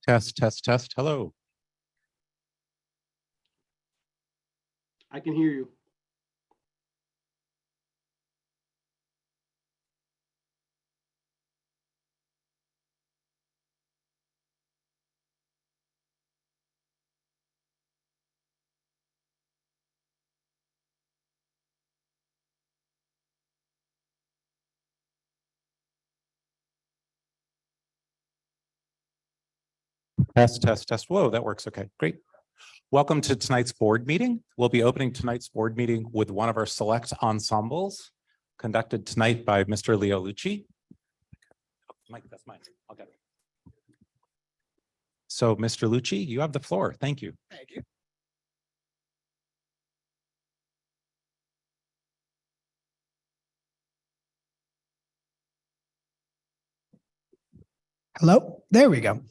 Test, test, test. Hello. I can hear you. Test, test, test. Whoa, that works. Okay, great. Welcome to tonight's board meeting. We'll be opening tonight's board meeting with one of our select ensembles conducted tonight by Mr. Leo Lucci. Mike, that's mine. I'll get it. So, Mr. Lucci, you have the floor. Thank you. Thank you. Hello, there we go.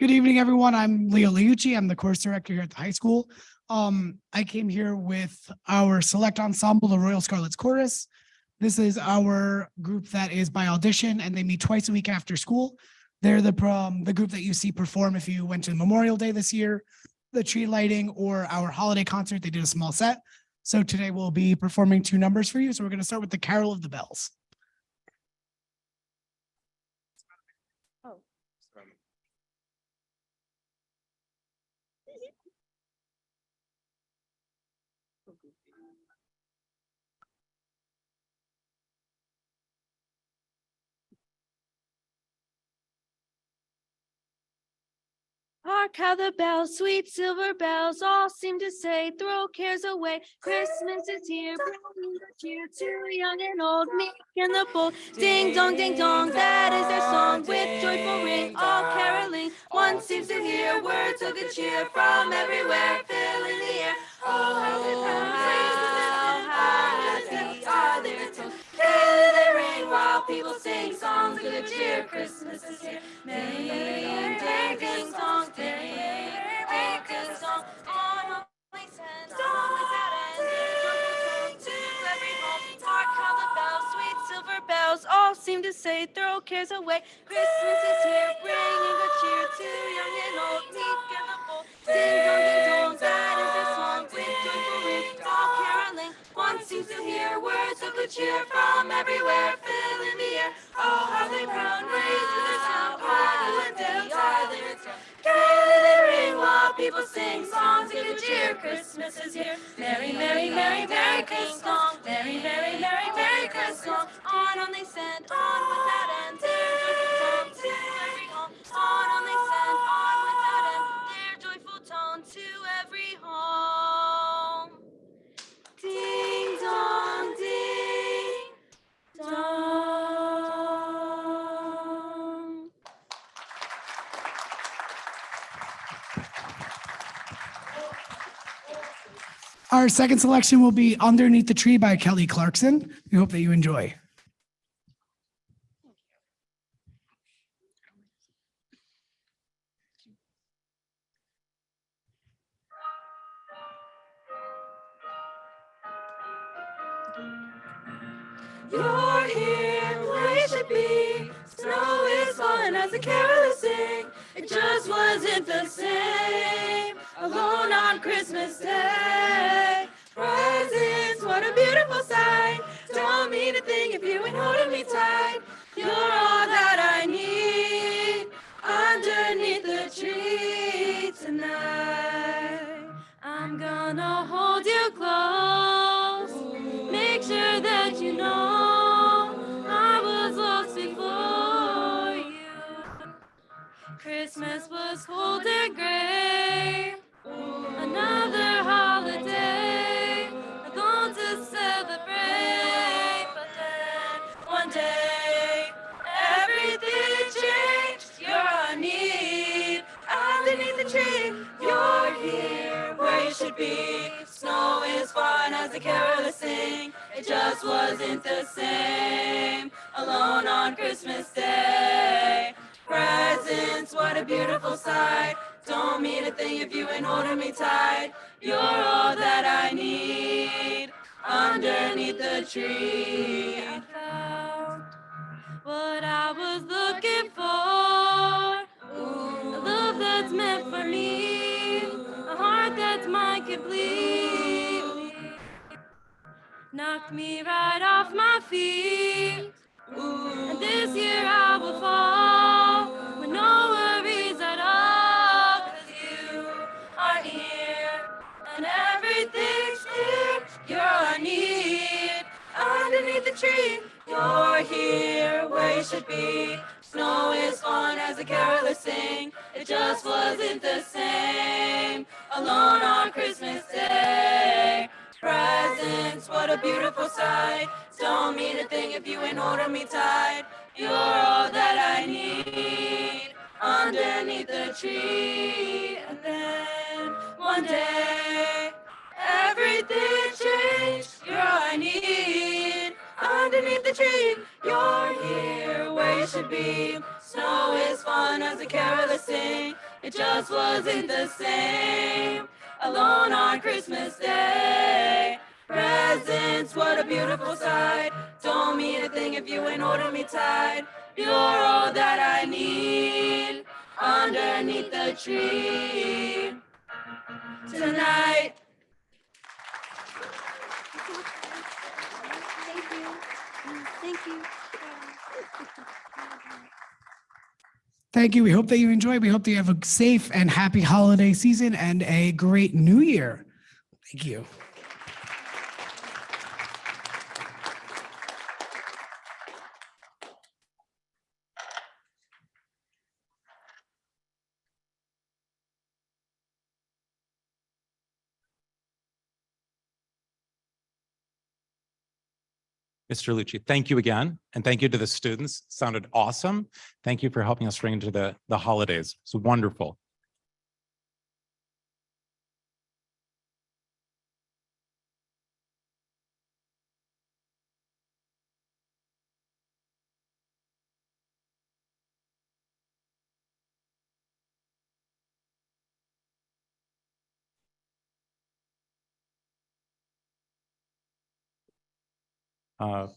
Good evening, everyone. I'm Leo Liucci. I'm the course director here at the high school. I came here with our select ensemble, the Royal Scarlets Chorus. This is our group that is by audition, and they meet twice a week after school. They're the group that you see perform if you went to Memorial Day this year, the tree lighting, or our holiday concert. They did a small set. So today we'll be performing 2 numbers for you. So we're going to start with the Carol of the Bells. Hark how the bells, sweet silver bells, all seem to say, throw cares away. Christmas is here, bringing the cheer to young and old, meek and the bold. Ding dong, that is their song. With joyful ring, all caroling. One seems to hear words of good cheer from everywhere, filling the air. Oh, how happy are their tones. Gaily they ring while people sing songs of good cheer. Christmas is here. Ding, ding, ding, song, ding, ding, ding, song. On only send, on without end, joyful tone to every home. Hark how the bells, sweet silver bells, all seem to say, throw cares away. Christmas is here, bringing good cheer to young and old, meek and the bold. Ding dong, that is their song. With joyful ring, all caroling. One seems to hear words of good cheer from everywhere, filling the air. Oh, how they crown, raise to the sound, hark and dance, are their tone. Gaily they ring while people sing songs of good cheer. Christmas is here. Merry, merry, merry, merry Christmas. Merry, merry, merry, merry Christmas. On they send, on without end, their joyful tone to every home. On they send, on without end, their joyful tone to every home. Ding dong, ding dong. Our second selection will be Underneath the Tree by Kelly Clarkson. We hope that you enjoy. You're here where you should be. Snow is falling as the carolers sing. It just wasn't the same. Alone on Christmas Day. Presents, what a beautiful sight. Don't mean a thing if you ain't holding me tight. You're all that I need underneath the tree tonight. I'm gonna hold you close. Make sure that you know I was lost before you. Christmas was cold and gray. Another holiday. I'm going to celebrate. But then one day everything changed. You're a need underneath the tree. You're here where you should be. Snow is falling as the carolers sing. It just wasn't the same. Alone on Christmas Day. Presents, what a beautiful sight. Don't mean a thing if you ain't holding me tight. You're all that I need underneath the tree. I found what I was looking for. A love that's meant for me, a heart that's mine completely. Knocked me right off my feet. And this year I will fall with no worries at all. 'Cause you are here and everything's clear. You're all I need underneath the tree. You're here where you should be. Snow is fun as the carolers sing. It just wasn't the same alone on Christmas Day. Presents, what a beautiful sight. Don't mean a thing if you ain't holding me tight. You're all that I need underneath the tree. And then one day, everything changed. You're all I need underneath the tree. You're here where you should be. Snow is fun as the carolers sing. It just wasn't the same alone on Christmas Day. Presents, what a beautiful sight. Don't mean a thing if you ain't holding me tight. You're all that I need underneath the tree tonight. Thank you. Thank you. Thank you. We hope that you enjoy. We hope that you have a safe and happy holiday season and a great new year. Thank you. Mr. Lucci, thank you again. And thank you to the students. Sounded awesome. Thank you for helping us bring into the holidays. It's wonderful.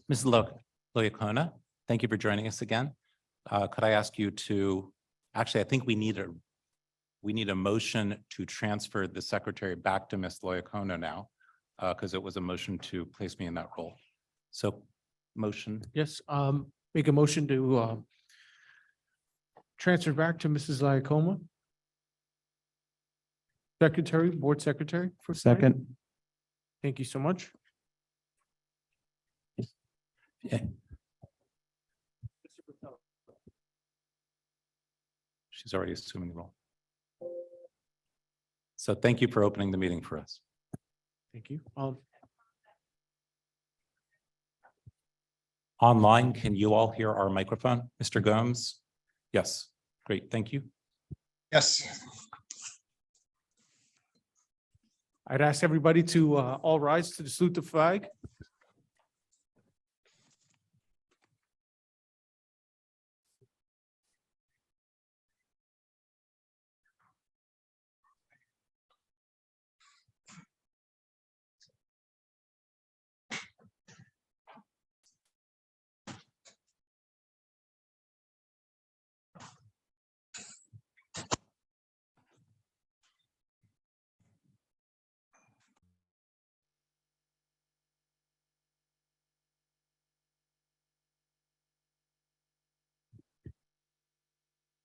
Mrs. Loyacona, thank you for joining us again. Could I ask you to, actually, I think we need a motion to transfer the secretary back to Ms. Loyacona now, because it was a motion to place me in that role. So motion, Yes, make a motion to transfer back to Mrs. Lycoma. Secretary, board secretary for tonight. Second. Thank you so much. yeah. She's already assuming the role. So thank you for opening the meeting for us. Thank you. Online, can you all hear our microphone? Mr. Gomes? Yes, great, thank you. Yes. I'd ask everybody to all rise to salute the flag.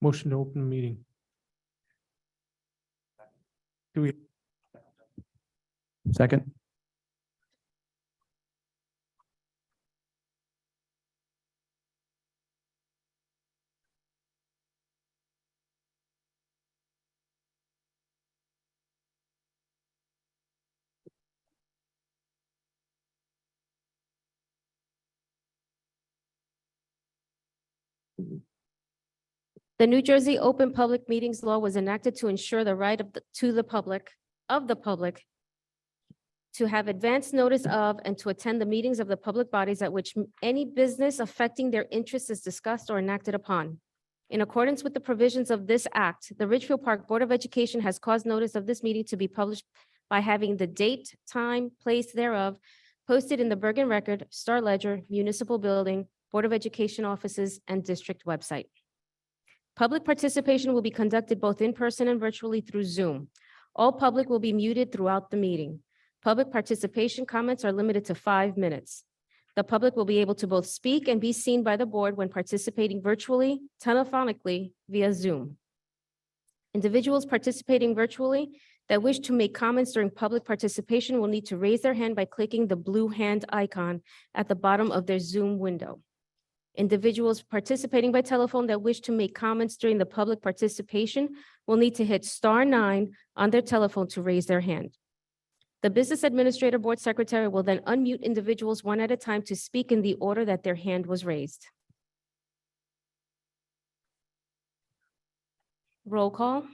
Motion to open the meeting. Do we? Second. The New Jersey Open Public Meetings Law was enacted to ensure the right of the public to have advance notice of and to attend the meetings of the public bodies at which any business affecting their interests is discussed or enacted upon. In accordance with the provisions of this act, the Ridgefield Park Board of Education has caused notice of this meeting to be published by having the date, time, place thereof posted in the Bergen Record, Star Ledger, Municipal Building, Board of Education offices, and district website. Public participation will be conducted both in person and virtually through Zoom. All public will be muted throughout the meeting. Public participation comments are limited to 5 minutes. The public will be able to both speak and be seen by the board when participating virtually, telephonically, via Zoom. Individuals participating virtually that wish to make comments during public participation will need to raise their hand by clicking the blue hand icon at the bottom of their Zoom window. Individuals participating by telephone that wish to make comments during the public participation will need to hit *9 on their telephone to raise their hand. The Business Administrator Board Secretary will then unmute individuals one at a time to speak in the order that their hand was raised. Roll call.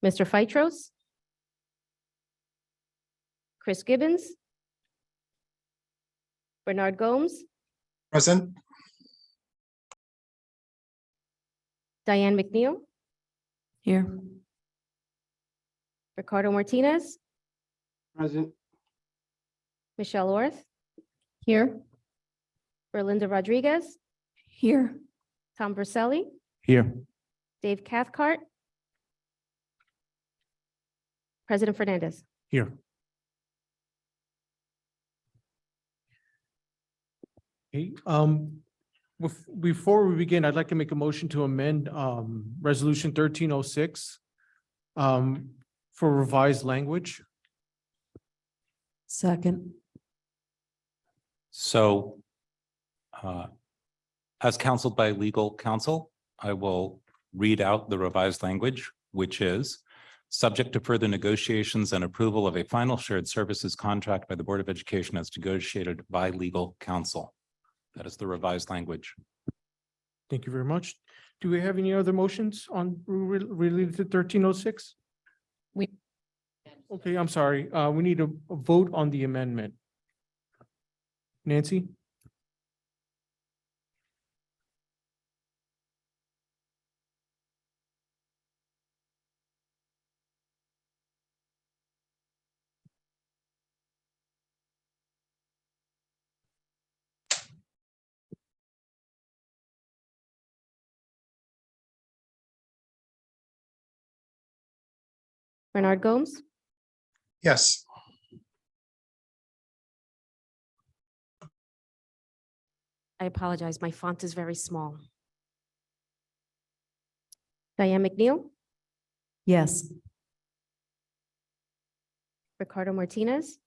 Mr. Phytros? Chris Gibbons? Bernard Gomes? Present. Diane McNeil? Here. Ricardo Martinez? Present. Michelle Orth? Here. Berlinda Rodriguez? Here. Tom Verselli? Here. Dave Cathcart? President Fernandez? Here. Okay, before we begin, I'd like to make a motion to amend Resolution 1306 for revised language. Second. So as counseled by legal counsel, I will read out the revised language, which is subject to further negotiations and approval of a final shared services contract by the Board of Education as negotiated by legal counsel. That is the revised language. Thank you very much. Do we have any other motions on related to 1306? Okay, I'm sorry. We need a vote on the amendment. Nancy? Bernard Gomes? Yes. I apologize, my font is very small. Diane McNeil? Yes. Ricardo Martinez?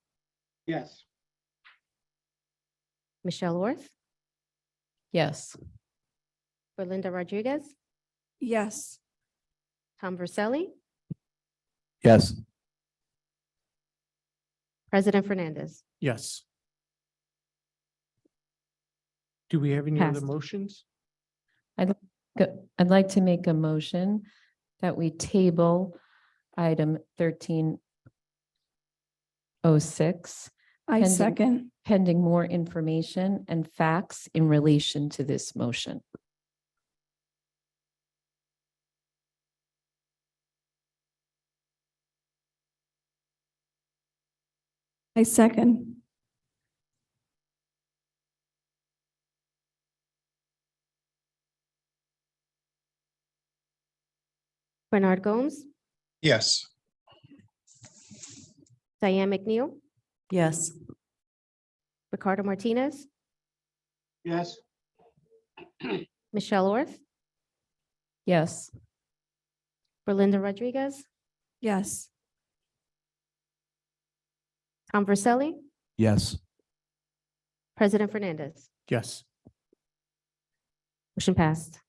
Yes. Michelle Orth? Yes. Berlinda Rodriguez? Yes. Tom Verselli? Yes. President Fernandez? Yes. Do we have any other Passed. motions? I'd like to make a motion that we table item 1306. I Pending- second. Pending more information and facts in relation to this motion. I second. Bernard Gomes? Yes. Diane McNeil? Yes. Ricardo Martinez? Yes. Michelle Orth? Yes. Berlinda Rodriguez? Yes. Tom Verselli? Yes. President Fernandez? Yes. Motion passed.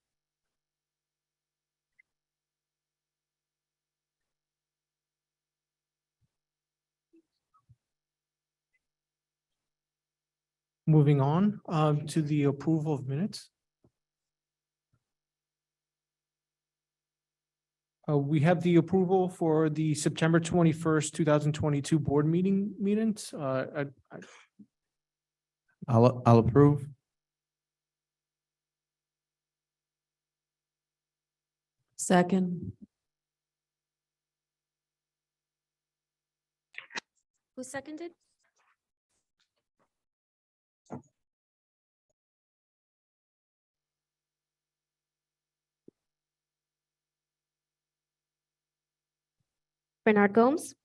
Moving on to the approval of minutes. We have the approval for the September 21st, 2022 board minutes. I'll approve. Second. Who seconded? Bernard Gomes,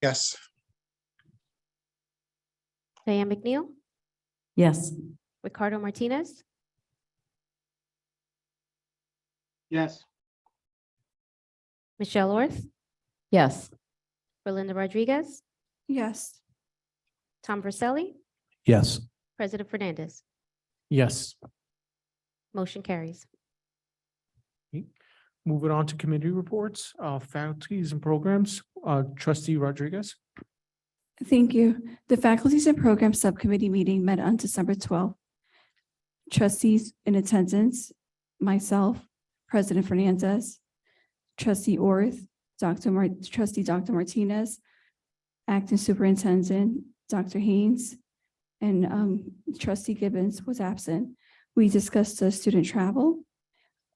Yes. Diane McNeil, Yes. Ricardo Martinez, Yes. Michelle Orth, Yes. Belinda Rodriguez, Yes. Tom Verselli, Yes. President Fernandez. Yes. Motion carries. Moving on to committee reports, faculties and programs, trustee Rodriguez. Thank you. The Faculties and Programs Subcommittee meeting met on December 12th. Trustees in attendance, myself, President Fernandez, Trustee Orth, Trustee Dr. Martinez, Acting Superintendent, Dr. Haines, and Trustee Gibbons was absent. We discussed the student travel,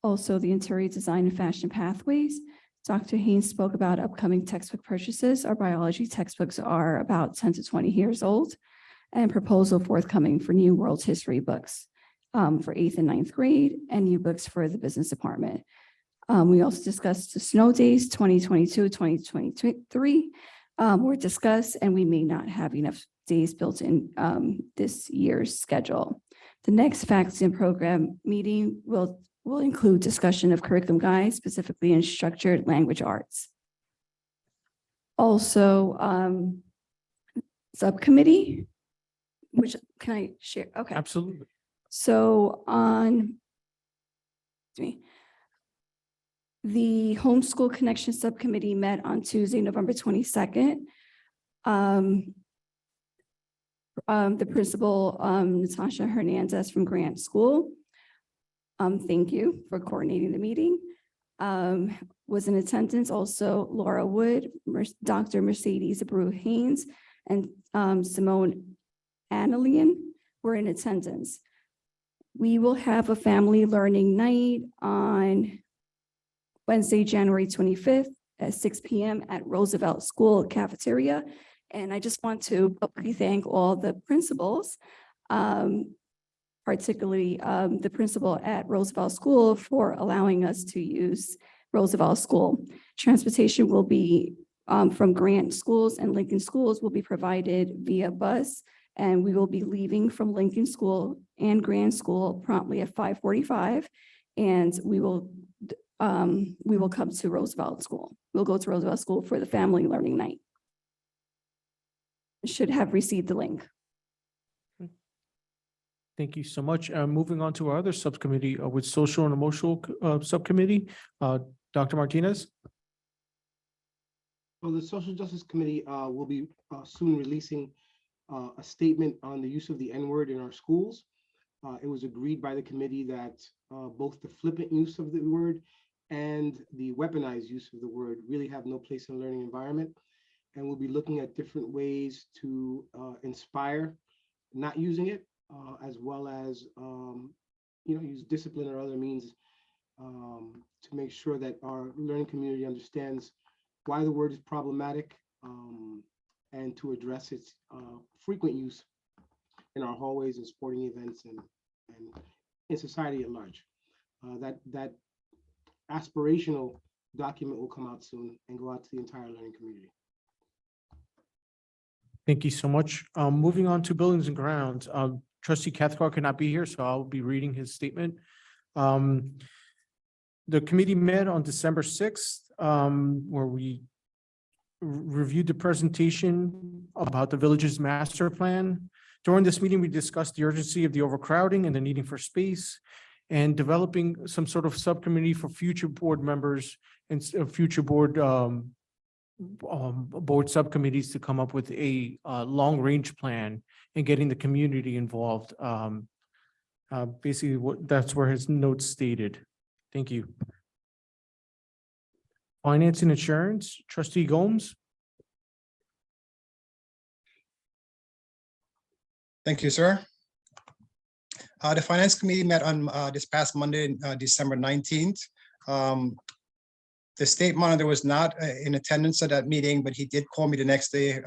also the interior design and fashion pathways. Dr. Haines spoke about upcoming textbook purchases. Our biology textbooks are about 10 to 20 years old, and proposal forthcoming for new world history books for 8th and 9th grade, and new books for the business department. We also discussed the snow days 2022, 2023 were discussed, and we may not have enough days built in this year's schedule. The next faculty and program meeting will include discussion of curriculum guides, specifically in structured language arts. Also, subcommittee, which can I share? Okay. Absolutely. So on the Homeschool Connection Subcommittee met on Tuesday, November 22nd. The principal, Natasha Hernandez from Grant School, thank you for coordinating the meeting, was in attendance. Also, Laura Wood, Dr. Mercedes Abreu Haines, and Simone Annalian were in attendance. We will have a family learning night on Wednesday, January 25th at 6 p.m. at Roosevelt School Cafeteria. And I just want to publicly thank all the principals, particularly the principal at Roosevelt School, for allowing us to use Roosevelt School. Transportation will be from Grant Schools and Lincoln Schools will be provided via bus, and we will be leaving from Lincoln School and Grant School promptly at 5:45, and we will come to Roosevelt School. We'll go to Roosevelt School for the family learning night. Should have received the link. Thank you so much. Moving on to our other subcommittee with social and emotional subcommittee, Dr. Martinez. Well, the Social Justice Committee will be soon releasing a statement on the use of the N-word in our schools. It was agreed by the committee that both the flippant use of the word and the weaponized use of the word really have no place in a learning environment. And we'll be looking at different ways to inspire not using it, as well as use discipline or other means to make sure that our learning community understands why the word is problematic, and to address its frequent use in our hallways and sporting events and in society at large. That aspirational document will come out soon and go out to the entire learning community. Thank you so much. Moving on to buildings and grounds. Trustee Cathcart cannot be here, so I'll be reading his statement. The committee met on December 6th, where we reviewed the presentation about the village's master plan. During this meeting, we discussed the urgency of the overcrowding and the needing for space, and developing some sort of subcommittee for future board members and future board subcommittees to come up with a long-range plan and getting the community involved. Basically, that's where his notes stated. Thank you. Finance and insurance, Trustee Gomes. Thank you, sir. The Finance Committee met on this past Monday, December 19th. The state monitor was not in attendance at that meeting, but he did call me the next day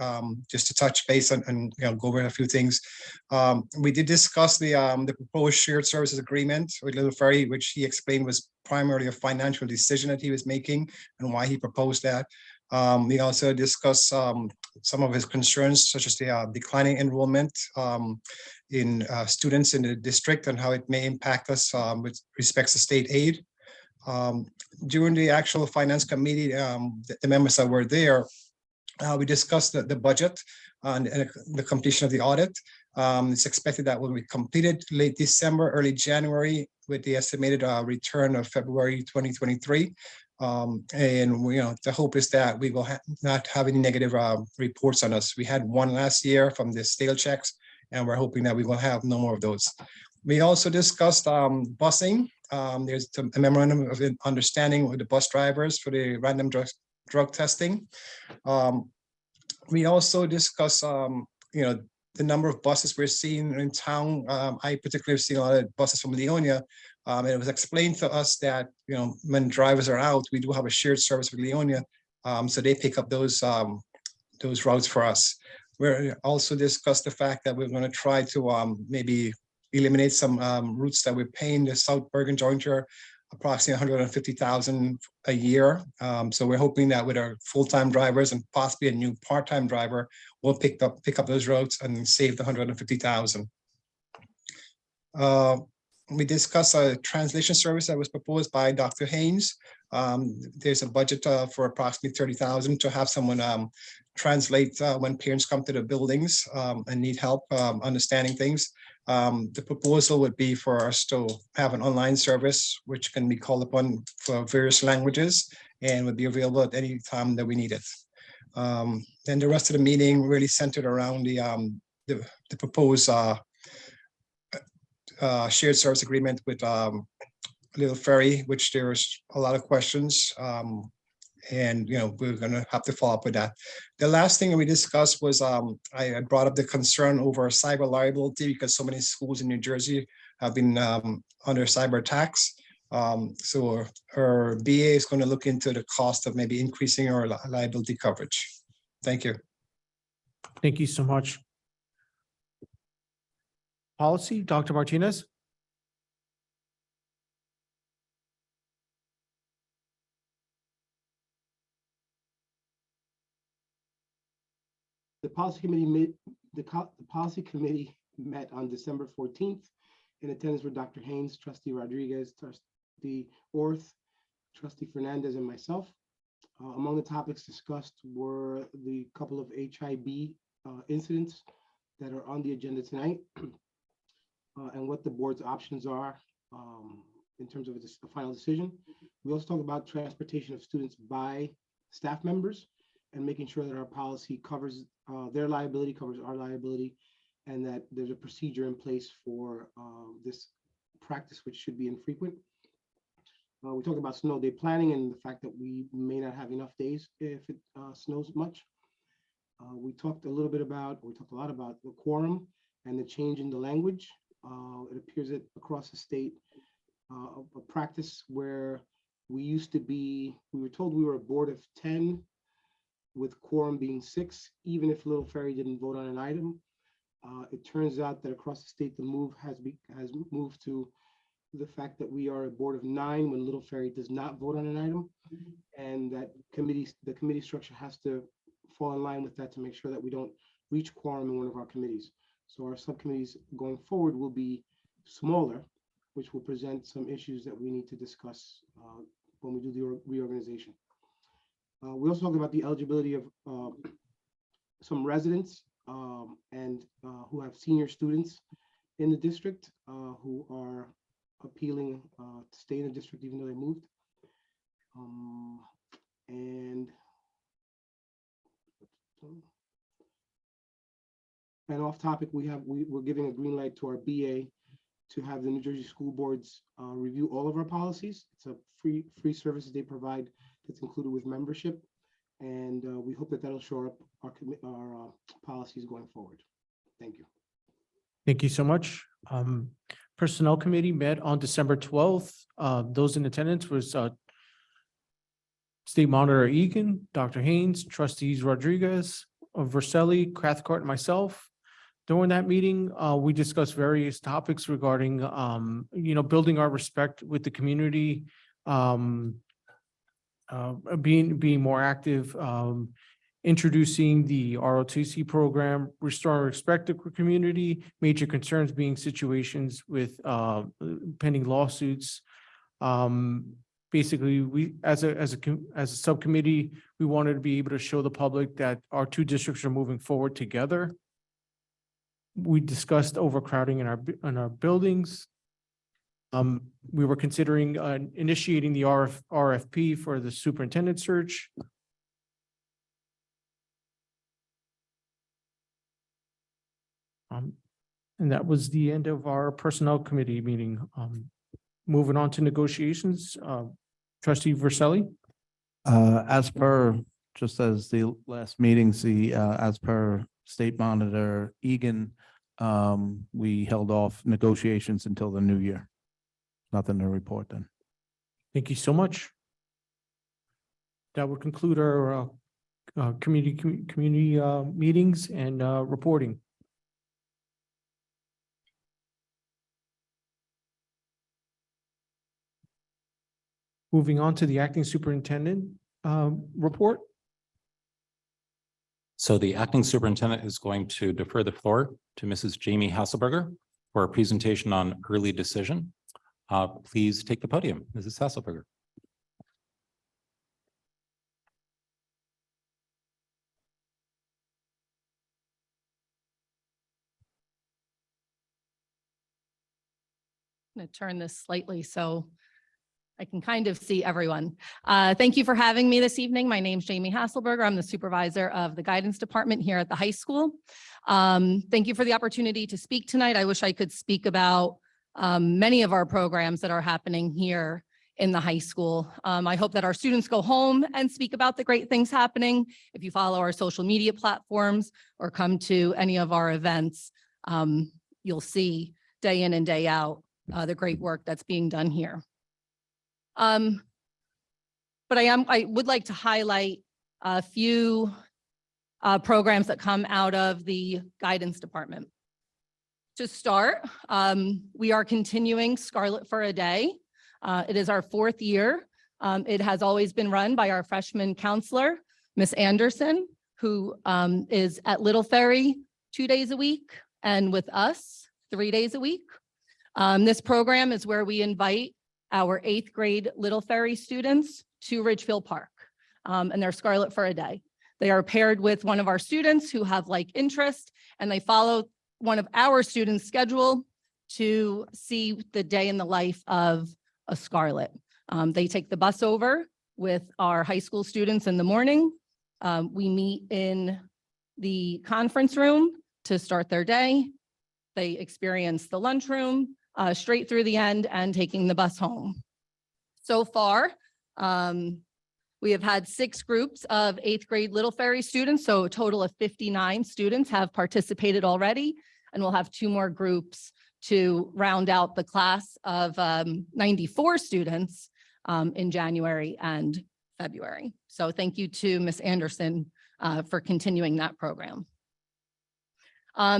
just to touch base and go over a few things. We did discuss the proposed shared services agreement with Little Ferry, which he explained was primarily a financial decision that he was making and why he proposed that. We also discussed some of his concerns, such as the declining enrollment in students in the district and how it may impact us with respect to state aid. During the actual finance committee, the members that were there, we discussed the budget and the completion of the audit. It's expected that will be completed late December, early January, with the estimated return of February 2023. And the hope is that we will not have any negative reports on us. We had one last year from the stale checks, and we're hoping that we will have no more of those. We also discussed busing. There's a memorandum of understanding with the bus drivers for the random drug testing. We also discussed, the number of buses we're seeing in town. I particularly see a lot of buses from Leonia. And it was explained to us that, when drivers are out, we do have a shared service with Leonia. So they pick up those routes for us. We also discussed the fact that we're going to try to maybe eliminate some routes that we're paying the South Bergen Jointure approximately $150,000 a year. So we're hoping that with our full-time drivers and possibly a new part-time driver, we'll pick up those routes and save the $150,000. We discussed a translation service that was proposed by Dr. Haines. There's a budget for approximately $30,000 to have someone translate when parents come to the buildings and need help understanding things. The proposal would be for us to have an online service which can be called upon for various languages and would be available at any time that we need it. Then the rest of the meeting really centered around the proposed shared service agreement with Little Ferry, which there's a lot of questions. And we're going to have to follow up with that. The last thing we discussed was I brought up the concern over cyber liability because so many schools in New Jersey have been under cyber attacks. So our BA is going to look into the cost of maybe increasing our liability coverage. Thank you. Thank you so much. Policy, Dr. Martinez. The policy committee met on December 14th. In attendance were Dr. Haines, Trustee Rodriguez, Trustee Orth, Trustee Fernandez, and myself. Among the topics discussed were the couple of HIB incidents that are on the agenda tonight and what the board's options are in terms of a final decision. We also talked about transportation of students by staff members and making sure that our policy covers their liability, covers our liability, and that there's a procedure in place for this practice, which should be infrequent. We talked about snow day planning and the fact that we may not have enough days if it snows much. We talked a lot about the quorum and the change in the language. It appears that across the state, a practice where we were told we were a board of 10 with quorum being 6, even if Little Ferry didn't vote on an item. It turns out that across the state, the move has moved to the fact that we are a board of 9 when Little Ferry does not vote on an item, and that the committee structure has to fall in line with that to make sure that we don't reach quorum in one of our committees. So our subcommittees going forward will be smaller, which will present some issues that we need to discuss when we do the reorganization. We also talked about the eligibility of some residents and who have senior students in the district who are appealing to stay in the district even though they moved. And off topic, we're giving a green light to our BA to have the New Jersey school boards review all of our policies. It's a free service they provide that's included with membership, and we hope that that'll shore up our policies going forward. Thank you. Thank you so much. Personnel Committee met on December 12th. Those in attendance was State Monitor Egan, Dr. Haines, trustees Rodriguez, Verselli, Cathcart, and myself. During that meeting, we discussed various topics regarding, building our respect with the community, being more active, introducing the ROTC program, restoring respect to community, major concerns being situations with pending lawsuits. Basically, we, as a subcommittee, we wanted to be able to show the public that our two districts are moving forward together. We discussed overcrowding in our buildings. We were considering initiating the RFP for the superintendent search. And that was the end of our personnel committee meeting. Moving on to negotiations, trustee Verselli. As per, just as the last meetings, as per State Monitor Egan, we held off negotiations until the new year. Nothing to report then. Thank you so much. That would conclude our community meetings and reporting. Moving on to the acting superintendent report. So the acting superintendent is going to defer the floor to Mrs. Jamie Hasselberger for a presentation on early decision. Please take the podium, Mrs. Hasselberger. I'm going to turn this slightly so I can kind of see everyone. Thank you for having me this evening. My name's Jamie Hasselberger. I'm the supervisor of the guidance department here at the high school. Thank you for the opportunity to speak tonight. I wish I could speak about many of our programs that are happening here in the high school. I hope that our students go home and speak about the great things happening. If you follow our social media platforms or come to any of our events, you'll see day in and day out the great work that's being done here. But I would like to highlight a few programs that come out of the guidance department. To start, we are continuing Scarlet for a Day. It is our 4th year. It has always been run by our freshman counselor, Miss Anderson, who is at Little Ferry 2 days a week and with us 3 days a week. This program is where we invite our 8th grade Little Ferry students to Ridgefield Park, and they're Scarlet for a Day. They are paired with one of our students who have like interest, and they follow one of our students' schedule to see the day in the life of a Scarlet. They take the bus over with our high school students in the morning. We meet in the conference room to start their day. They experience the lunchroom straight through the end and taking the bus home. So far, we have had 6 groups of 8th grade Little Ferry students, so a total of 59 students have participated already, and we'll have 2 more groups to round out the class of 94 students in January and February. So thank you to Ms. Anderson for continuing that program.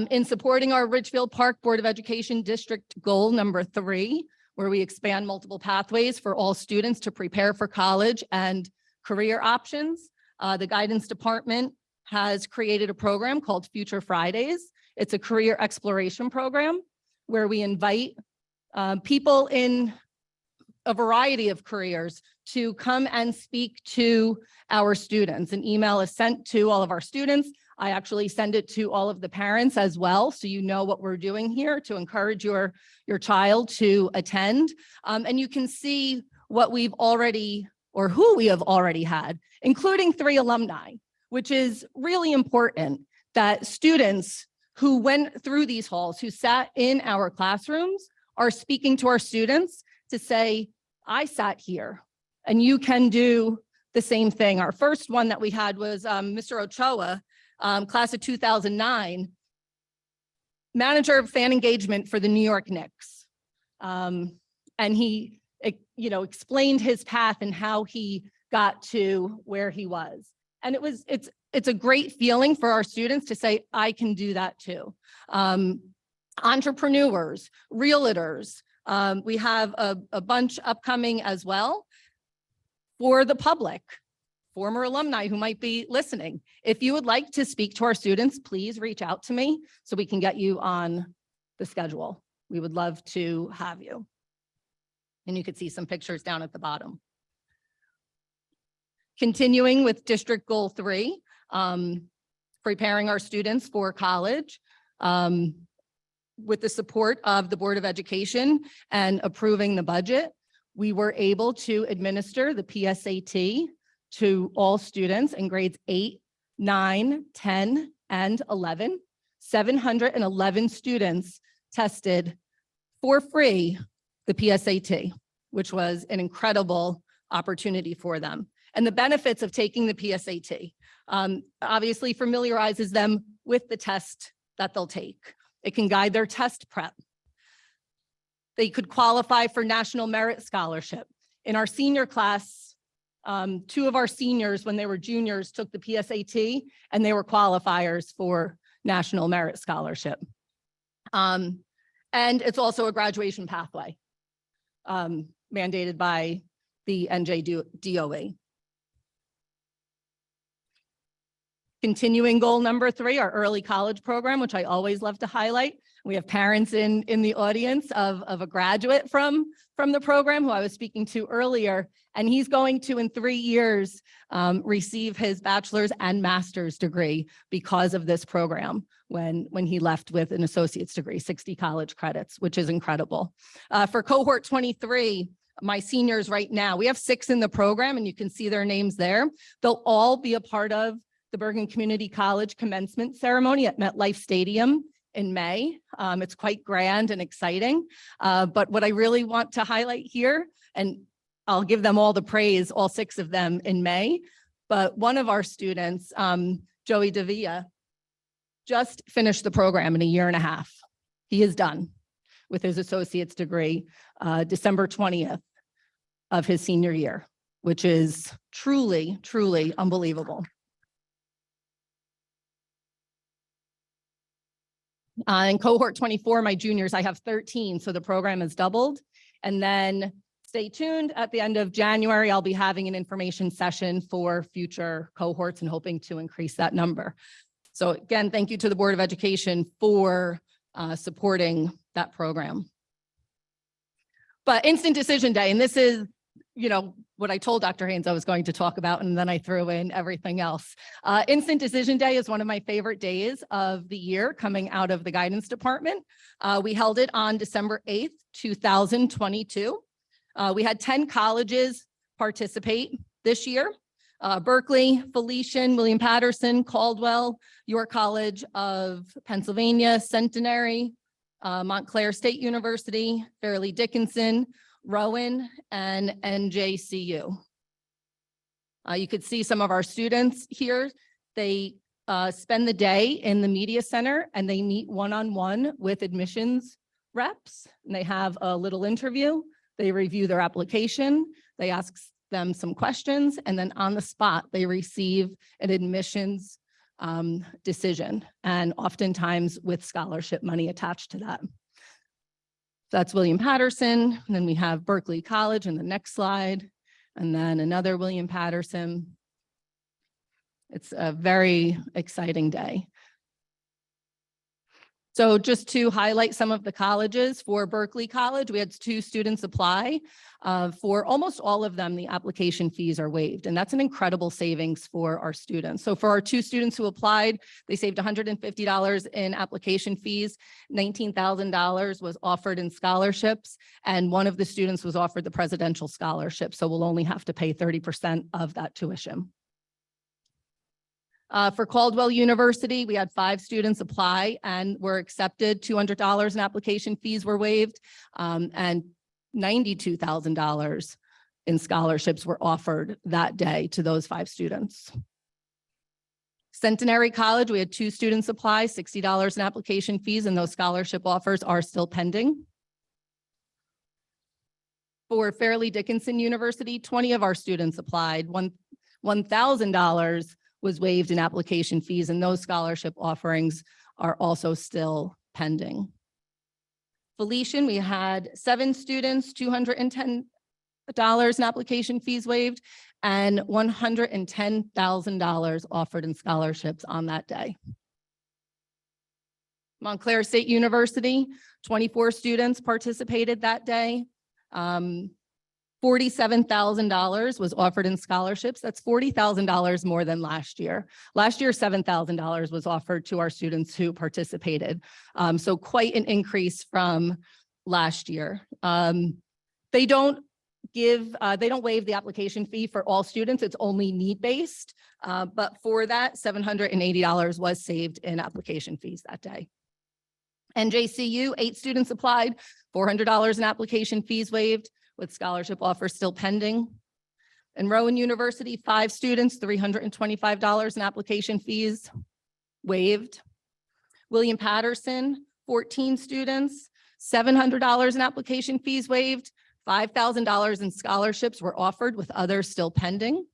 In supporting our Ridgefield Park Board of Education District Goal number 3, where we expand multiple pathways for all students to prepare for college and career options, the guidance department has created a program called Future Fridays. It's a career exploration program where we invite people in a variety of careers to come and speak to our students. An email is sent to all of our students. I actually send it to all of the parents as well, so you know what we're doing here to encourage your child to attend. And you can see what we've already, or who we have already had, including 3 alumni, which is really important that students who went through these halls, who sat in our classrooms, are speaking to our students to say, I sat here and you can do the same thing. Our first one that we had was Mr. Ochoa, class of 2009, manager of fan engagement for the New York Knicks. And he, explained his path and how he got to where he was. And it's a great feeling for our students to say, I can do that too. Entrepreneurs, realtors, we have a bunch upcoming as well. For the public, former alumni who might be listening, if you would like to speak to our students, please reach out to me so we can get you on the schedule. We would love to have you. And you could see some pictures down at the bottom. Continuing with District Goal 3, preparing our students for college with the support of the Board of Education and approving the budget, we were able to administer the PSAT to all students in grades 8, 9, 10, and 11. 711 students tested for free the PSAT, which was an incredible opportunity for them. And the benefits of taking the PSAT obviously familiarizes them with the test that they'll take. It can guide their test prep. They could qualify for National Merit Scholarship. In our senior class, 2 of our seniors, when they were juniors, took the PSAT and they were qualifiers for National Merit Scholarship. And it's also a graduation pathway mandated by the NJDOE. Continuing goal number 3, our early college program, which I always love to highlight. We have parents in the audience of a graduate from the program who I was speaking to earlier, and he's going to, in 3 years, receive his bachelor's and master's degree because of this program when he left with an associate's degree, 60 college credits, which is incredible. For cohort 23, my seniors right now, we have 6 in the program, and you can see their names there. They'll all be a part of the Bergen Community College commencement ceremony at MetLife Stadium in May. It's quite grand and exciting. But what I really want to highlight here, and I'll give them all the praise, all 6 of them in May, but one of our students, Joey Davia, just finished the program in a 1.5 years. He is done with his associate's degree, December 20th of his senior year, which is truly, truly unbelievable. In cohort 24, my juniors, I have 13, so the program has doubled. And then stay tuned. At the end of January, I'll be having an information session for future cohorts and hoping to increase that number. So again, thank you to the Board of Education for supporting that program. But Instant Decision Day, and this is, you know, what I told Dr. Haines I was going to talk about, and then I threw in everything else. Instant Decision Day is one of my favorite days of the year coming out of the guidance department. We held it on December 8th, 2022. We had 10 colleges participate this year. Berkeley, Felician, William Patterson, Caldwell, York College of Pennsylvania, Centenary, Montclair State University, Fairleigh Dickinson, Rowan, and NJCU. You could see some of our students here. They spend the day in the media center and they meet one-on-one with admissions reps. And they have a little interview. They review their application. They ask them some questions, and then on the spot, they receive an admissions decision, and oftentimes with scholarship money attached to that. That's William Patterson, and then we have Berkeley College in the next slide, and then another William Patterson. It's a very exciting day. So just to highlight some of the colleges, for Berkeley College, we had 2 students apply. For almost all of them, the application fees are waived, and that's an incredible savings for our students. So for our 2 students who applied, they saved $150 in application fees, $19,000 was offered in scholarships, and one of the students was offered the presidential scholarship, so we'll only have to pay 30% of that tuition. For Caldwell University, we had 5 students apply and were accepted. $200 in application fees were waived, and $92,000 in scholarships were offered that day to those 5 students. Centenary College, we had 2 students apply, $60 in application fees, and those scholarship offers are still pending. For Fairleigh Dickinson University, 20 of our students applied. $1,000 was waived in application fees, and those scholarship offerings are also still pending. Felician, we had 7 students, $210 in application fees waived, and $110,000 offered in scholarships on that day. Montclair State University, 24 students participated that day. $47,000 was offered in scholarships. That's $40,000 more than last year. Last year, $7,000 was offered to our students who participated. So quite an increase from last year. They don't waive the application fee for all students. It's only need-based. But for that, $780 was saved in application fees that day. NJCU, 8 students applied, $400 in application fees waived, with scholarship offers still pending. And Rowan University, 5 students, $325 in application fees waived. William Patterson, 14 students, $700 in application fees waived, $5,000 in scholarships were offered with others still pending.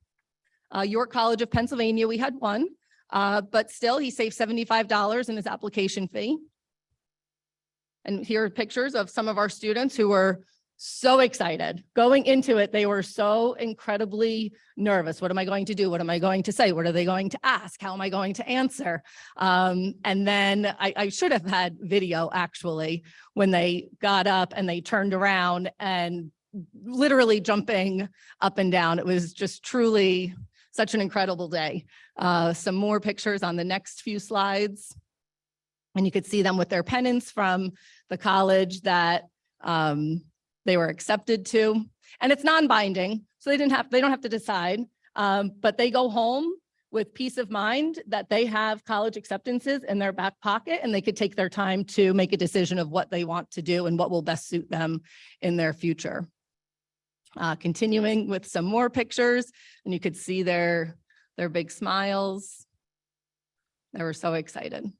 York College of Pennsylvania, we had 1, but still he saved $75 in his application fee. And here are pictures of some of our students who were so excited. Going into it, they were so incredibly nervous. What am I going to do? What am I going to say? What are they going to ask? How am I going to answer? And then I should have had video actually when they got up and they turned around and literally jumping up and down. It was just truly such an incredible day. Some more pictures on the next few slides. And you could see them with their pennants from the college that they were accepted to. And it's non-binding, so they don't have to decide, but they go home with peace of mind that they have college acceptances in their back pocket, and they could take their time to make a decision of what they want to do and what will best suit them in their future. Continuing with some more pictures, and you could see their big smiles. They were so excited.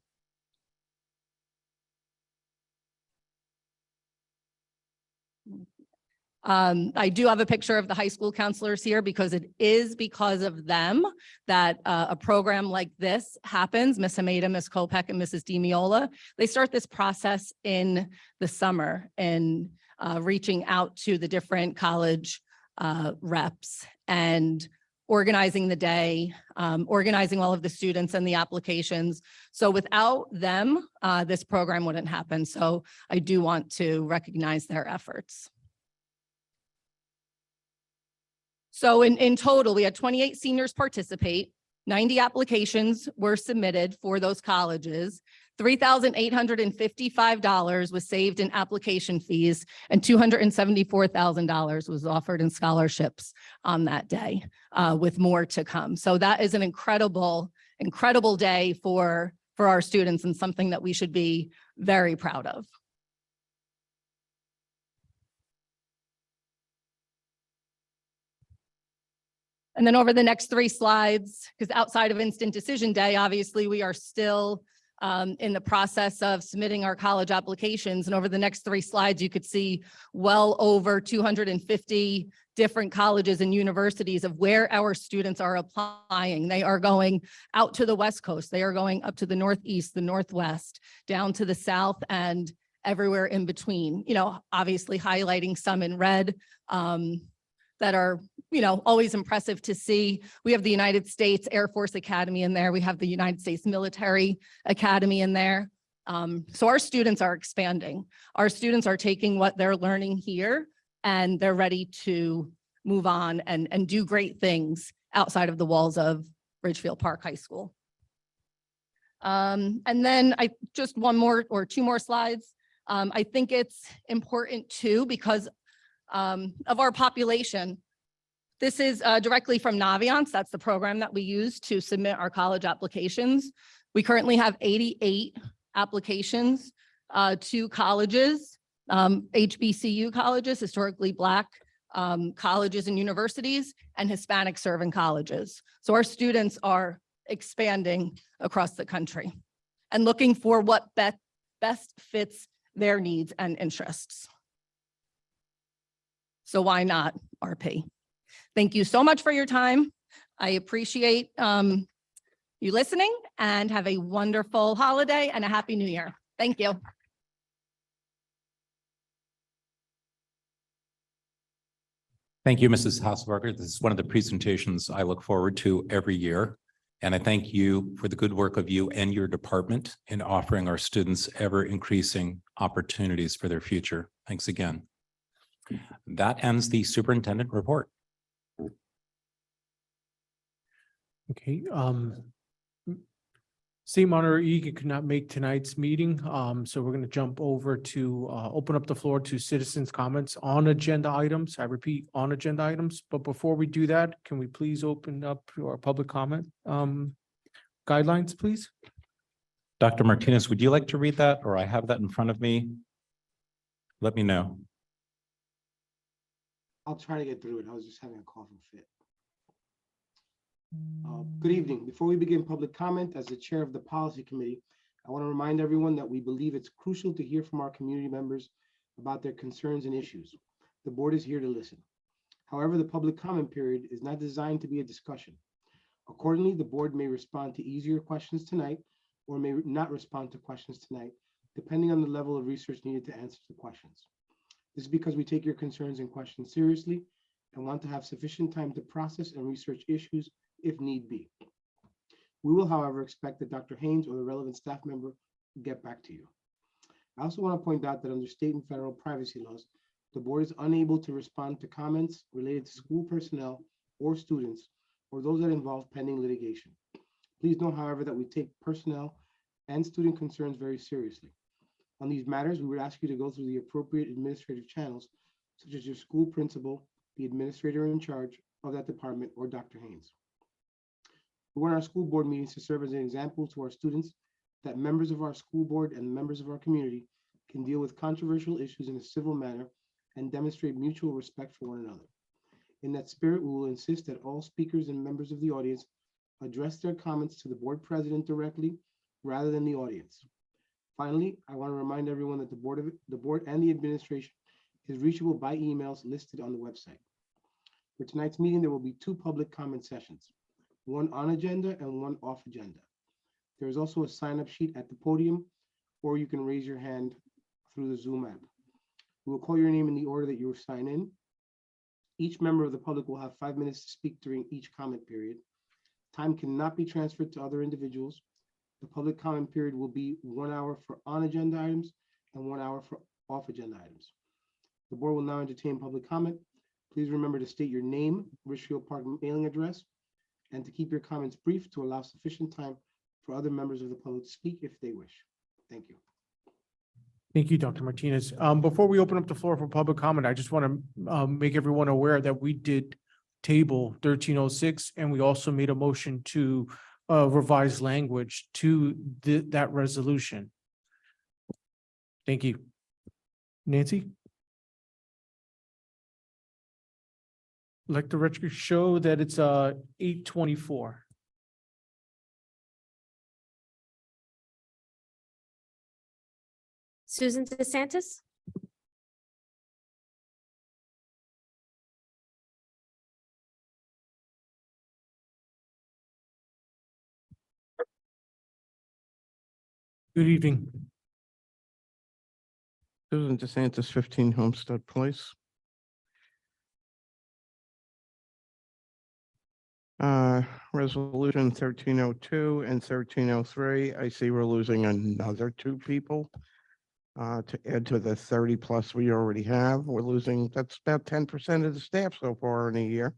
I do have a picture of the high school counselors here because it is because of them that a program like this happens. Miss Hameda, Miss Kopek, and Mrs. DiMiola, they start this process in the summer and reaching out to the different college reps and organizing the day, organizing all of the students and the applications. So without them, this program wouldn't happen. So I do want to recognize their efforts. So in total, we had 28 seniors participate, 90 applications were submitted for those colleges, $3,855 was saved in application fees, and $274,000 was offered in scholarships on that day, with more to come. So that is an incredible day for our students and something that we should be very proud of. And then over the next 3 slides, because outside of instant decision day, obviously we are still in the process of submitting our college applications. And over the next 3 slides, you could see well over 250 different colleges and universities of where our students are applying. They are going out to the West Coast. They are going up to the Northeast, the Northwest, down to the South, and everywhere in between. You know, obviously highlighting some in red that are, you know, always impressive to see. We have the United States Air Force Academy in there. We have the United States Military Academy in there. So our students are expanding. Our students are taking what they're learning here and they're ready to move on and do great things outside of the walls of Ridgefield Park High School. And then just 1 more or 2 more slides. I think it's important too, because of our population. This is directly from Naviance. That's the program that we use to submit our college applications. We currently have 88 applications to colleges, HBCU colleges, historically Black colleges and universities, and Hispanic serving colleges. So our students are expanding across the country and looking for what best fits their needs and interests. So why not RP? Thank you so much for your time. I appreciate you listening, and have a wonderful holiday and a happy new year. Thank you. Thank you, Mrs. Hasselberger. This is one of the presentations I look forward to every year. And I thank you for the good work of you and your department in offering our students ever increasing opportunities for their future. Thanks again. That ends the superintendent report. Okay, State Monitor Egan could not make tonight's meeting, so we're gonna jump over to open up the floor to citizens' comments on agenda items. I repeat, on agenda items, but before we do that, can we please open up our public comment guidelines, please? Dr. Martinez, would you like to read that, or I have that in front of me? Let me know. I'll try to get through it. I was just having a coughing fit. Good evening. Before we begin public comment, as the chair of the policy committee, I want to remind everyone that we believe it's crucial to hear from our community members about their concerns and issues. The board is here to listen. However, the public comment period is not designed to be a discussion. Accordingly, the board may respond to easier questions tonight or may not respond to questions tonight, depending on the level of research needed to answer the questions. This is because we take your concerns and questions seriously and want to have sufficient time to process and research issues if need be. We will, however, expect that Dr. Haines or the relevant staff member will get back to you. I also want to point out that under state and federal privacy laws, the board is unable to respond to comments related to school personnel or students or those that involve pending litigation. Please know, however, that we take personnel and student concerns very seriously. On these matters, we would ask you to go through the appropriate administrative channels, such as your school principal, the administrator in charge of that department, or Dr. Haines. We want our school board meetings to serve as an example to our students that members of our school board and members of our community can deal with controversial issues in a civil manner and demonstrate mutual respect for one another. In that spirit, we will insist that all speakers and members of the audience address their comments to the board president directly rather than the audience. Finally, I want to remind everyone that the board and the administration is reachable by emails listed on the website. For tonight's meeting, there will be 2 public comment sessions, one on agenda and one off agenda. There is also a sign-up sheet at the podium, or you can raise your hand through the Zoom app. We will call your name in the order that you were signed in. Each member of the public will have 5 minutes to speak during each comment period. Time cannot be transferred to other individuals. The public comment period will be 1 hour for on-agenda items and 1 hour for off-agenda items. The board will now entertain public comment. Please remember to state your name, Ridgefield Park mailing address, and to keep your comments brief to allow sufficient time for other members of the public to speak if they wish. Thank you. Thank you, Dr. Martinez. Before we open up the floor for public comment, I just want to make everyone aware that we did table 1306, and we also made a motion to revise language to that resolution. Thank you. Nancy? Let the record show that it's 8:24. Susan DeSantis? Good evening. Susan DeSantis, 15 Homestead Place. Resolution 1302 and 1303. I see we're losing another 2 people to add to the 30 plus we already have. We're losing, that's about 10% of the staff so far in a year.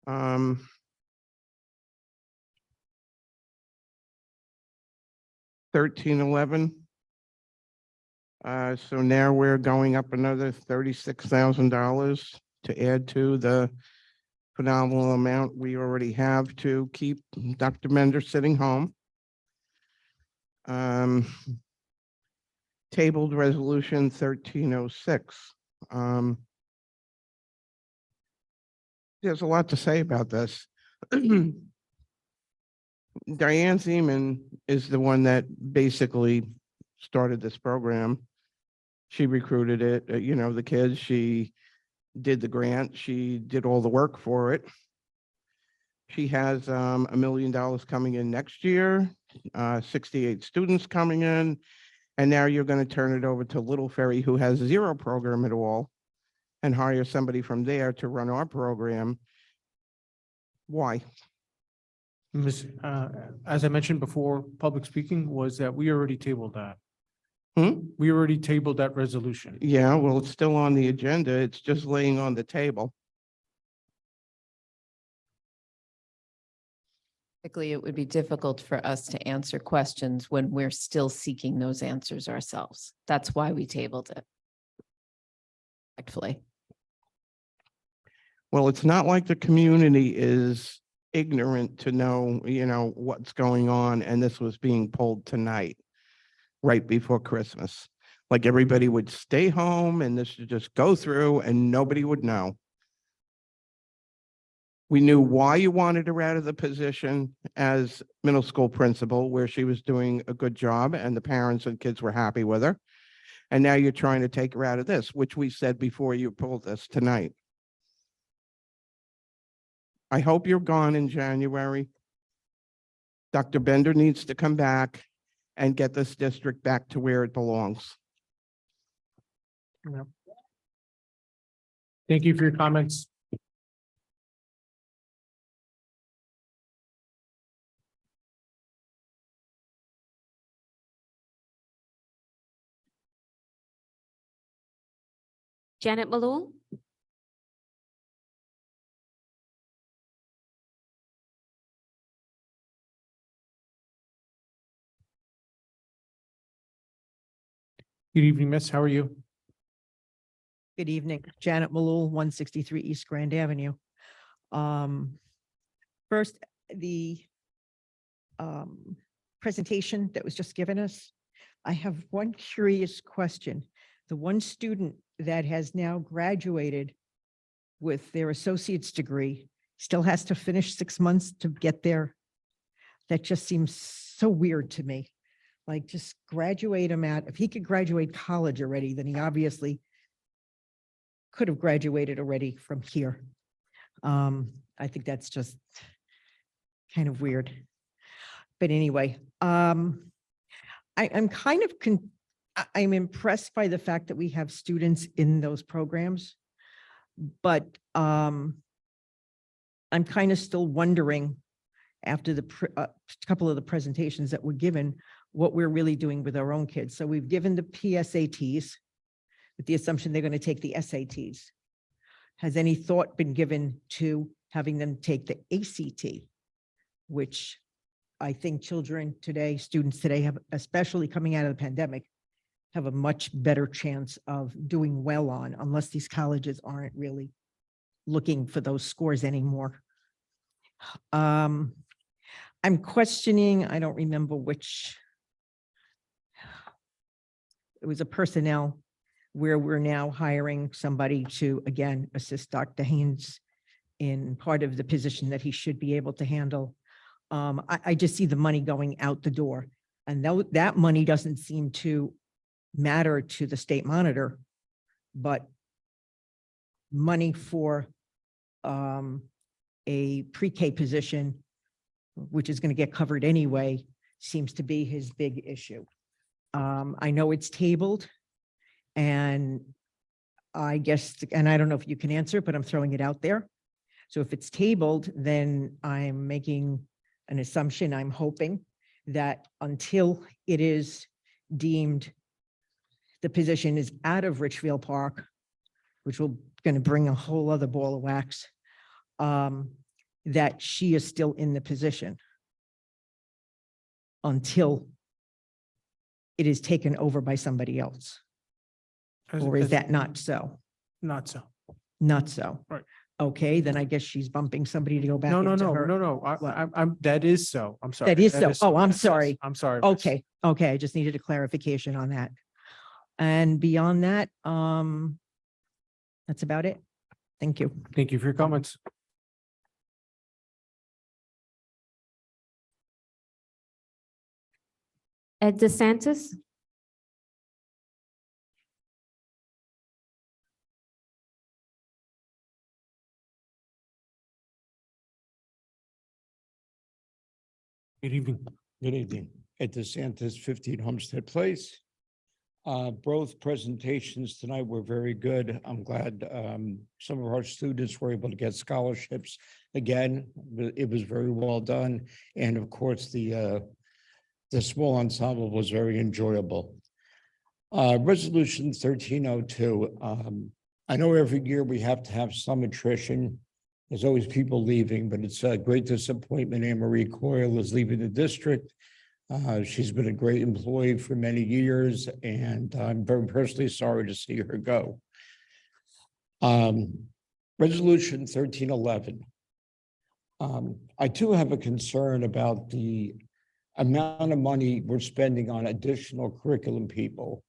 1311. So now we're going up another $36,000 to add to the phenomenal amount we already have to keep Dr. Mender sitting home. Tabled resolution 1306. There's a lot to say about this. Dyan Theimann is the one that basically started this program. She recruited it, the kids. She did the grant. She did all the work for it. She has $1 million coming in next year, 68 students coming in. And now you're going to turn it over to Little Ferry, who has 0 program at all, and hire somebody from there to run our program. Why? As I mentioned before, public speaking was that we already tabled that. Hmm? We already tabled that resolution. Yeah, well, it's still on the agenda. It's just laying on the table. Typically, it would be difficult for us to answer questions when we're still seeking those answers ourselves. That's why we tabled it. Respectfully. Well, it's not like the community is ignorant to know, what's going on, and this was being pulled tonight, right before Christmas. Like everybody would stay home and this would just go through and nobody would know. We knew why you wanted her out of the position as middle school principal, where she was doing a good job and the parents and kids were happy with her. And now you're trying to take her out of this, which we said before you pulled this tonight. I hope you're gone in January. Dr. Bender needs to come back and get this district back to where it belongs. Thank you for your comments. Janet Malou, Good evening, miss. How are you? Good evening, Janet Malul, 163 East Grand Avenue. First, the presentation that was just given us, I have one curious question. The one student that has now graduated with their associate's degree still has to finish 6 months to get there. That just seems so weird to me. Like, just graduate him if he could graduate college already, then he obviously could have graduated already from here. I think that's just kind of weird. But anyway, I'm kind of, I'm impressed by the fact that we have students in those programs, but I'm kind of still wondering after the couple of the presentations that were given, what we're really doing with our own kids. So we've given the PSATs with the assumption they're going to take the SATs. Has any thought been given to having them take the ACT, which I think children today, students today have, especially coming out of the pandemic, have a much better chance of doing well on, unless these colleges aren't really looking for those scores anymore. I'm questioning, I don't remember which, it was a personnel where we're now hiring somebody to, again, assist Dr. Haines in part of the position that he should be able to handle. I just see the money going out the door, and that money doesn't seem to matter to the state monitor, but money for a pre-K position, which is going to get covered anyway, seems to be his big issue. I know it's tabled, and I guess, and I don't know if you can answer, but I'm throwing it out there. So if it's tabled, then I'm making an assumption, I'm hoping that until it is deemed the position is out of Ridgefield Park, which will going to bring a whole other ball of wax, that she is still in the position until it is taken over by somebody else. Or is that not so? Not so. Not so. Right. Okay, then I guess she's bumping somebody to go back into her. No. I'm, that is so. I'm sorry. That is so. Oh, I'm Yes, sorry. I'm sorry. miss. Okay, okay, I just needed a clarification on that. And beyond that, that's about it. Thank you. Thank you for your comments. Ed DeSantis, Good evening. Good evening. At DeSantis 15 Homestead Place. Both presentations tonight were very good. I'm glad some of our students were able to get scholarships. Again, it was very well done. And of course, the small ensemble was very enjoyable. Resolution 1302. I know every year we have to have some attrition. There's always people leaving, but it's a great disappointment. Anne Marie Coyle is leaving the district. She's been a great employee for many years, and I'm very personally sorry to see her go. Resolution 1311. I too have a concern about the amount of money we're spending on additional curriculum people.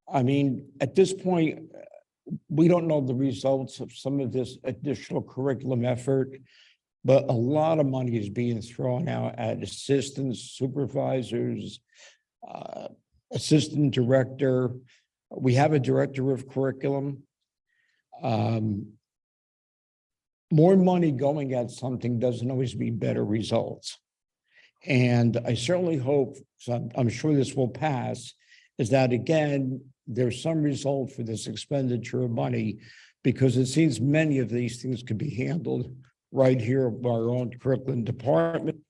I mean, at this point, we don't know the results of some of this additional curriculum effort, but a lot of money is being thrown out at assistants, supervisors, assistant director. We have a director of curriculum. More money going at something doesn't always mean better results. And I certainly hope, so I'm sure this will pass, is that again, there's some result for this expenditure of money, because it seems many of these things could be handled right here by our own curriculum department.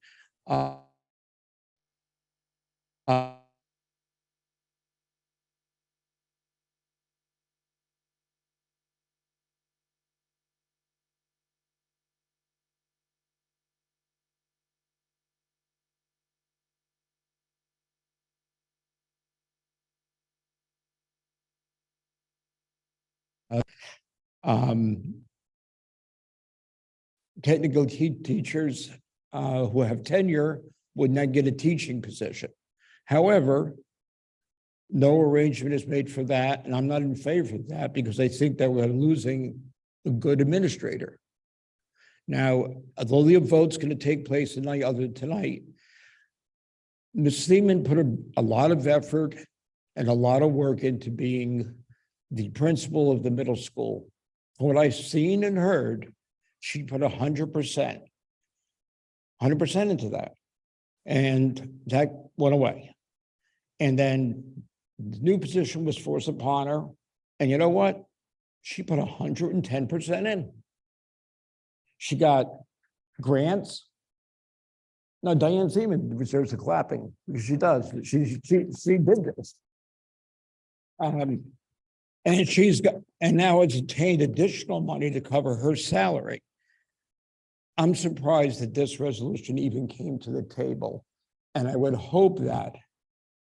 Technical teachers who have tenure would not get a teaching position. However, no arrangement is made for that, and I'm not in favor of that because I think that we're losing a good administrator. Now, although the vote's going to take place tonight, Ms. Thiemann put a lot of effort and a lot of work into being the principal of the middle school. From what I've seen and heard, she put 100% into that. And that went away. And then the new position was forced upon her. And you know what? She put 110% in. She got grants. No, Dyan Theimann deserves a clapping because she does. She did this. And now it's attained additional money to cover her salary. I'm surprised that this resolution even came to the table. And I would hope that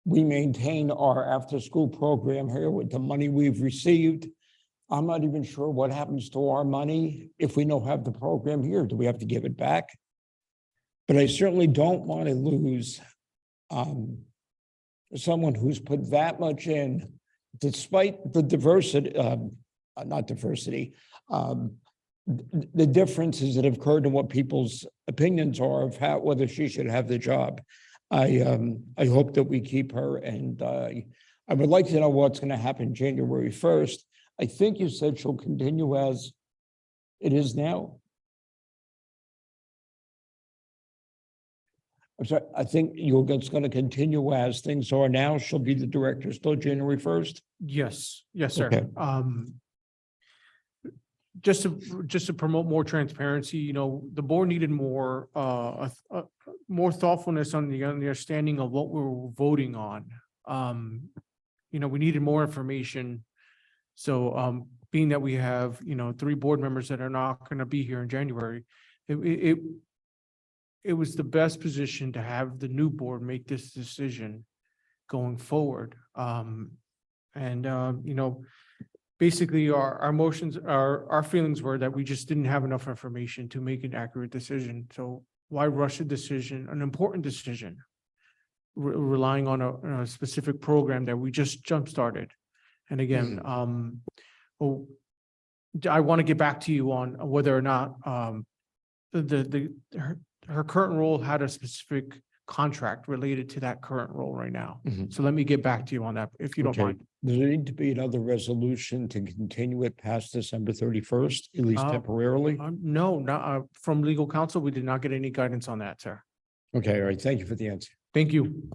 we maintain our after-school program here with the money we've received. I'm not even sure what happens to our money if we don't have the program here. Do we have to give it back? But I certainly don't want to lose someone who's put that much in, despite the diversity, not diversity, the differences that have occurred in what people's opinions are of whether she should have the job. I hope that we keep her, and I would like to know what's going to happen January 1st. I think you said she'll continue as it is now. I'm sorry, I think it's going to continue as things are now. She'll be the director still January 1st. Yes, sir. Okay. Just to promote more transparency, the board needed more thoughtfulness on the understanding of what we were voting on. We needed more information. So being that we have, 3 board members that are not going to be here in January, it was the best position to have the new board make this decision going forward. Basically our emotions, our feelings were that we just didn't have enough information to make an accurate decision. So why rush a decision, an important decision, relying on a specific program that we just jump-started? And again, I want to get back to you on whether or not her current role had a specific contract related to that current role right now. So let me get back to you on that, if you don't mind. Does there need to be another resolution to continue it past December 31st, at least temporarily? No, not from legal counsel. We did not get any guidance on that, sir. Okay, all right. Thank you for the answer. Thank you.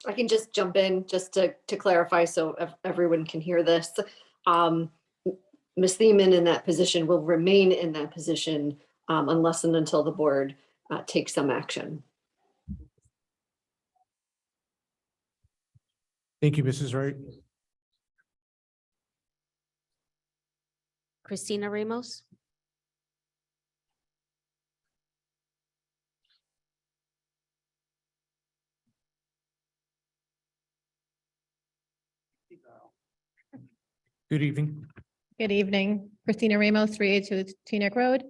I can just jump in just to clarify so everyone can hear this. Ms. Thiemann in that position will remain in that position unless and until the board takes some action. Thank you, Mrs. Wright. Christina Ramos. Good evening. Good evening, Christina Ramos, 382 Teaneck Road.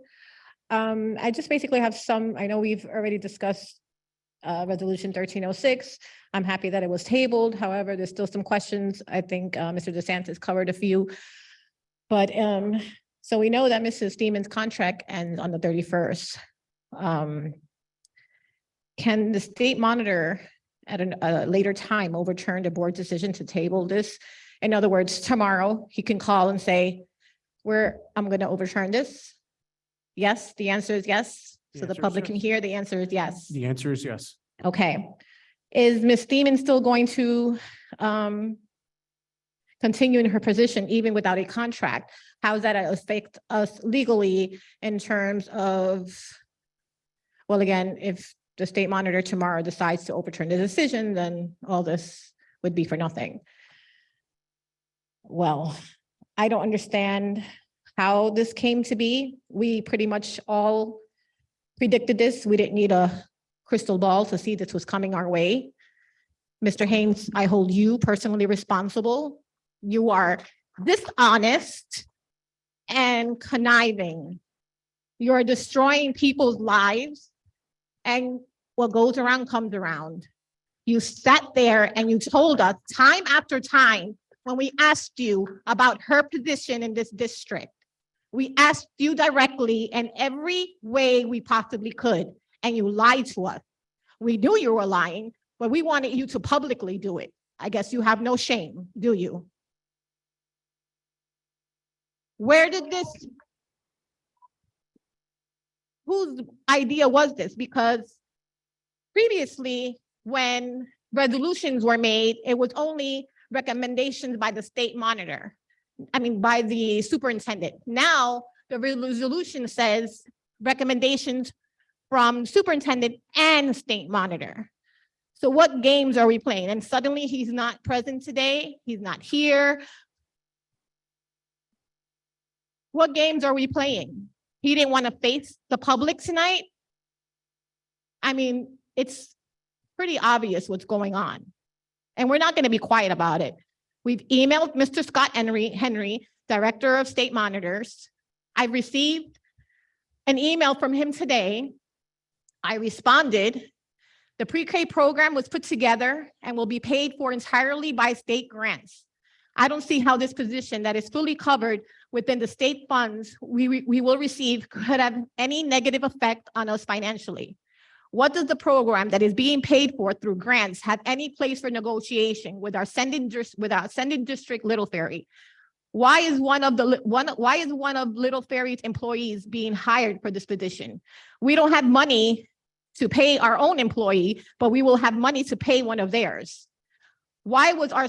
I just basically have I know we've already discussed Resolution 1306. I'm happy that it was tabled. However, there's still some questions. I think Mr. DeSantis covered a few. But so we know that Mrs. Thiemann's contract ends on the 31st. Can the state monitor at a later time overturn the board decision to table this? In other words, tomorrow he can call and say, I'm going to overturn this. Yes, the answer is yes. The So the answer is public yes. can hear. The answer is yes. The answer is yes. Okay. Is Ms. Thiemann still going to continue in her position even without a contract? How does that affect us legally in terms of, well, again, if the state monitor tomorrow decides to overturn the decision, then all this would be for nothing. Well, I don't understand how this came to be. We pretty much all predicted this. We didn't need a crystal ball to see this was coming our way. Mr. Haines, I hold you personally responsible. You are dishonest and conniving. You're destroying people's lives, and what goes around comes around. You sat there and you told us time after time when we asked you about her position in this district. We asked you directly in every way we possibly could, and you lied to us. We knew you were lying, but we wanted you to publicly do it. I guess you have no shame, do you? Where did this, whose idea was this? Because previously, when resolutions were made, it was only recommendations by the state monitor. By the superintendent. Now, the resolution says recommendations from superintendent and state monitor. So what games are we playing? And suddenly he's not present today. He's not here. What games are we playing? He didn't want to face the public tonight. It's pretty obvious what's going on. And we're not going to be quiet about it. We've emailed Mr. Scott Henry, Director of State Monitors. I received an email from him today. I responded. The pre-K program was put together and will be paid for entirely by state grants. I don't see how this position that is fully covered within the state funds we will receive could have any negative effect on us financially. What does the program that is being paid for through grants have any place for negotiation with our sending district, Little Ferry? Why is one of Little Ferry's employees being hired for this position? We don't have money to pay our own employee, but we will have money to pay one of theirs. Why was our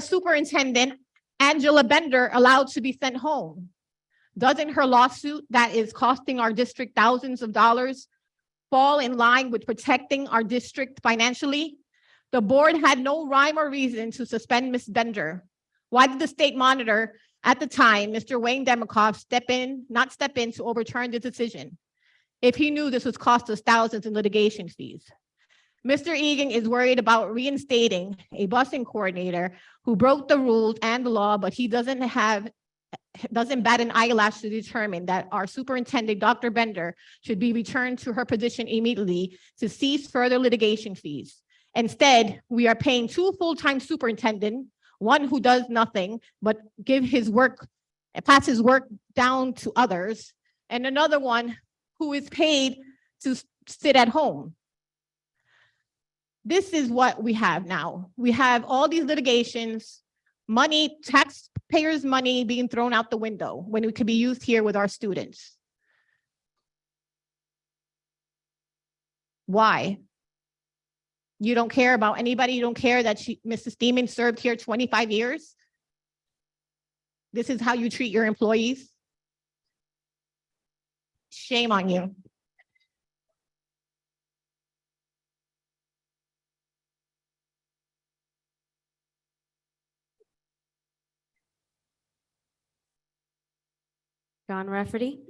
superintendent, Angela Bender, allowed to be sent home? Doesn't her lawsuit that is costing our district thousands of dollars fall in line with protecting our district financially? The board had no rhyme or reason to suspend Ms. Bender. Why did the state monitor at the time, Mr. Wayne Demikoff, not step in to overturn the decision if he knew this would cost us thousands in litigation fees? Mr. Egan is worried about reinstating a busing coordinator who broke the rules and the law, but he doesn't bat an eyelash to determine that our superintendent, Dr. Bender, should be returned to her position immediately to cease further litigation fees. Instead, we are paying two full-time superintendents, one who does nothing but pass his work down to others, and another one who is paid to sit at home. This is what we have now. We have all these litigations, money, taxpayers' money being thrown out the window when it could be used here with our students. Why? You don't care about anybody? You don't care that Mrs. Thiemann served here 25 years? This is how you treat your employees? Shame on you. John Rafferty.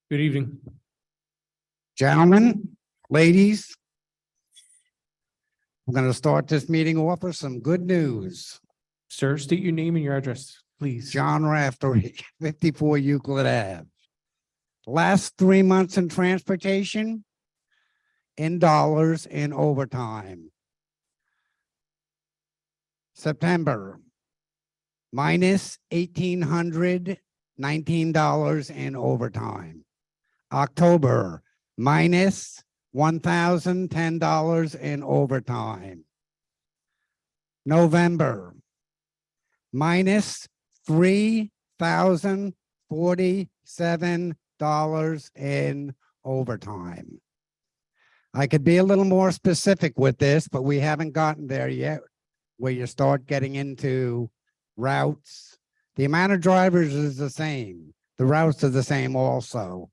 Good evening. Gentlemen, ladies, I'm going to start this meeting off with some good news. Sir, state your name and your address, please. John Raftery, 54 Euclid Ave. Last 3 months in transportation, in dollars, in overtime. September, minus $1,819 in overtime. October, minus $1,010 in overtime. November, minus $3,047 in overtime. I could be a little more specific with this, but we haven't gotten there yet, where you start getting into routes. The amount of drivers is the same. The routes are the same also.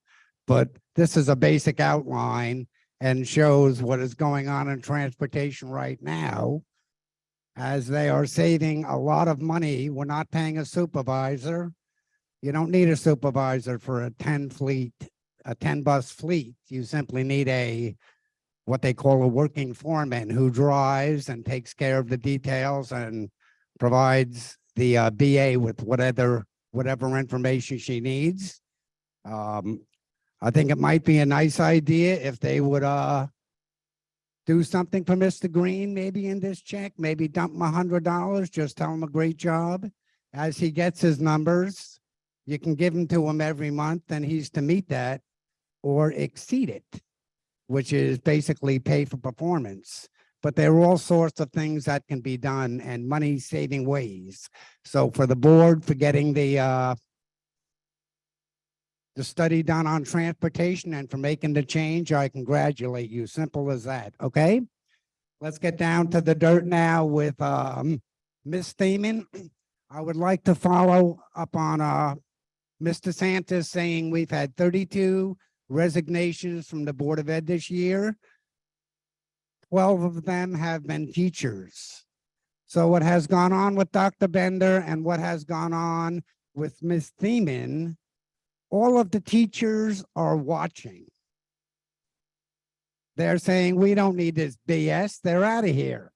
But this is a basic outline and shows what is going on in transportation right now, as they are saving a lot of money. We're not paying a supervisor. You don't need a supervisor for a 10 bus fleet. You simply need what they call a working foreman who drives and takes care of the details and provides the BA with whatever information she needs. I think it might be a nice idea if they would do something for Mr. Green, maybe in this check, maybe dump him $100, just tell him a great job. As he gets his numbers, you can give them to him every month, and he's to meet that or exceed it, which is basically pay for performance. But there are all sorts of things that can be done and money saving ways. So for the board, for getting the study done on transportation and for making the change, I congratulate you. Simple as that. Okay. Let's get down to the dirt now with Ms. Thiemann. I would like to follow up on Mr. Santos saying we've had 32 resignations from the Board of Ed this year. 12 of them have been teachers. So what has gone on with Dr. Bender and what has gone on with Ms. Thiemann, all of the teachers are watching. They're saying, we don't need this BS. They're out of here.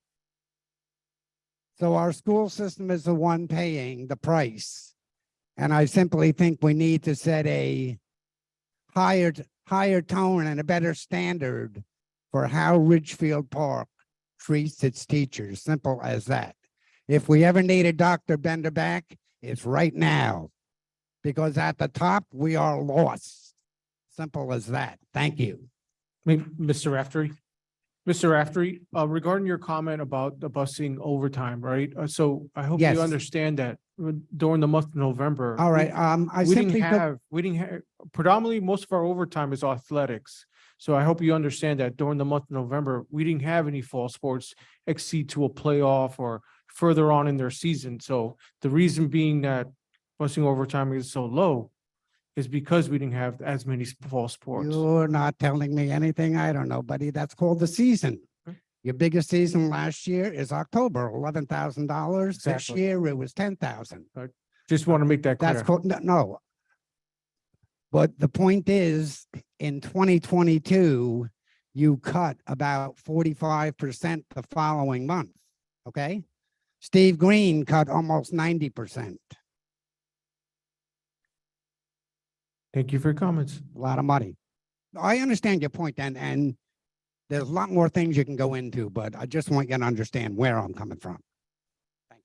So our school system is the one paying the price. And I simply think we need to set a higher tone and a better standard for how Ridgefield Park treats its teachers. Simple as that. If we ever need a Dr. Bender back, it's right now. Because at the top, we are lost. Simple as that. Thank you. Mr. Raftery. Mr. Raftery, regarding your comment about the busing overtime, right? So I hope Yes. you understand that during the month of November. All right. We didn't have predominantly most of our overtime is athletics. So I hope you understand that during the month of November, we didn't have any fall sports exceed to a playoff or further on in their season. So the reason being that busing overtime is so low is because we didn't have as many fall sports. You're not telling me anything I don't know, buddy. That's called the season. Your biggest season last year is October, $11,000. This Exactly. year it was 10,000. Just want to make that clear. That's called, no. But the point is, in 2022, you cut about 45% the following month, okay? Steve Green cut almost 90%. Thank you for your comments. A lot of money. I understand your point, and there's a lot more things you can go into, but I just want you to understand where I'm coming from. Thank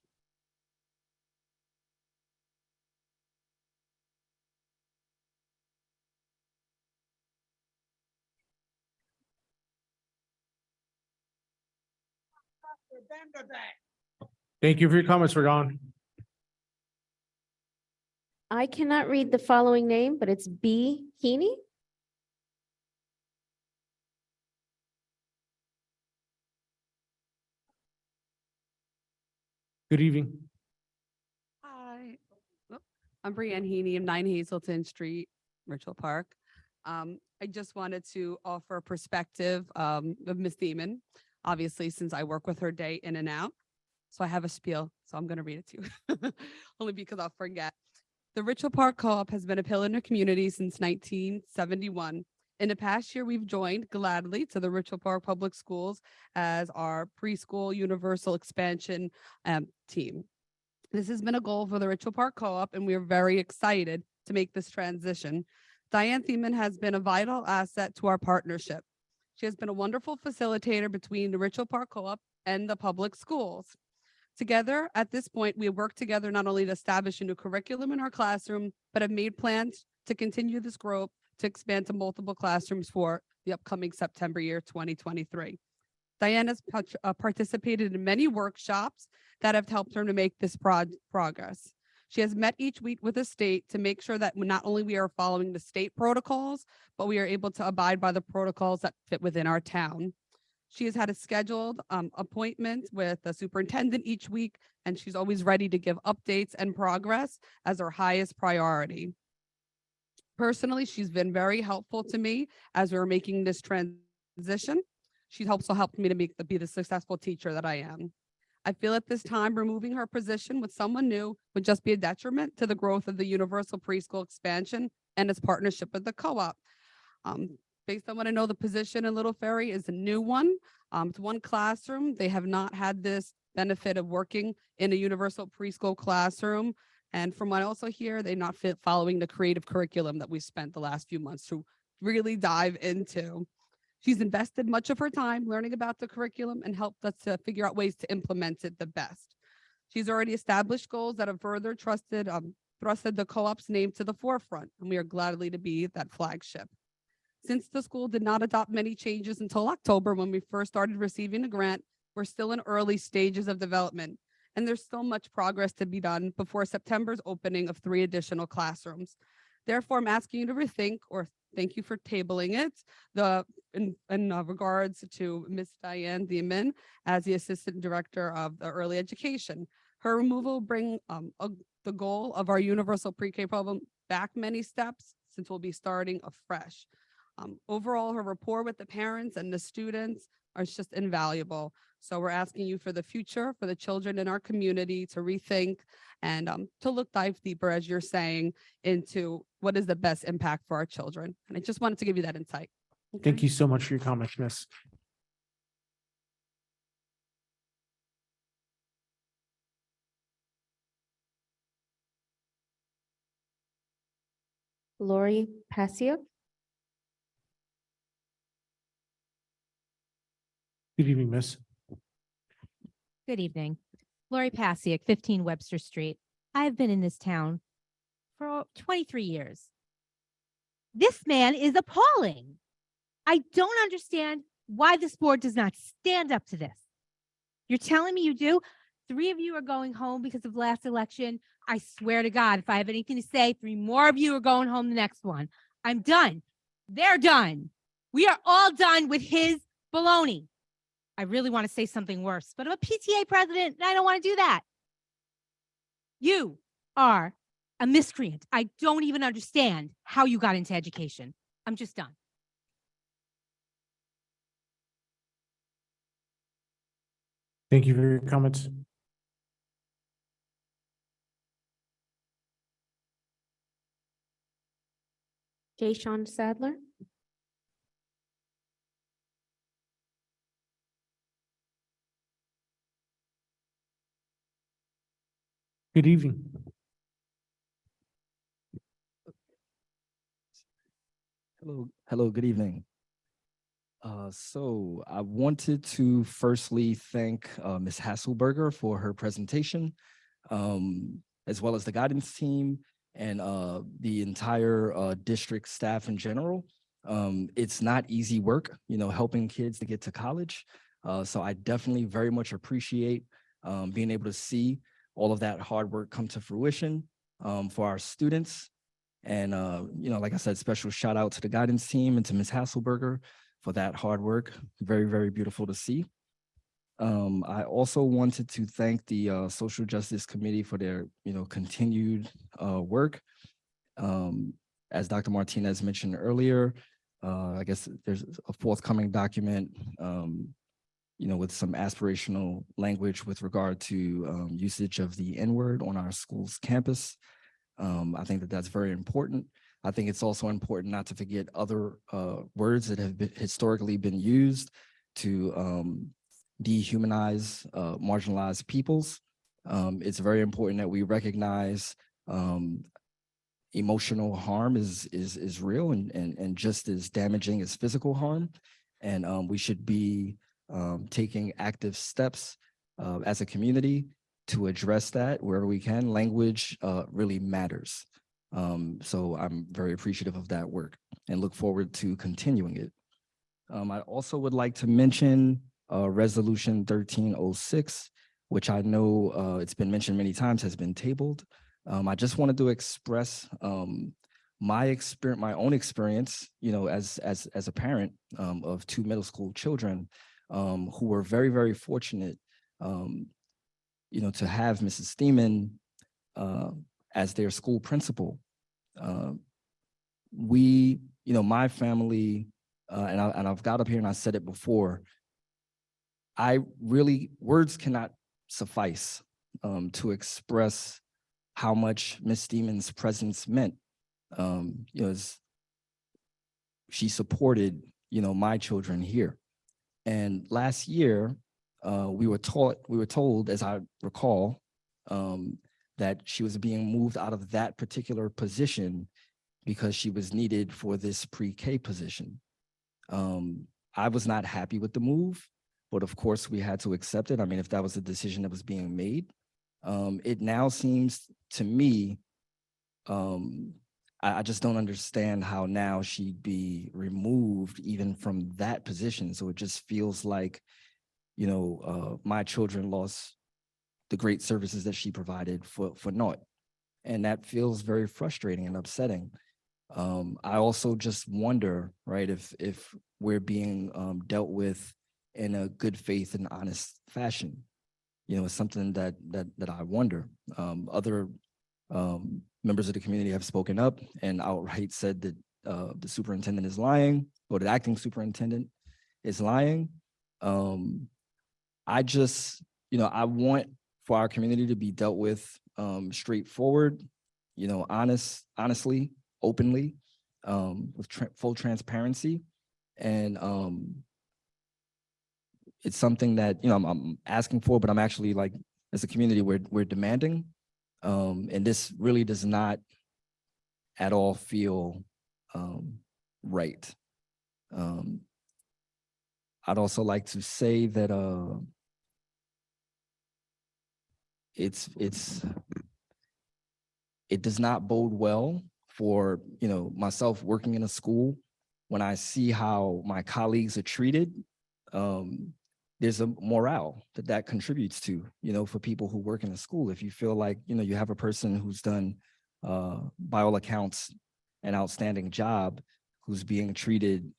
you. Thank you for your comments, Radon. I cannot read the following name, but it's B. Heaney. Good evening. Hi, I'm Brianne Heaney of 9 Hazelton Street, Ridgefield Park. I just wanted to offer a perspective of Ms. Thiemann, obviously, since I work with her day in and out. So I have a spiel, so I'm going to read it to you, only because I'll forget. The Ridgefield Park Co-op has been a pillar in the community since 1971. In the past year, we've joined gladly to the Ridgefield Park Public Schools as our preschool universal expansion team. This has been a goal for the Ridgefield Park Co-op, and we are very excited to make this transition. Dyan Theimann has been a vital asset to our partnership. She has been a wonderful facilitator between the Ridgefield Park Co-op and the public schools. Together, at this point, we have worked together not only to establish a new curriculum in our classroom, but have made plans to continue this growth to expand to multiple classrooms for the upcoming September year 2023. Dyan has participated in many workshops that have helped her to make this progress. She has met each week with the state to make sure that not only we are following the state protocols, but we are able to abide by the protocols that fit within our town. She has had a scheduled appointment with the superintendent each week, and she's always ready to give updates and progress as her highest priority. Personally, she's been very helpful to me as we were making this transition. She's also helped me to be the successful teacher that I am. I feel at this time, removing her position with someone new would just be a detriment to the growth of the universal preschool expansion and its partnership with the co-op. Based on what I know, the position in Little Ferry is a new one. It's one classroom. They have not had this benefit of working in a universal preschool classroom. And from what I also hear, they're not following the creative curriculum that we spent the last few months to really dive into. She's invested much of her time learning about the curriculum and helped us to figure out ways to implement it the best. She's already established goals that have further thrusted the co-op's name to the forefront, and we are gladly to be that flagship. Since the school did not adopt many changes until October when we first started receiving the grant, we're still in early stages of development, and there's still much progress to be done before September's opening of 3 additional classrooms. Therefore, I'm asking you to rethink, or thank you for tabling it, in regards to Ms. Dyan Theimann as the Assistant Director of the Early Education. Her removal will bring the goal of our universal pre-K program back many steps, since we'll be starting afresh. Overall, her rapport with the parents and the students are just invaluable. So we're asking you for the future, for the children in our community to rethink and to dive deeper, as you're saying, into what is the best impact for our children. And I just wanted to give you that insight. Thank you so much for your comments, Miss. Lori Passia. Good evening, Miss. Good evening. Lori Pasiak, 15 Webster Street. I have been in this town for 23 years. This man is appalling. I don't understand why this board does not stand up to this. You're telling me you do? 3 of you are going home because of last election. I swear to God, if I have anything to say, 3 more of you are going home the next one. I'm done. They're done. We are all done with his baloney. I really want to say something worse, but I'm a PTA president and I don't want to do that. You are a miscreant. I don't even understand how you got into education. I'm just done. Thank you for your comments. Jay Sean Sadler. Good evening. Hello, good evening. So I wanted to firstly thank Ms. Hasselberger for her presentation, as well as the guidance team and the entire district staff in general. It's not easy work, helping kids to get to college. So I definitely very much appreciate being able to see all of that hard work come to fruition for our students. And, like I said, special shout out to the guidance team and to Ms. Hasselberger for that hard work. Very, very beautiful to see. I also wanted to thank the Social Justice Committee for their, continued work. As Dr. Martinez mentioned earlier, I guess there's a forthcoming document, with some aspirational language with regard to usage of the N-word on our school's campus. I think that that's very important. I think it's also important not to forget other words that have historically been used to dehumanize marginalized peoples. It's very important that we recognize emotional harm is real and just as damaging as physical harm. And we should be taking active steps as a community to address that wherever we can. Language really matters. So I'm very appreciative of that work and look forward to continuing it. I also would like to mention Resolution 1306, which I know it's been mentioned many times, has been tabled. I just wanted to express my own experience, as a parent of two middle school children who were very, very fortunate, to have Mrs. Thiemann as their school principal. My family, and I've got up here and I said it before, words cannot suffice to express how much Miss Thiemann's presence meant. As she supported, my children here. And last year, we were told, as I recall, that she was being moved out of that particular position because she was needed for this pre-K position. I was not happy with the move, but of course we had to accept it. I mean, if that was the decision that was being made, it now seems to me, I just don't understand how now she'd be removed even from that position. So it just feels like, my children lost the great services that she provided for naught. And that feels very frustrating and upsetting. I also just wonder, right, if we're being dealt with in a good faith and honest fashion. It's something that I wonder. Other members of the community have spoken up and outright said that the superintendent is lying, or the acting superintendent is lying. I just, I want for our community to be dealt with straightforward, honestly, openly, with full transparency. And it's something that, I'm asking for, but I'm actually, like, as a community, we're demanding. And this really does not at all feel right. I'd also like to say that it does not bode well for, myself working in a school when I see how my colleagues are treated. There's a morale that contributes to, for people who work in a school. If you feel like, you have a person who's done, by all accounts, an outstanding job, who's being treated,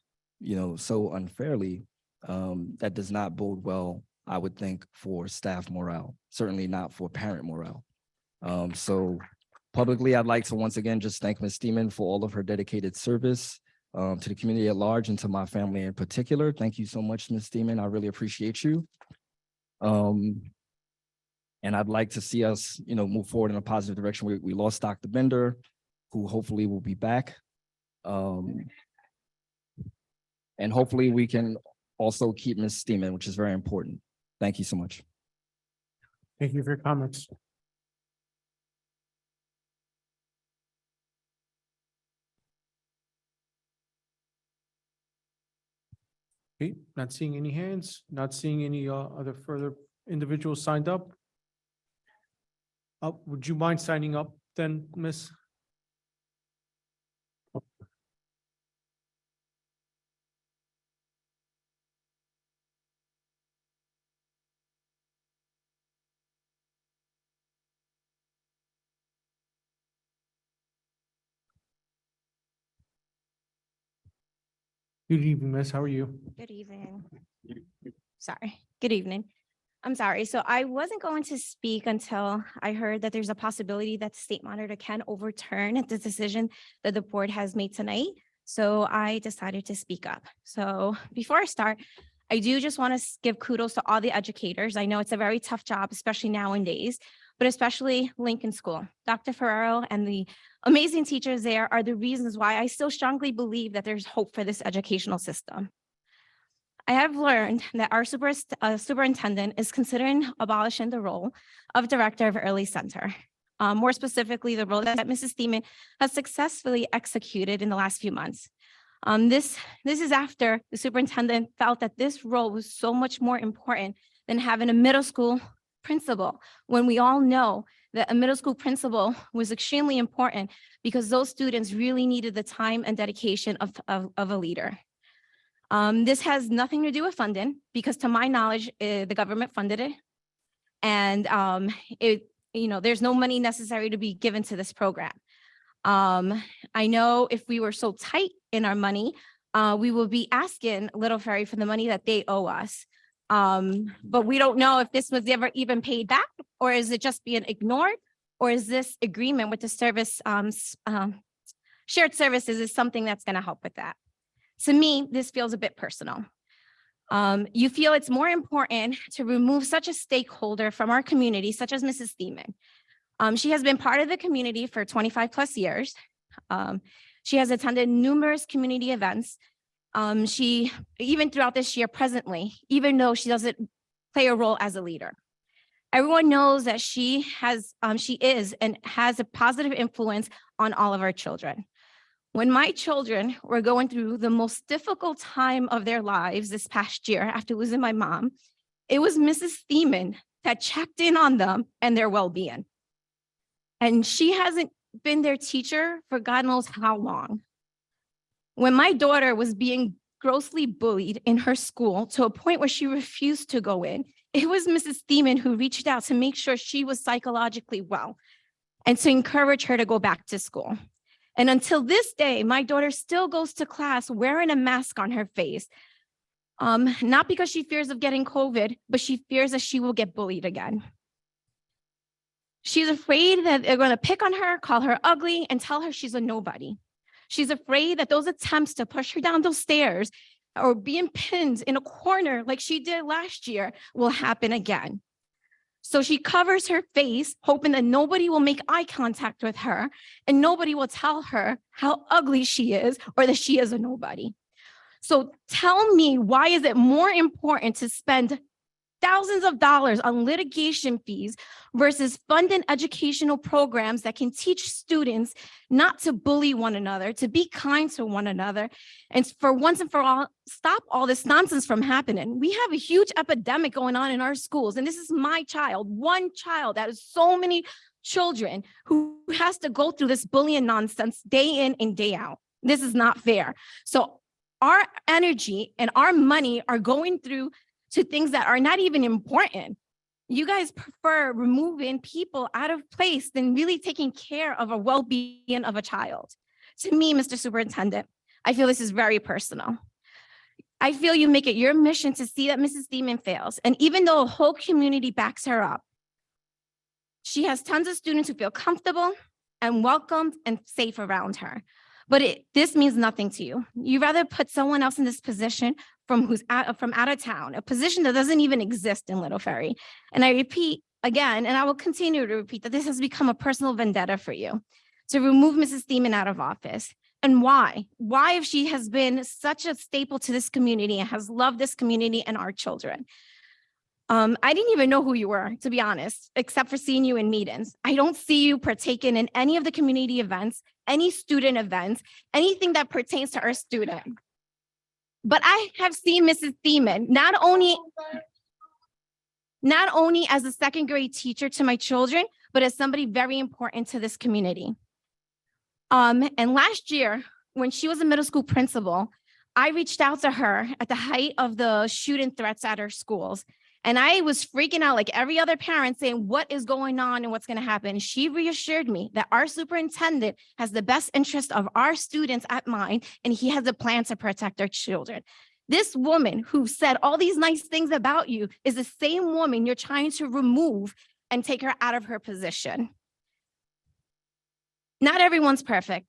so unfairly, that does not bode well, I would think, for staff morale, certainly not for parent morale. So publicly, I'd like to once again just thank Ms. Thiemann for all of her dedicated service to the community at large and to my family in particular. Thank you so much, Ms. Thiemann. I really appreciate you. And I'd like to see us, move forward in a positive direction. We lost Dr. Bender, who hopefully will be back. And hopefully we can also keep Ms. Thiemann, which is very important. Thank you so much. Thank you for your comments. Okay, not seeing any hands, not seeing any other further individuals signed up. Would you mind signing up then, Miss? Good evening, Miss. How are you? Good evening. Sorry. Good evening. I'm sorry. So I wasn't going to speak until I heard that there's a possibility that the state monitor can overturn the decision that the board has made tonight. So I decided to speak up. So before I start, I do just want to give kudos to all the educators. I know it's a very tough job, especially nowadays, but especially Lincoln School. Dr. Ferrero and the amazing teachers there are the reasons why I still strongly believe that there's hope for this educational system. I have learned that our superintendent is considering abolishing the role of Director of Early Center. More specifically, the role that Mrs. Thiemann has successfully executed in the last few months. This is after the superintendent felt that this role was so much more important than having a middle school principal, when we all know that a middle school principal was extremely important because those students really needed the time and dedication of a leader. This has nothing to do with funding because to my knowledge, the government funded it. And there's no money necessary to be given to this program. I know if we were so tight in our money, we will be asking Little Ferry for the money that they owe us. But we don't know if this was ever even paid back, or is it just being ignored? Or is this agreement with the service, shared services is something that's going to help with that? To me, this feels a bit personal. You feel it's more important to remove such a stakeholder from our community, such as Mrs. Thiemann. She has been part of the community for 25 plus years. She has attended numerous community events. She, even throughout this year presently, even though she doesn't play a role as a leader. Everyone knows that she is and has a positive influence on all of our children. When my children were going through the most difficult time of their lives this past year after losing my mom, it was Mrs. Thiemann that checked in on them and their well-being. And she hasn't been their teacher for God knows how long. When my daughter was being grossly bullied in her school to a point where she refused to go in, it was Mrs. Thiemann who reached out to make sure she was psychologically well and to encourage her to go back to school. And until this day, my daughter still goes to class wearing a mask on her face. Not because she fears of getting COVID, but she fears that she will get bullied again. She's afraid that they're going to pick on her, call her ugly, and tell her she's a nobody. She's afraid that those attempts to push her down those stairs or being pinned in a corner like she did last year will happen again. So she covers her face, hoping that nobody will make eye contact with her and nobody will tell her how ugly she is or that she is a nobody. So tell me, why is it more important to spend thousands of dollars on litigation fees versus funding educational programs that can teach students not to bully one another, to be kind to one another, and for once and for all, stop all this nonsense from happening? We have a huge epidemic going on in our schools, and this is my child, one child out of so many children who has to go through this bullying nonsense day in and day out. This is not fair. So our energy and our money are going through to things that are not even important. You guys prefer removing people out of place than really taking care of a well-being of a child. To me, Mr. Superintendent, I feel this is very personal. I feel you make it your mission to see that Mrs. Thiemann fails. And even though a whole community backs her up, she has tons of students who feel comfortable and welcomed and safe around her. But this means nothing to you. You rather put someone else in this position from out of town, a position that doesn't even exist in Little Ferry. And I repeat again, and I will continue to repeat, that this has become a personal vendetta for you to remove Mrs. Thiemann out of office. And why? Why, if she has been such a staple to this community and has loved this community and our children? I didn't even know who you were, to be honest, except for seeing you in meetings. I don't see you partaking in any of the community events, any student events, anything that pertains to our student. But I have seen Mrs. Thiemann not only as a second grade teacher to my children, but as somebody very important to this community. And last year, when she was a middle school principal, I reached out to her at the height of the shooting threats at her schools. And I was freaking out like every other parent, saying, what is going on and what's going to happen? She reassured me that our superintendent has the best interest of our students at mind, and he has a plan to protect our children. This woman who said all these nice things about you is the same woman you're trying to remove and take her out of her position. Not everyone's perfect,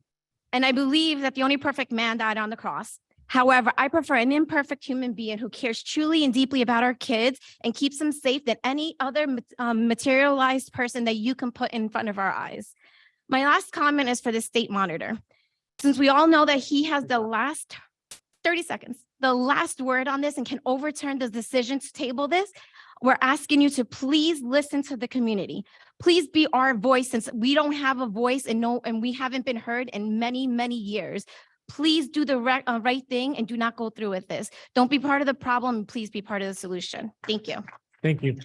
and I believe that the only perfect man died on the cross. However, I prefer an imperfect human being who cares truly and deeply about our kids and keeps them safe than any other materialized person that you can put in front of our eyes. My last comment is for the state monitor. Since we all know that he has the last 30 seconds, the last word on this and can overturn the decision to table this, we're asking you to please listen to the community. Please be our voice, since we don't have a voice and we haven't been heard in many, many years. Please do the right thing and do not go through with this. Don't be part of the problem, please be part of the solution. Thank you. Thank you.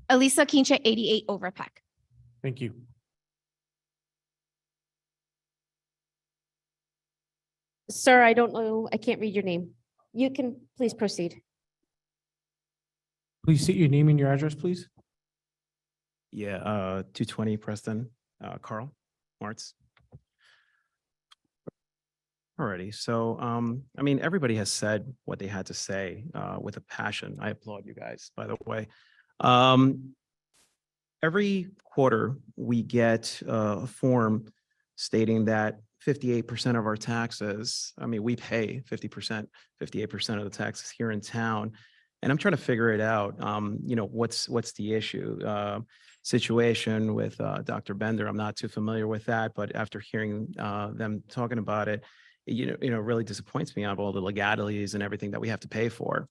Elisa Quincha, 88 Overpeck. Thank you. Sir, I don't know, I can't read your name. You can please proceed. Please state your name and your address, please. Yeah, 220 Preston, Carl Martz. Alrighty, so I mean, everybody has said what they had to say with a passion. I applaud you guys, by the way. Every quarter, we get a form stating that 58% of our taxes, I mean, we pay 50%, 58% of the taxes here in town. And I'm trying to figure it out. You know, what's the issue? Situation with Dr. Bender, I'm not too familiar with that, but after hearing them talking about it, you know, really disappoints me on all the legalities and everything that we have to pay for.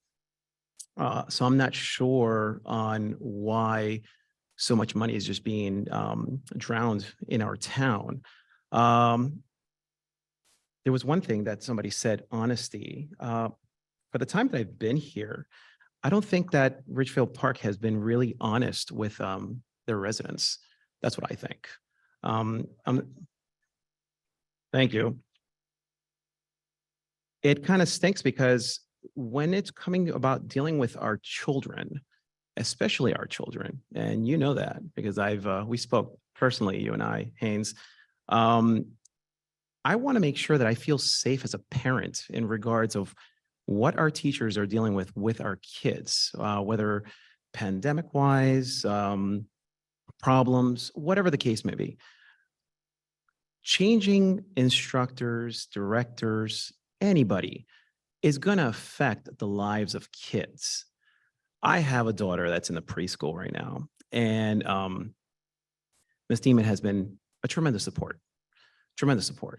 So I'm not sure on why so much money is just being drowned in our town. There was one thing that somebody said, honesty. For the time that I've been here, I don't think that Ridgefield Park has been really honest with their residents. That's what I think. Thank you. It kind of stinks because when it's coming about dealing with our children, especially our children, and you know that because we spoke personally, you and I, Haines. I want to make sure that I feel safe as a parent in regards of what our teachers are dealing with our kids, whether pandemic-wise, problems, whatever the case may be. Changing instructors, directors, anybody is going to affect the lives of kids. I have a daughter that's in the preschool right now, and Ms. Thiemann has been a tremendous support.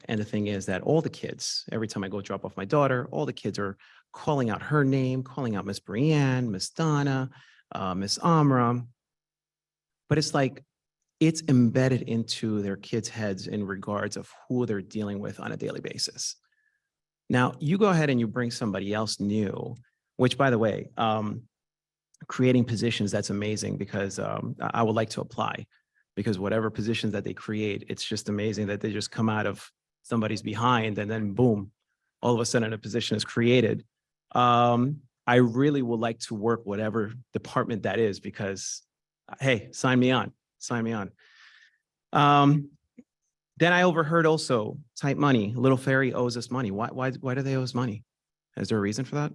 And the thing is that all the kids, every time I go drop off my daughter, all the kids are calling out her name, calling out Miss Brianne, Miss Donna, Miss Amra. But it's like, it's embedded into their kids' heads in regards of who they're dealing with on a daily basis. Now, you go ahead and you bring somebody else new, which, by the way, creating positions, that's amazing, because I would like to apply, because whatever positions that they create, it's just amazing that they just come out of somebody's behind and then boom, all of a sudden a position is created. I really would like to work whatever department that is, because hey, sign me on, sign me on. Then I overheard also tight money. Little Ferry owes us money. Why do they owe us money? Is there a reason for that?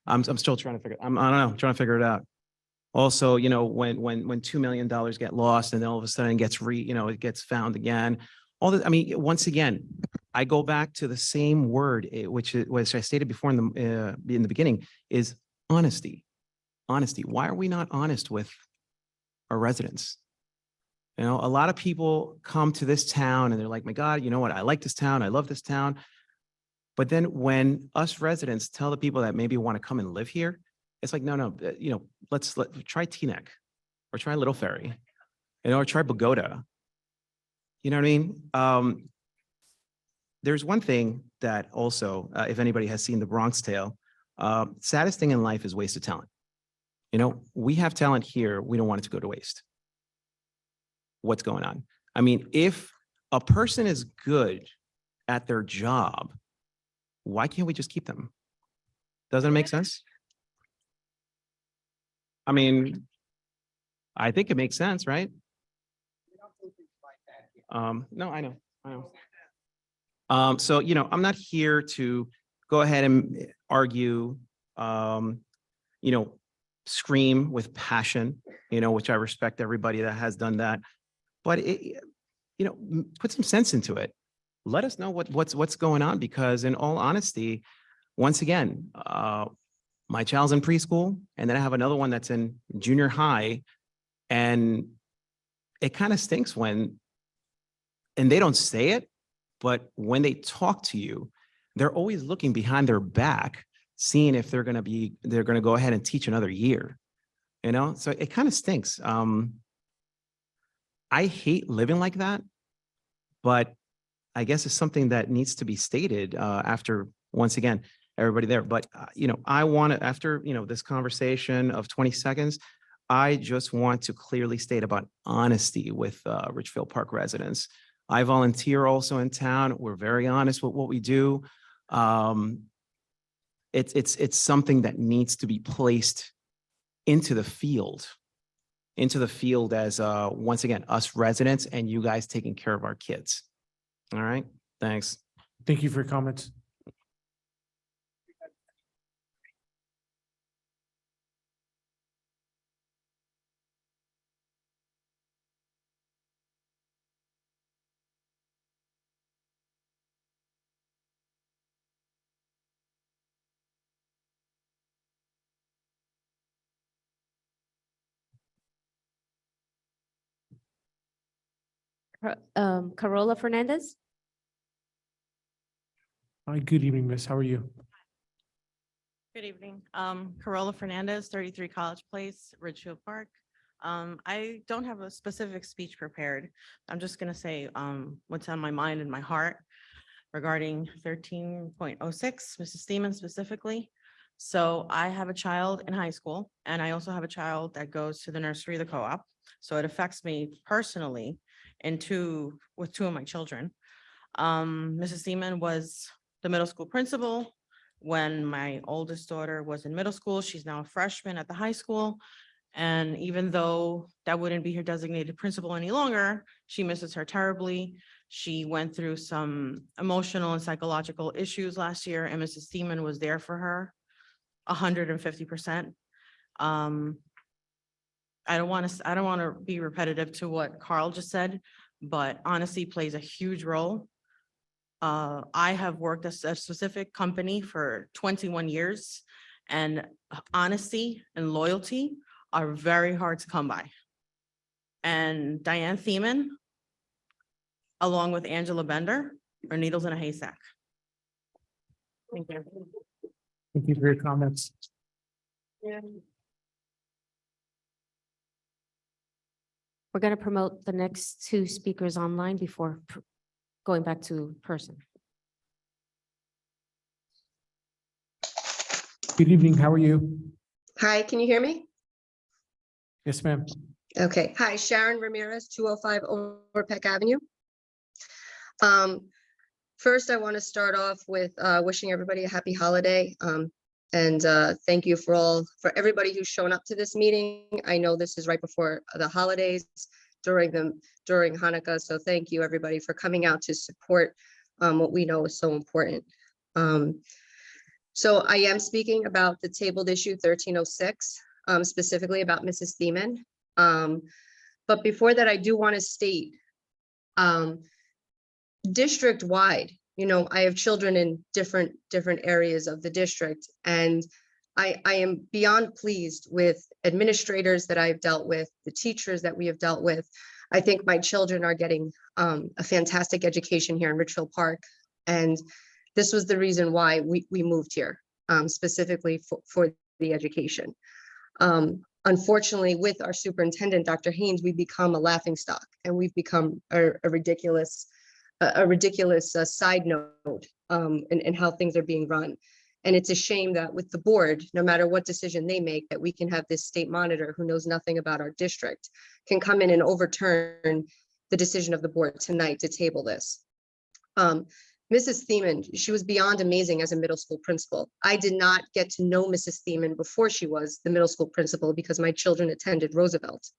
I'm still trying to figure. I don't know. I'm trying to figure it out. Also, you know, when $2 million get lost and then all of a sudden it gets found again. All that. I mean, once again, I go back to the same word, which I stated before in the beginning, is honesty. Honesty. Why are we not honest with our residents? You know, a lot of people come to this town and they're like, my God, you know what? I like this town. I love this town. But then when us residents tell the people that maybe want to come and live here, it's like, no, you know, let's try Teaneck or try Little Ferry, you know, or try Bogota. You know what I mean? There's one thing that also, if anybody has seen The Bronx Tale, saddest thing in life is wasted talent. You know, we have talent here. We don't want it to go to waste. What's going on? I mean, if a person is good at their job, why can't we just keep them? Doesn't it make sense? I mean, I think it makes sense, right? No, I know. So, I'm not here to go ahead and argue, scream with passion, which I respect everybody that has done that. But put some sense into it. Let us know what's going on, because in all honesty, once again, my child's in preschool, and then I have another one that's in junior high, and it kind of stinks and they don't say it, but when they talk to you, they're always looking behind their back, seeing if they're going to go ahead and teach another year, so it kind of stinks. I hate living like that, but I guess it's something that needs to be stated after, once again, everybody there. But, I want to, after, this conversation of 20 seconds, I just want to clearly state about honesty with Ridgefield Park residents. I volunteer also in town. We're very honest with what we do. It's something that needs to be placed into the field as, once again, us residents and you guys taking care of our kids. All right, thanks. Thank you for your comments. Carola Fernandez. Hi, good evening, miss. How are you? Good evening. Carola Fernandez, 33 College Place, Ridgefield Park. I don't have a specific speech prepared. I'm just going to say what's on my mind and my heart regarding 13.06, Mrs. Thiemann specifically. So I have a child in high school, and I also have a child that goes to the nursery, the co-op. So it affects me personally with two of my children. Mrs. Thiemann was the middle school principal when my oldest daughter was in middle school. She's now a freshman at the high school. And even though that wouldn't be her designated principal any longer, she misses her terribly. She went through some emotional and psychological issues last year, and Mrs. Thiemann was there for her 150%. I don't want to be repetitive to what Carl just said, but honesty plays a huge role. I have worked at a specific company for 21 years, and honesty and loyalty are very hard to come by. And Dyan Theimann, along with Angela Bender, are needles in a haystack. Thank you. Thank you for your comments. Yeah. We're going to promote the next two speakers online before going back to person. Good evening. How are you? Hi, can you hear me? Yes, ma'am. Okay. Hi, Sharon Ramirez, 205 Overpeck Avenue. First, I want to start off with wishing everybody a happy holiday. And thank you for everybody who's shown up to this meeting. I know this is right before the holidays during Hanukkah. So thank you everybody for coming out to support what we know is so important. So I am speaking about the tabled issue 1306, specifically about Mrs. Thiemann. But before that, I do want to state district-wide, I have children in different areas of the district, and I am beyond pleased with administrators that I've dealt with, the teachers that we have dealt with. I think my children are getting a fantastic education here in Ridgefield Park, and this was the reason why we moved here, specifically for the education. Unfortunately, with our superintendent, Dr. Haines, we've become a laughingstock, and we've become a ridiculous side note in how things are being run. And it's a shame that with the board, no matter what decision they make, that we can have this state monitor who knows nothing about our district can come in and overturn the decision of the board tonight to table this. Mrs. Thiemann, she was beyond amazing as a middle school principal. I did not get to know Mrs. Thiemann before she was the middle school principal because my children attended Roosevelt.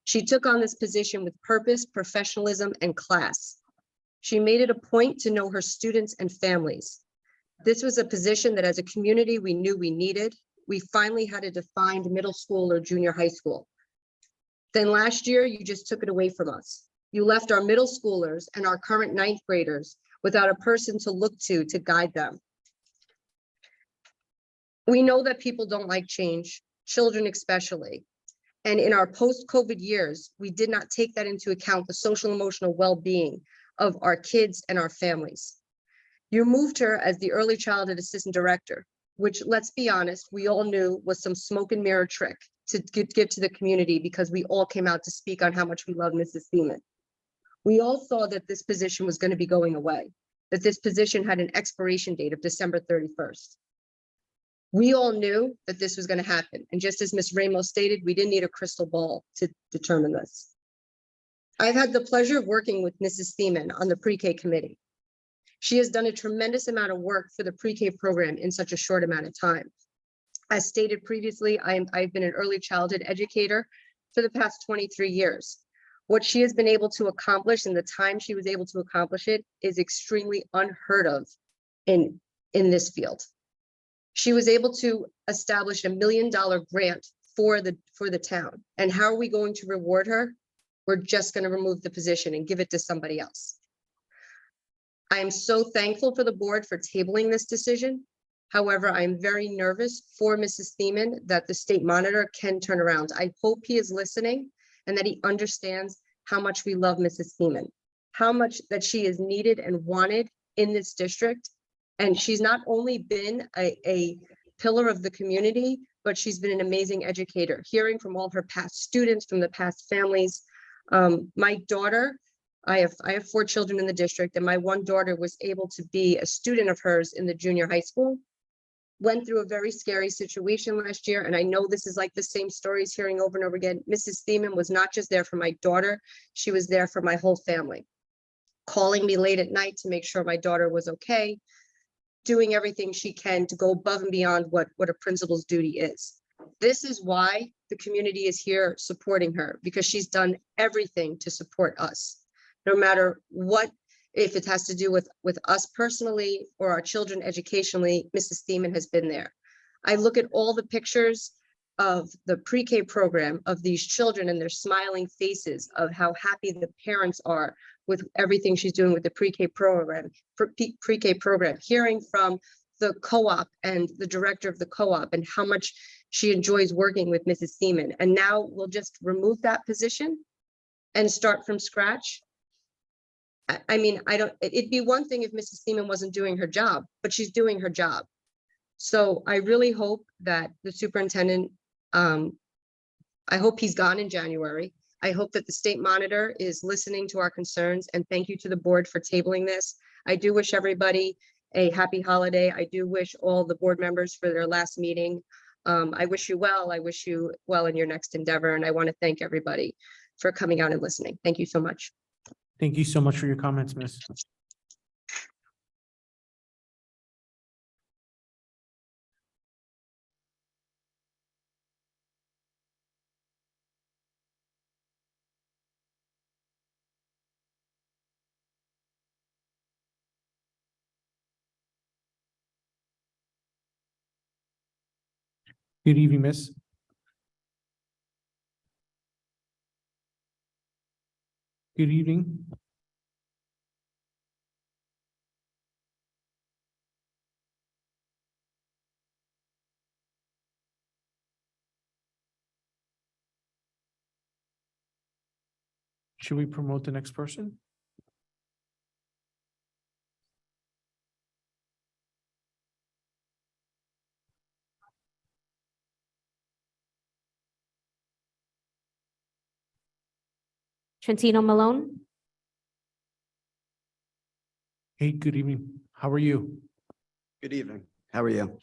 She took on this position with purpose, professionalism, and class. She made it a point to know her students and families. This was a position that as a community, we knew we needed. We finally had a defined middle school or junior high school. Then last year, you just took it away from us. You left our middle schoolers and our current ninth graders without a person to look to guide them. We know that people don't like change, children especially. And in our post-COVID years, we did not take that into account, the social emotional well-being of our kids and our families. You moved her as the early childhood assistant director, which, let's be honest, we all knew was some smoke and mirror trick to give to the community because we all came out to speak on how much we love Mrs. Thiemann. We all saw that this position was going to be going away, that this position had an expiration date of December 31st. We all knew that this was going to happen. And just as Ms. Ramos stated, we didn't need a crystal ball to determine this. I've had the pleasure of working with Mrs. Thiemann on the pre-K committee. She has done a tremendous amount of work for the pre-K program in such a short amount of time. As stated previously, I've been an early childhood educator for the past 23 years. What she has been able to accomplish in the time she was able to accomplish it is extremely unheard of in this field. She was able to establish $1 million grant for the town. And how are we going to reward her? We're just going to remove the position and give it to somebody else. I am so thankful for the board for tabling this decision. However, I am very nervous for Mrs. Thiemann that the state monitor can turn around. I hope he is listening and that he understands how much we love Mrs. Thiemann, how much that she is needed and wanted in this district. And she's not only been a pillar of the community, but she's been an amazing educator, hearing from all her past students, from the past families. My daughter, I have 4 children in the district, and my one daughter was able to be a student of hers in the junior high school. Went through a very scary situation last year, and I know this is like the same stories hearing over and over again. Mrs. Thiemann was not just there for my daughter, she was there for my whole family. Calling me late at night to make sure my daughter was okay, doing everything she can to go above and beyond what a principal's duty is. This is why the community is here supporting her, because she's done everything to support us. No matter what, if it has to do with us personally or our children educationally, Mrs. Thiemann has been there. I look at all the pictures of the pre-K program of these children and their smiling faces of how happy the parents are with everything she's doing with the pre-K program, hearing from the co-op and the director of the co-op and how much she enjoys working with Mrs. Thiemann. And now we'll just remove that position and start from scratch. I mean, it'd be one thing if Mrs. Thiemann wasn't doing her job, but she's doing her job. So I really hope that the superintendent, I hope he's gone in January. I hope that the state monitor is listening to our concerns, and thank you to the board for tabling this. I do wish everybody a happy holiday. I do wish all the board members for their last meeting. I wish you well. I wish you well in your next endeavor. And I want to thank everybody for coming out and listening. Thank you so much. Thank you so much for your comments, Ms. Good evening, Miss. Good evening. Should we promote the next person? Trentino Malone. Hey, good evening. How are you? Good evening. How are you?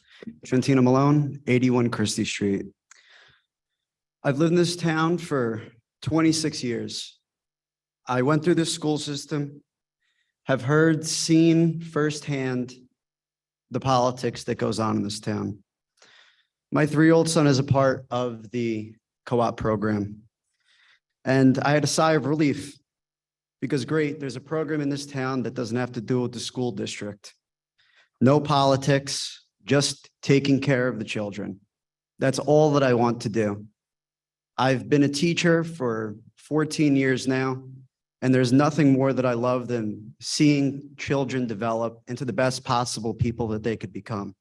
Trentino Malone, 81 Christie Street. I've lived in this town for 26 years. I went through the school system, have heard, seen firsthand the politics that goes on in this town. My 3-year-old son is a part of the co-op program. And I had a sigh of relief because great, there's a program in this town that doesn't have to do with the school district. No politics, just taking care of the children. That's all that I want to do. I've been a teacher for 14 years now, and there's nothing more that I love than seeing children develop into the best possible people that they could become.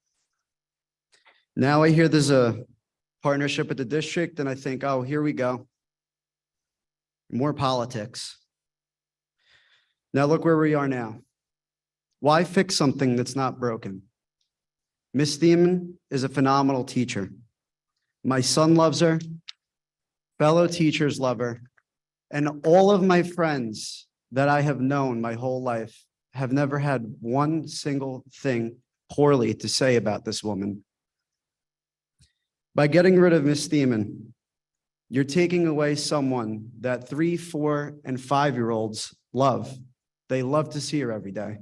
Now I hear there's a partnership with the district, and I think, oh, here we go. More politics. Now look where we are now. Why fix something that's not broken? Miss Thiemann is a phenomenal teacher. My son loves her. Fellow teachers love her. And all of my friends that I have known my whole life have never had one single thing poorly to say about this woman. By getting rid of Miss Thiemann, you're taking away someone that 3, 4, and 5-year-olds love. They love to see her every day.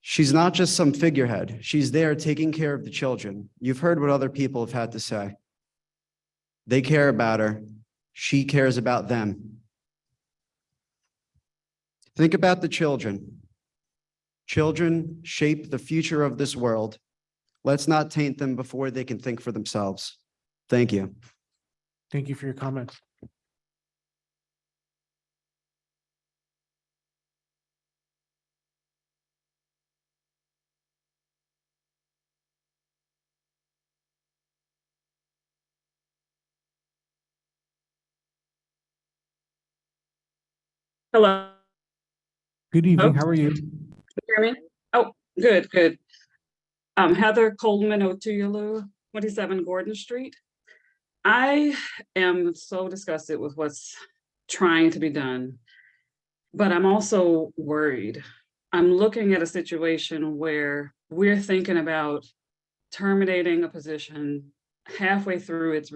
She's not just some figurehead. She's there taking care of the children. You've heard what other people have had to say. They care about her. She cares about them. Think about the children. Children shape the future of this world. Let's not taint them before they can think for themselves. Thank you. Thank you for your comments. Hello. Good evening. How are you? Can you hear me? Oh, good, good. Heather Coleman Otuyelu, 27 Gordon Street. I am so disgusted with what's trying to be done, but I'm also worried. I'm looking at a situation where we're thinking about terminating a position halfway through it's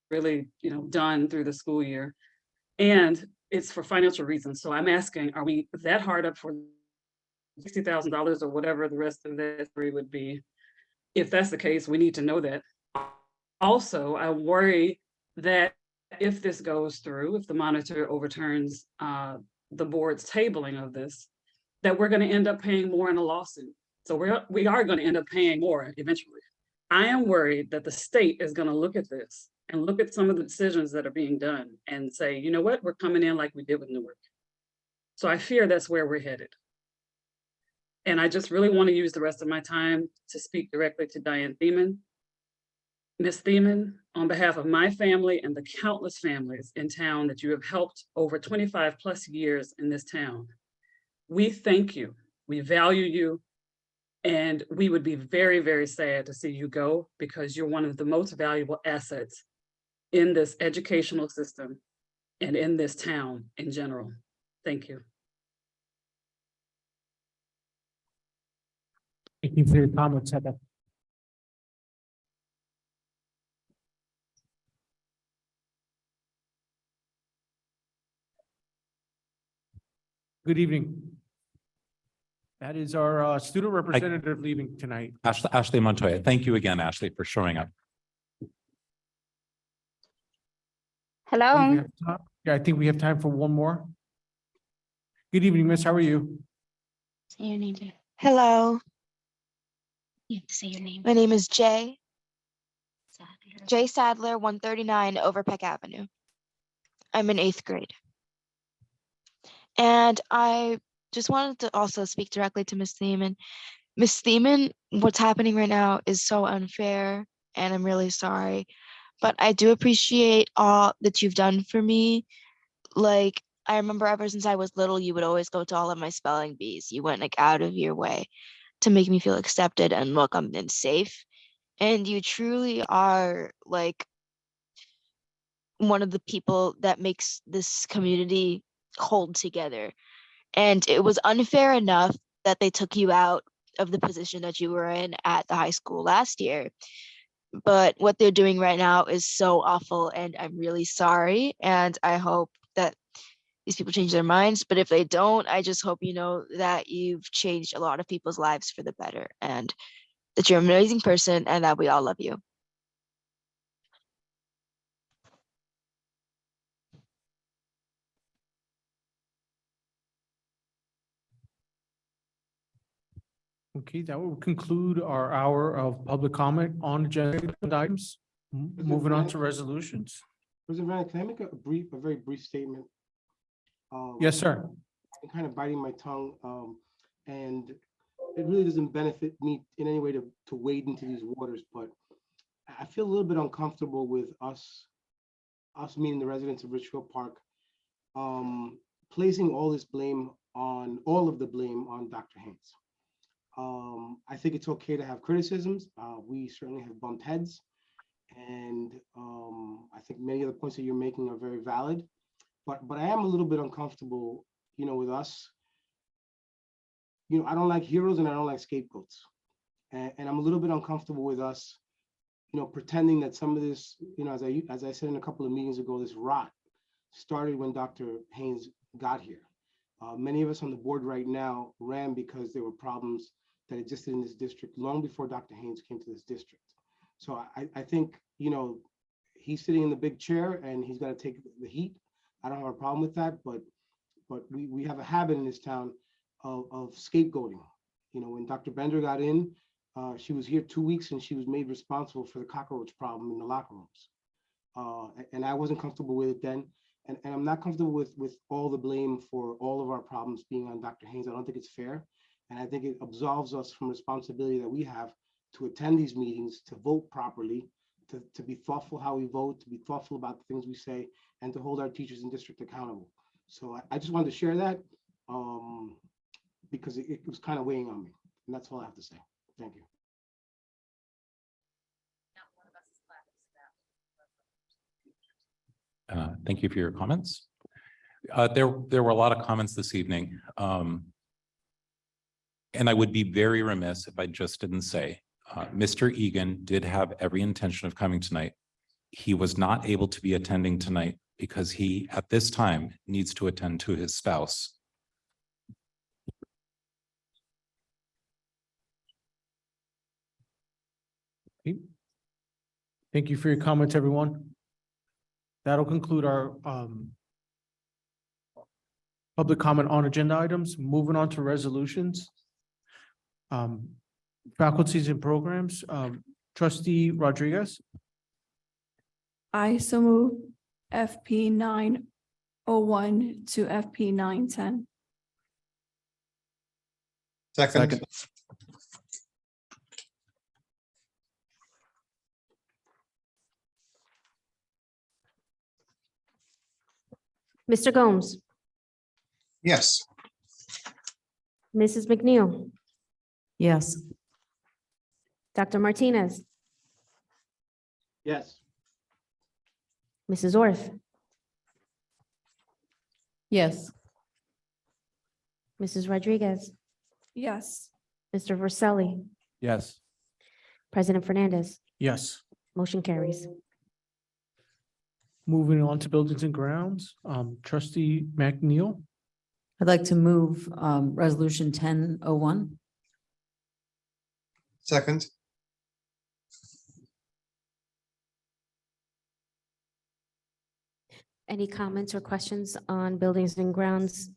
really, done through the school year. And it's for financial reasons. So I'm asking, are we that hard up for $60,000 or whatever the rest of that would be? If that's the case, we need to know that. Also, I worry that if this goes through, if the monitor overturns the board's tabling of this, that we're going to end up paying more in a lawsuit. So we are going to end up paying more eventually. I am worried that the state is going to look at this and look at some of the decisions that are being done and say, you know what, we're coming in like we did with Newark. So I fear that's where we're headed. And I just really want to use the rest of my time to speak directly to Dyan Theimann. Ms. Theimann, on behalf of my family and the countless families in town that you have helped over 25 plus years in this town, we thank you, we value you, and we would be very, very sad to see you go because you're one of the most valuable assets in this educational system and in this town in general. Thank you. Thank you for your comments, Heather. Good evening. That is our student representative leaving tonight. Ashley Montoya. Thank you again, Ashley, for showing up. Hello. Yeah, I think we have time for one more. Good evening, miss. How are you? Say your name. Hello. You have to say your name. My name is Jay. Jay Sadler, 139 Overpeck Avenue. I'm in 8th grade. And I just wanted to also speak directly to Ms. Theimann. Ms. Theimann, what's happening right now is so unfair, and I'm really sorry. But I do appreciate all that you've done for me. Like, I remember ever since I was little, you would always go to all of my spelling bees. You went out of your way to make me feel accepted and welcome and safe. And you truly are one of the people that makes this community hold together. And it was unfair enough that they took you out of the position that you were in at the high school last year. But what they're doing right now is so awful, and I'm really sorry. And I hope that these people change their minds. But if they don't, I just hope you know that you've changed a lot of people's lives for the better, and that you're an amazing person, and that we all love you. Okay, that will conclude our hour of public comment on agenda items. Moving on to resolutions. President Van, can I make a very brief statement? Yes, sir. I'm kind of biting my tongue, and it really doesn't benefit me in any way to wade into these waters, but I feel a little bit uncomfortable with us meaning the residents of Ridgefield Park, placing all of the blame on Dr. Haines. I think it's okay to have criticisms. We certainly have bumped heads, and I think many of the points that you're making are very valid. But I am a little bit uncomfortable, with us. I don't like heroes and I don't like scapegoats, and I'm a little bit uncomfortable with us, pretending that some of this, as I said in a couple of meetings ago, this rot started when Dr. Haines got here. Many of us on the board right now ran because there were problems that existed in this district long before Dr. Haines came to this district. So I think, he's sitting in the big chair and he's got to take the heat. I don't have a problem with that, but we have a habit in this town of scapegoating. When Dr. Bender got in, she was here 2 weeks and she was made responsible for the cockroach problem in the locker rooms. And I wasn't comfortable with it then. And I'm not comfortable with all the blame for all of our problems being on Dr. Haines. I don't think it's fair. And I think it absolves us from responsibility that we have to attend these meetings, to vote properly, to be thoughtful how we vote, to be thoughtful about the things we say, and to hold our teachers in district accountable. So I just wanted to share that because it was kind of weighing on me. And that's all I have to say. Thank you. Thank you for your comments. There were a lot of comments this evening. And I would be very remiss if I just didn't say, Mr. Egan did have every intention of coming tonight. He was not able to be attending tonight because he, at this time, needs to attend to his spouse. Thank you for your comments, everyone. That'll conclude our public comment on agenda items. Moving on to resolutions. Faculties and programs, Trustee Rodriguez. I so move FP 901 to FP 910. Second. Mr. Gomes, Yes. Mrs. McNeil, Yes. Dr. Martinez, Yes. Mrs. Orth, Yes. Mrs. Rodriguez, Yes. Mr. Verselli, Yes. President Fernandez. Yes. Motion carries. Moving on to buildings and grounds, Trustee McNeil. I'd like to move resolution 1001. Second. Any comments or questions on buildings and grounds?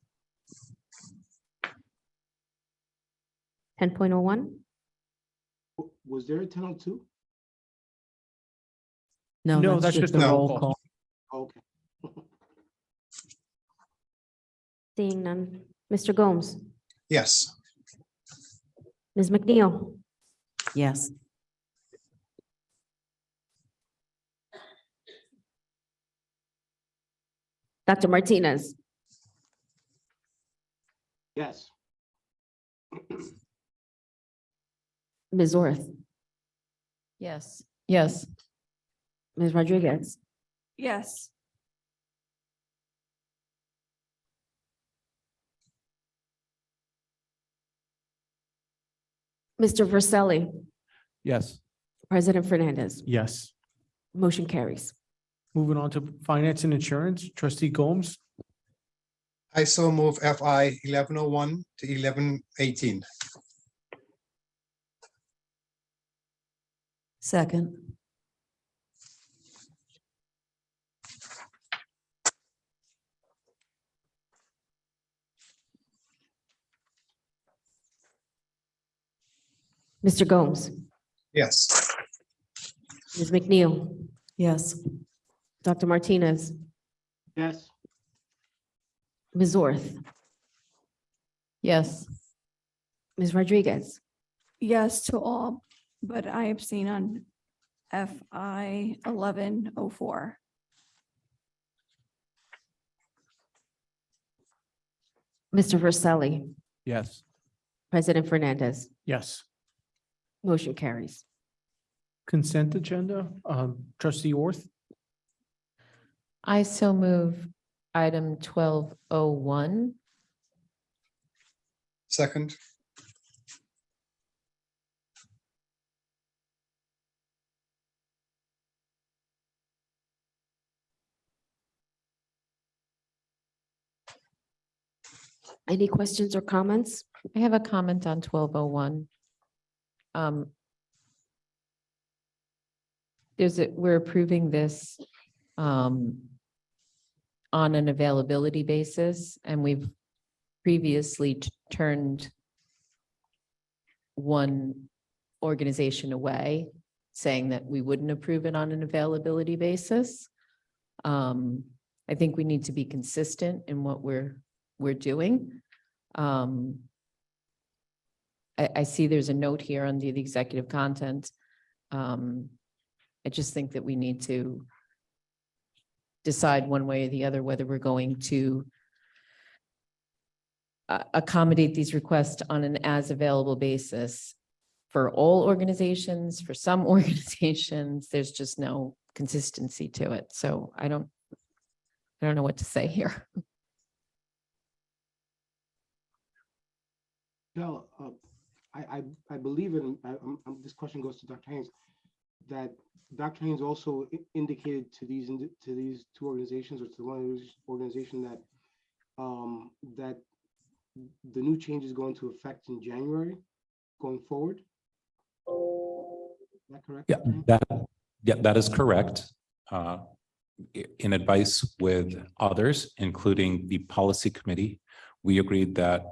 10.01. Was there a 10:02? No, that's just a roll call. Okay. Seeing none. Mr. Gomes, Yes. Ms. McNeil, Yes. Dr. Martinez, Yes. Ms. Orth, Yes. Yes. Ms. Rodriguez, Yes. Mr. Verselli, Yes. President Fernandez. Yes. Motion carries. Moving on to finance and insurance, Trustee Gomes. I so move FI 1101 to 1118. Second. Mr. Gomes, Yes. Ms. McNeil. Yes. Dr. Martinez, Yes. Ms. Orth, Yes. Ms. Rodriguez, Yes to all, but I abstain on FI 1104. Mr. Verselli, Yes. President Fernandez. Yes. Motion carries. Consent agenda, trustee Orth, I so move item 1201. Second. Any questions or comments? I have a comment on 1201. We're approving this on an availability basis, and we've previously turned one organization away, saying that we wouldn't approve it on an availability basis. I think we need to be consistent in what we're doing. I see there's a note here under the executive content. I just think that we need to decide one way or the other whether we're going to accommodate these requests on an as available basis for all organizations. For some organizations, there's just no consistency to it. So I don't know what to say here. No, I believe in, this question goes to Dr. Haines, that Dr. Haines also indicated to these two organizations, or to one of these organization, that that the new change is going to affect in January going forward. Is that correct? Yeah, that is correct. In advice with others, including the policy committee, we agreed that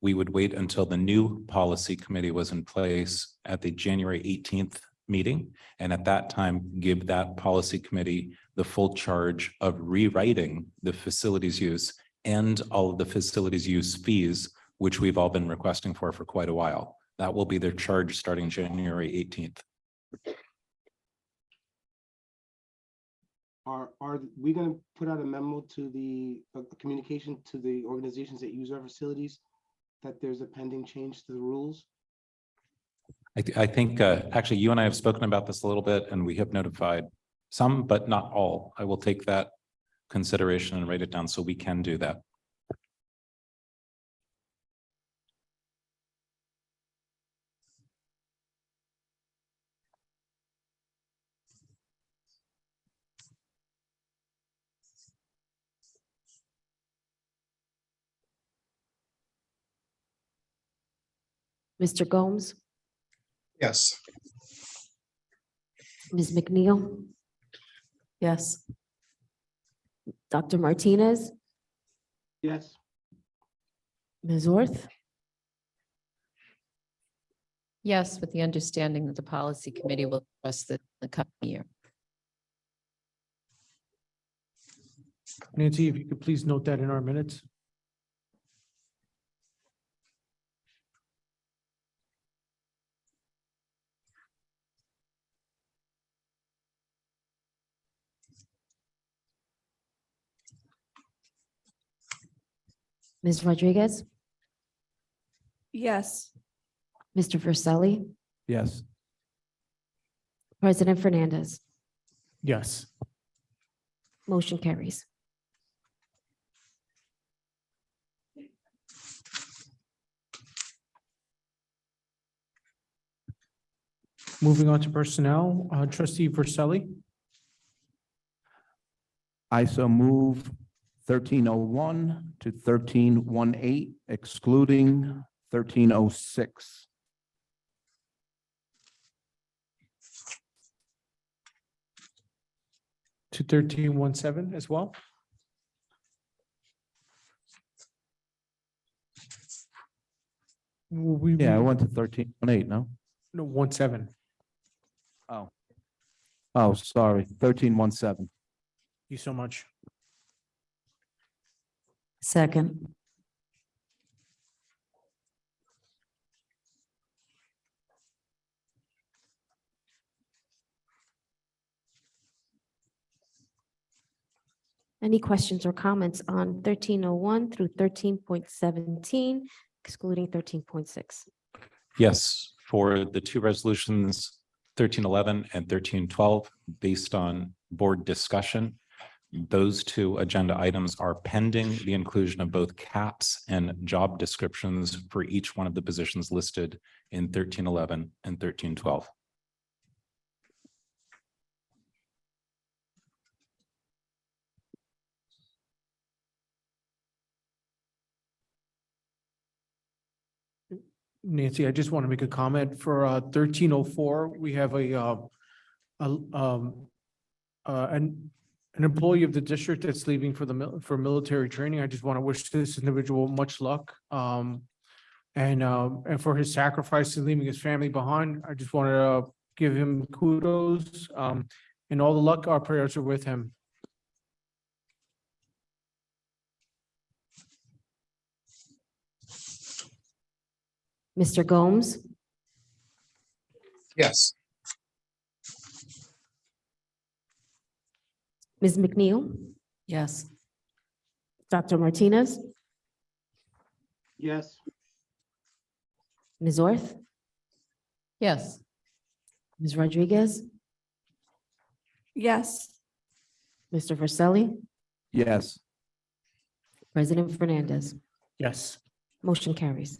we would wait until the new policy committee was in place at the January 18th meeting. And at that time, give that policy committee the full charge of rewriting the facilities use and all of the facilities use fees, which we've all been requesting for quite a while. That will be their charge starting January 18th. Are we going to put out a memo to the communication to the organizations that use our facilities that there's a pending change to the rules? I think actually you and I have spoken about this a little bit, and we have notified some, but not all. I will take that consideration and write it down so we can do that. Mr. Gomes, Yes. Ms. McNeil. Yes. Dr. Martinez, Yes. Ms. Orth, Yes, with the understanding that the policy committee will address the coming year. Nancy, if you could please note that in our minutes. Ms. Rodriguez, Yes. Mr. Verselli, Yes. President Fernandez. Yes. Motion carries. Moving on to personnel, trustee Verselli, I so move 1301 to 1318, excluding 1306. to 1317 as well. Yeah, I went to 1318, no? No, 17. Oh. Oh, sorry, 1317. Thank you so much. Second. Any questions or comments on 1301 through 13.17, excluding 13.6? Yes, for the two resolutions, 1311 and 1312, based on board discussion, those two agenda items are pending the inclusion of both caps and job descriptions for each one of the positions listed in 1311 and 1312. Nancy, I just want to make a comment for 1304. We have an employee of the district that's leaving for military training. I just want to wish this individual much luck. And for his sacrifice in leaving his family behind, I just want to give him kudos and all the luck. Our prayers are with him. Mr. Gomes, Yes. Ms. McNeil, Yes. Dr. Martinez, Yes. Ms. Orth, Yes. Ms. Rodriguez, Yes. Mr. Verselli, Yes. President Fernandez. Yes. Motion carries.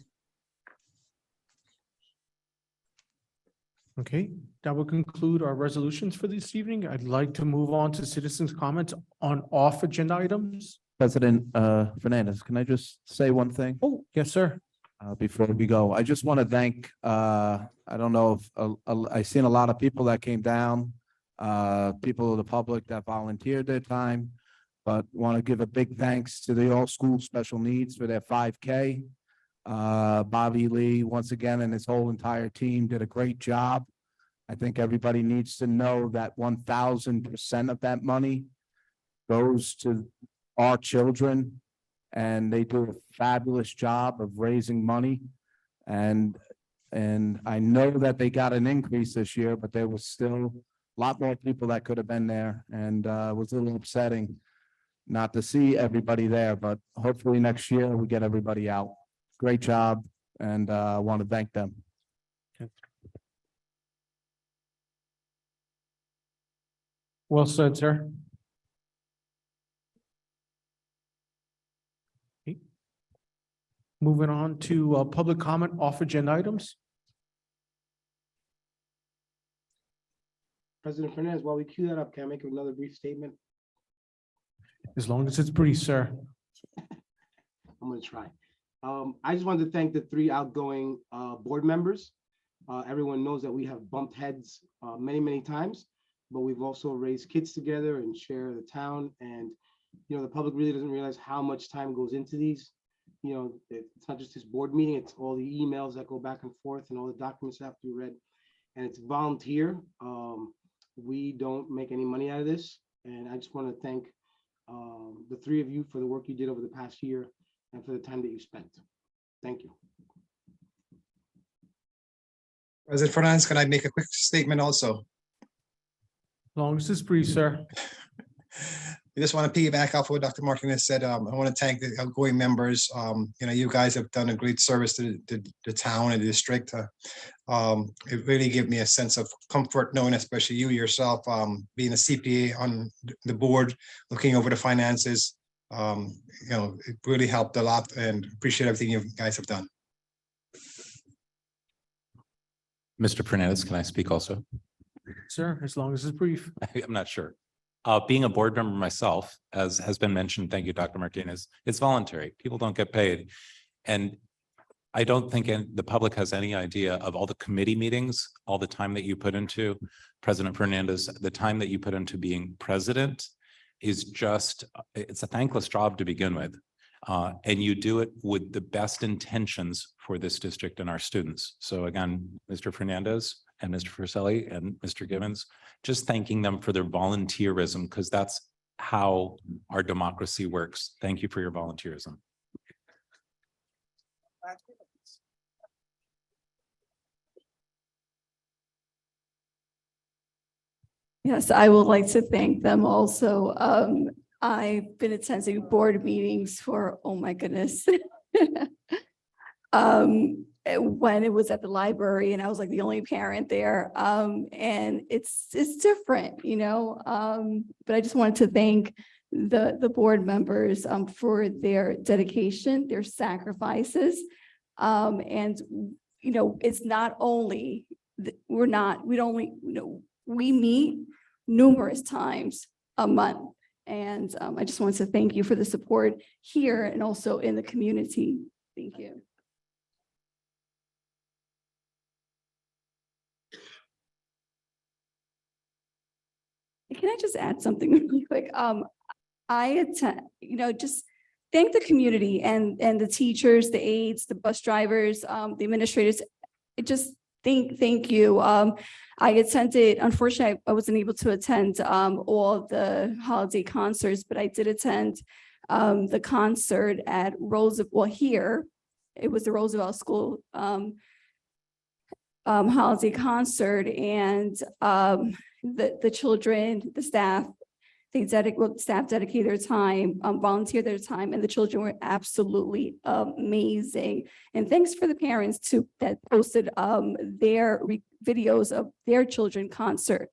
Okay, that will conclude our resolutions for this evening. I'd like to move on to citizens' comments on off agenda items. President Fernandez, can I just say one thing? Oh, yes, sir. Before we go, I just want to thank, I don't know if, I seen a lot of people that came down, people of the public that volunteered their time, but want to give a big thanks to the all school special needs for their 5K. Bobby Lee, once again, and his whole entire team did a great job. I think everybody needs to know that 1000% of that money goes to our children, and they do a fabulous job of raising money. And I know that they got an increase this year, but there was still a lot more people that could have been there, and it was a little upsetting not to see everybody there, but hopefully next year we get everybody out. Great job, and I want to thank them. Well said, sir. Okay. Moving on to public comment off agenda items. President Fernandez, while we queue that up, can I make another brief statement? As long as it's brief, sir. I'm gonna try. I just wanted to thank the three outgoing board members. Everyone knows that we have bumped heads many times, but we've also raised kids together and share the town. And, you know, the public really doesn't realize how much time goes into these. You know, it's not just this board meeting, it's all the emails that go back and forth and all the documents that have to be read. And it's volunteer. We don't make any money out of this. And I just want to thank the three of you for the work you did over the past year and for the time that you spent. Thank you. President Fernandez, can I make a quick statement also? As long as it's brief, sir. I just want to piggyback off what Dr. Martinez said. I want to thank the outgoing members. You know, you guys have done a great service to the town and the district. It really gave me a sense of comfort knowing, especially you yourself, being a CPA on the board, looking over the finances. You know, it really helped a lot, and appreciate everything you guys have done. Mr. Fernandez, can I speak also? Sir, as long as it's brief. I'm not sure. Being a board member myself, as has been mentioned, thank you, Dr. Martinez, it's voluntary. People don't get paid. And I don't think the public has any idea of all the committee meetings, all the time that you put into, President Fernandez, the time that you put into being president is just, it's a thankless job to begin with. And you do it with the best intentions for this district and our students. So again, Mr. Fernandez and Mr. Furselli and Mr. Givens, just thanking them for their volunteerism, because that's how our democracy works. Thank you for your volunteerism. Yes, I would like to thank them also. I've been attending board meetings for, oh my goodness. When it was at the library and I was like the only parent there. And it's different, you know, but I just wanted to thank the board members for their dedication, their sacrifices. And, you know, it's not only, we meet numerous times a month. And I just want to thank you for the support here and also in the community. Thank you. Can I just add something really quick? I attend, you know, just thank the community and the teachers, the aides, the bus drivers, the administrators. Just thank you. I attended, unfortunately, I wasn't able to attend all the holiday concerts, but I did attend the concert at Roosevelt. Well, here, it was the Roosevelt School holiday concert, and the children, the staff, staff dedicated their time, volunteered their time, and the children were absolutely amazing. And thanks for the parents too that posted their videos of their children concert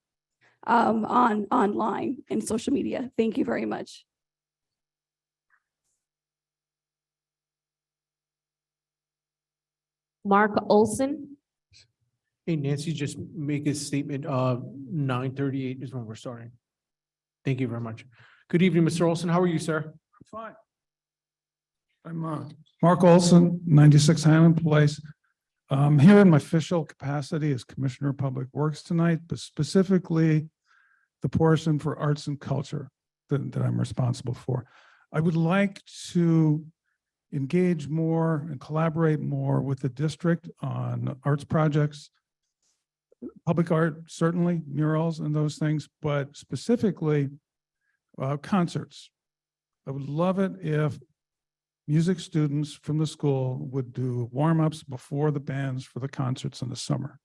online and social media. Thank you very much. Mark Olson. Hey, Nancy, just make a statement. 9:38 is when we're starting. Thank you very much. Good evening, Mr. Olson. How are you, sir? Fine. I'm Mark Olson, 96 Highland Place. I'm here in my official capacity as Commissioner of Public Works tonight, but specifically the portion for arts and culture that I'm responsible for. I would like to engage more and collaborate more with the district on arts projects, public art, certainly murals and those things, but specifically concerts. I would love it if music students from the school would do warm-ups before the bands for the concerts in the summer.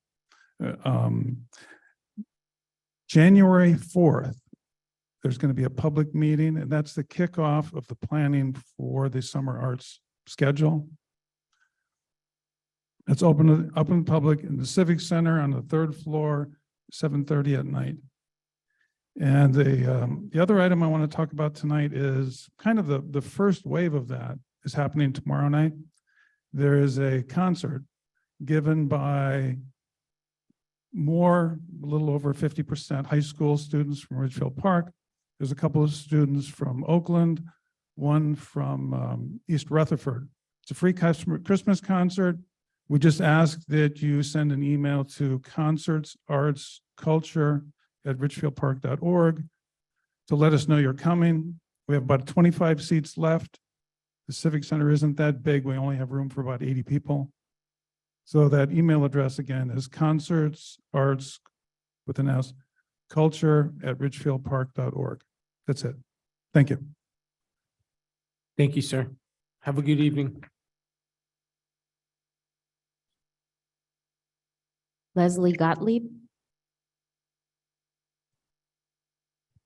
January 4th, there's going to be a public meeting, and that's the kickoff of the planning for the summer arts schedule. It's open in public in the Civic Center on the 3rd floor, 7:30 at night. And the other item I want to talk about tonight is kind of the first wave of that is happening tomorrow night. There is a concert given by a little over 50% high school students from Ridgefield Park. There's a couple of students from Oakland, one from East Rutherford. It's a free Christmas concert. We just ask that you send an email to concertsartsculture@ridgefieldpark.org to let us know you're coming. We have about 25 seats left. The Civic Center isn't that big. We only have room for about 80 people. So that email address again is concertsarts@ridgefieldpark.org. That's it. Thank you. Thank you, sir. Have a good evening. Leslie Gottlieb.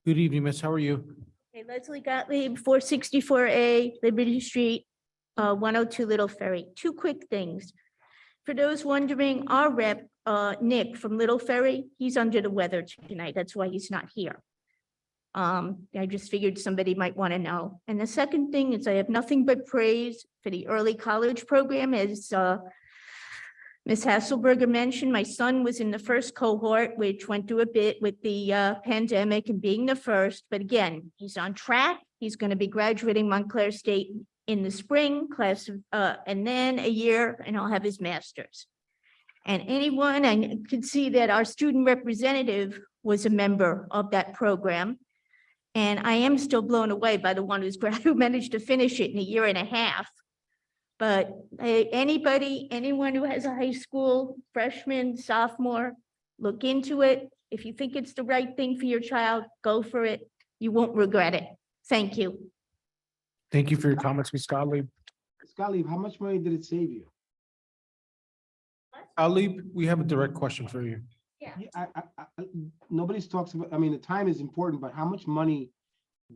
Good evening, miss. How are you? Hey, Leslie Gottlieb, 464A Liberty Street, 102 Little Ferry. Two quick things. For those wondering, our rep, Nick from Little Ferry, he's under the weather tonight. That's why he's not here. I just figured somebody might want to know. And the second thing is I have nothing but praise for the early college program. As Ms. Hasselberger mentioned, my son was in the first cohort, which went through a bit with the pandemic and being the first. But again, he's on track. He's going to be graduating Montclair State in the spring class, and then a year, and I'll have his master's. And anyone, I could see that our student representative was a member of that program. And I am still blown away by the one who managed to finish it in a year and a half. But anyone who has a high school freshman, sophomore, look into it. If you think it's the right thing for your child, go for it. You won't regret it. Thank you. Thank you for your comments, Ms. Gottlieb. Ms. Gottlieb, how much money did it save you? Gottlieb, we have a direct question for you. Yeah, nobody's talks about, I mean, the time is important, but how much money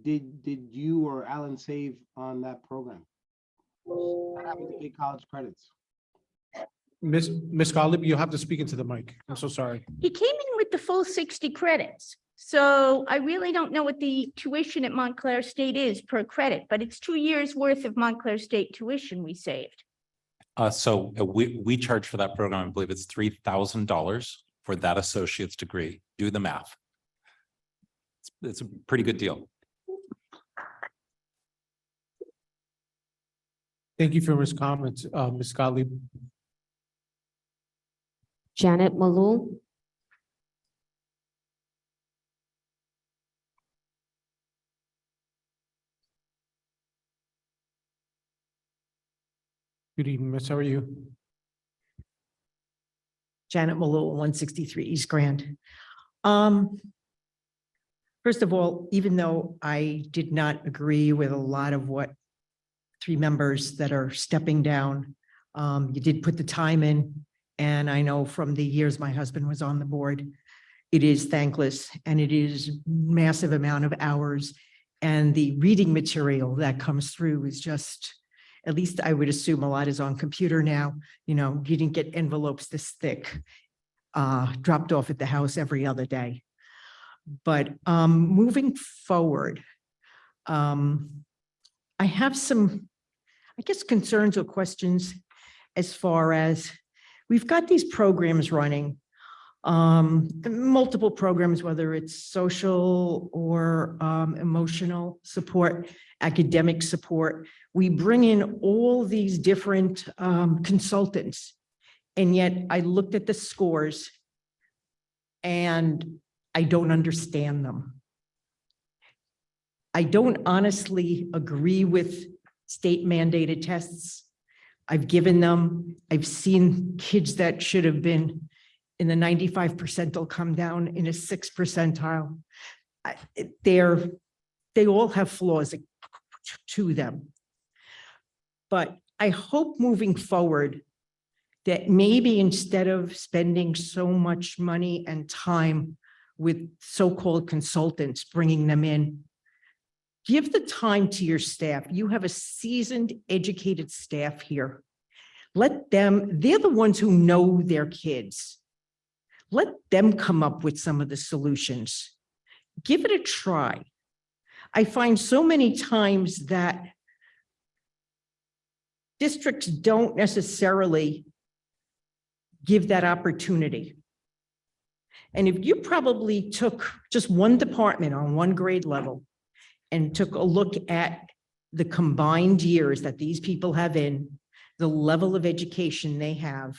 did you or Alan save on that program? Not having to pay college credits. Ms. Gottlieb, you'll have to speak into the mic. I'm so sorry. He came in with the full 60 credits. So I really don't know what the tuition at Montclair State is per credit, but it's 2 years worth of Montclair State tuition we saved. So we charge for that program, I believe it's $3,000 for that associate's degree. Do the math. It's a pretty good deal. Thank you for his comments, Ms. Gottlieb. Janet Malou. Good evening, miss. How are you? Janet Malou, 163 East Grand. First of all, even though I did not agree with a lot of what 3 members that are stepping down, you did put the time in. And I know from the years my husband was on the board, it is thankless and it is massive amount of hours. And the reading material that comes through is just, at least I would assume a lot is on computer now. You know, you didn't get envelopes this thick, dropped off at the house every other day. But moving forward, I have some, I guess, concerns or questions as far as we've got these programs running, multiple programs, whether it's social or emotional support, academic support. We bring in all these different consultants. And yet I looked at the scores and I don't understand them. I don't honestly agree with state mandated tests. I've given them, I've seen kids that should have been in the 95 percentile come down in a 6th percentile. They all have flaws to them. But I hope moving forward that maybe instead of spending so much money and time with so-called consultants, bringing them in, give the time to your staff. You have a seasoned, educated staff here. Let them, they're the ones who know their kids. Let them come up with some of the solutions. Give it a try. I find so many times that districts don't necessarily give that opportunity. And if you probably took just one department on one grade level and took a look at the combined years that these people have in, the level of education they have,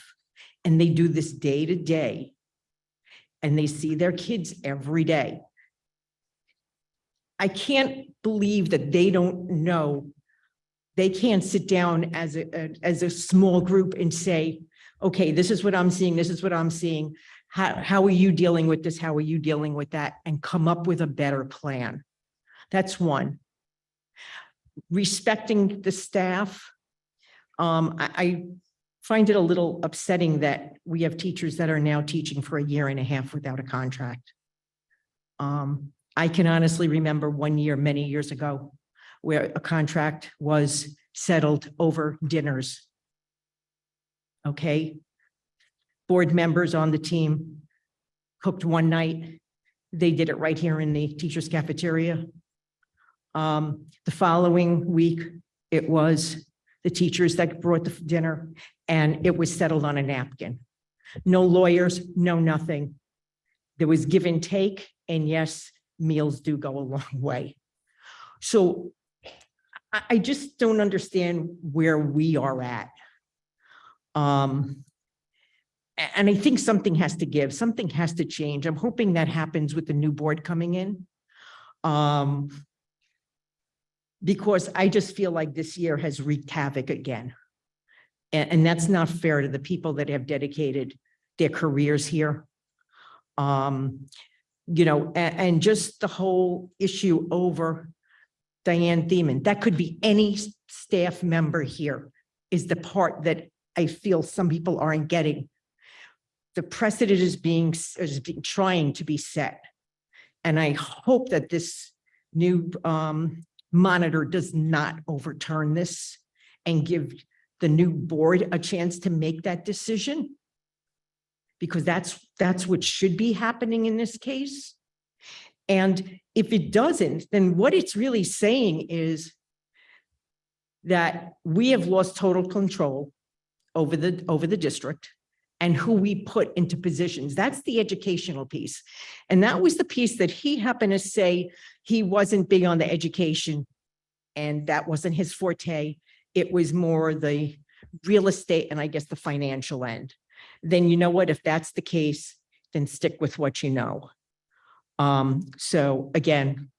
and they do this day to day, and they see their kids every day. I can't believe that they don't know. They can't sit down as a small group and say, okay, this is what I'm seeing, this is what I'm seeing. How are you dealing with this? How are you dealing with that? And come up with a better plan. That's one. Respecting the staff. I find it a little upsetting that we have teachers that are now teaching for a year and a half without a contract. I can honestly remember one year, many years ago, where a contract was settled over dinners. Okay. Board members on the team cooked one night. They did it right here in the teacher's cafeteria. The following week, it was the teachers that brought the dinner, and it was settled on a napkin. No lawyers, no nothing. There was give and take, and yes, meals do go a long way. So I just don't understand where we are at. And I think something has to give, something has to change. I'm hoping that happens with the new board coming in. Because I just feel like this year has wreaked havoc again. And that's not fair to the people that have dedicated their careers here. You know, and just the whole issue over Dyan Theimann, that could be any staff member here, is the part that I feel some people aren't getting. The precedent is being trying to be set. And I hope that this new monitor does not overturn this and give the new board a chance to make that decision. Because that's what should be happening in this case. And if it doesn't, then what it's really saying is that we have lost total control over the district and who we put into positions. That's the educational piece. And that was the piece that he happened to say he wasn't big on the education, and that wasn't his forte. It was more the real estate and I guess the financial end. Then you know what, if that's the case, then stick with what you know. So again,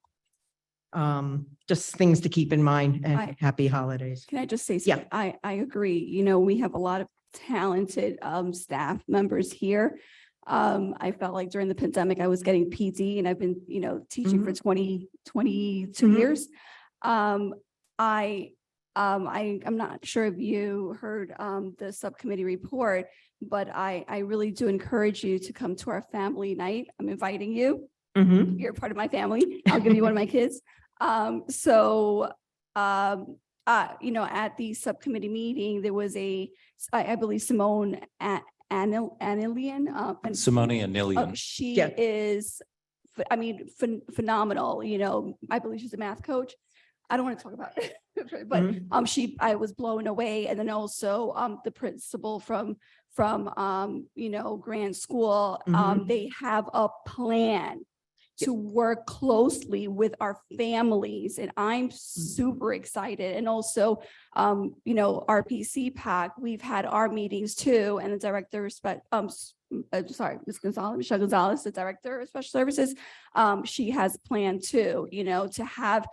just things to keep in mind, and happy holidays. Can I just say something? I agree. You know, we have a lot of talented staff members here. I felt like during the pandemic, I was getting PD, and I've been, you know, teaching for 22 years. I'm not sure if you heard the subcommittee report, but I really do encourage you to come to our family night. I'm inviting you. You're part of my family. I'll give you one of my kids. You know, at the subcommittee meeting, there was I believe Simone Anilian. Simone Anilian. She is, I mean, phenomenal. You know, I believe she's a math coach. I don't want to talk about it, but I was blown away. And then also the principal from you know, Grand School, they have a plan to work closely with our families, and I'm super excited. And also, you know, RPC PAC, we've had our meetings too, and the director Ms. Gonzalez, Michelle Gonzalez, the director of special services, she has a plan too, you know, to have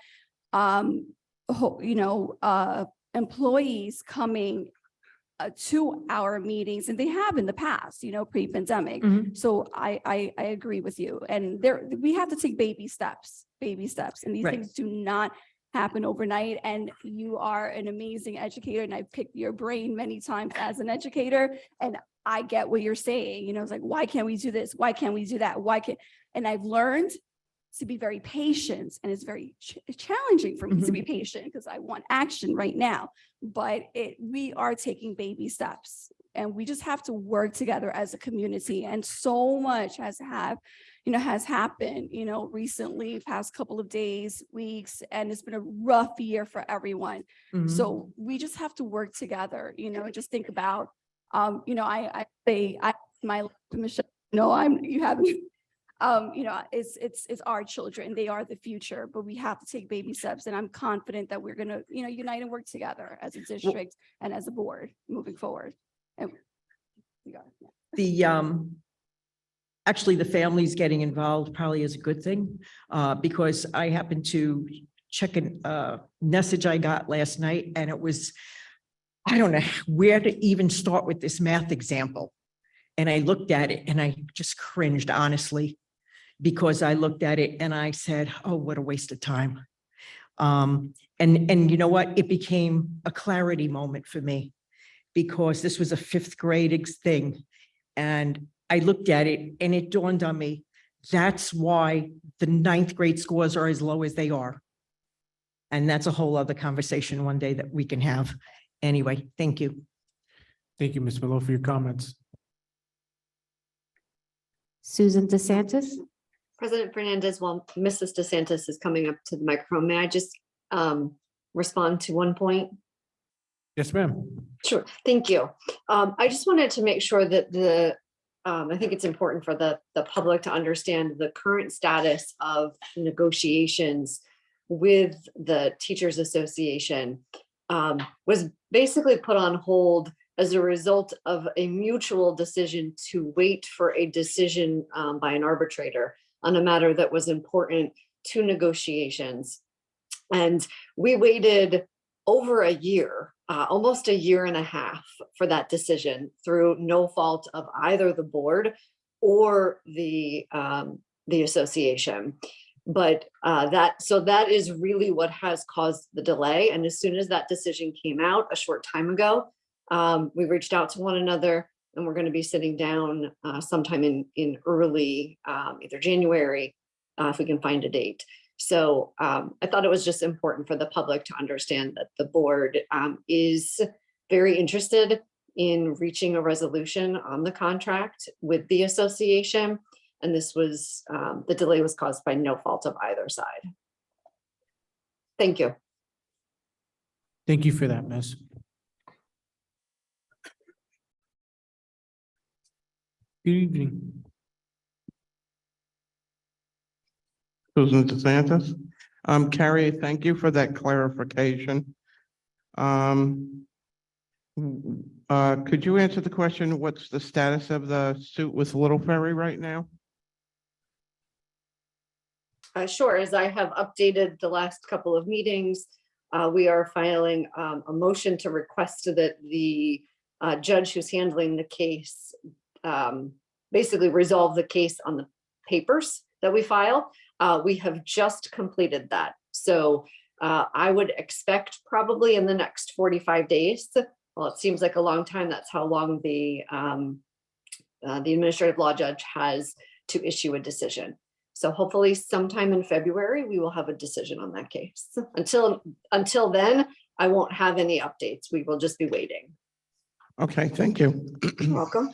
you know, employees coming to our meetings, and they have in the past, you know, pre-pandemic. So I agree with you. And we have to take baby steps, and these things do not happen overnight. And you are an amazing educator, and I've picked your brain many times as an educator, and I get what you're saying. You know, it's like, why can't we do this? Why can't we do that? And I've learned to be very patient, and it's very challenging for me to be patient because I want action right now, but we are taking baby steps, and we just have to work together as a community. And so much has happened, you know, recently, past couple of days, weeks, and it's been a rough year for everyone. So we just have to work together, you know, just think about, you know, my Michelle, no, you haven't. You know, it's our children. They are the future, but we have to take baby steps. And I'm confident that we're going to, you know, unite and work together as a district and as a board moving forward. And we got it. Actually, the families getting involved probably is a good thing, because I happened to check a message I got last night, and it was, I don't know where to even start with this math example. And I looked at it and I just cringed, honestly, because I looked at it and I said, oh, what a waste of time. And you know what? It became a clarity moment for me, because this was a 5th grade thing. And I looked at it and it dawned on me, that's why the 9th grade scores are as low as they are. And that's a whole other conversation one day that we can have. Anyway, thank you. Thank you, Ms. Melo, for your comments. Susan DeSantis. President Fernandez, while Mrs. DeSantis is coming up to the microphone, may I just respond to one point? Yes, ma'am. Sure, thank you. I just wanted to make sure that I think it's important for the public to understand the current status of negotiations with the Teachers Association was basically put on hold as a result of a mutual decision to wait for a decision by an arbitrator on a matter that was important to negotiations. And we waited over a year, almost a year and a half for that decision through no fault of either the board or the association. But that is really what has caused the delay. And as soon as that decision came out a short time ago, we reached out to one another, and we're going to be sitting down sometime in early either January, if we can find a date. So I thought it was just important for the public to understand that the board is very interested in reaching a resolution on the contract with the association. And this was, the delay was caused by no fault of either side. Thank you. Thank you for that, Ms. Good evening. Susan DeSantis. Carrie, thank you for that clarification. Could you answer the question, what's the status of the suit with Little Ferry right now? Sure, as I have updated the last couple of meetings, we are filing a motion to request that the judge who's handling the case basically resolve the case on the papers that we file. We have just completed that. So I would expect probably in the next 45 days. Well, it seems like a long time. That's how long the administrative law judge has to issue a decision. So hopefully sometime in February, we will have a decision on that case. Until then, I won't have any updates. We will just be waiting. Okay, thank you. You're welcome.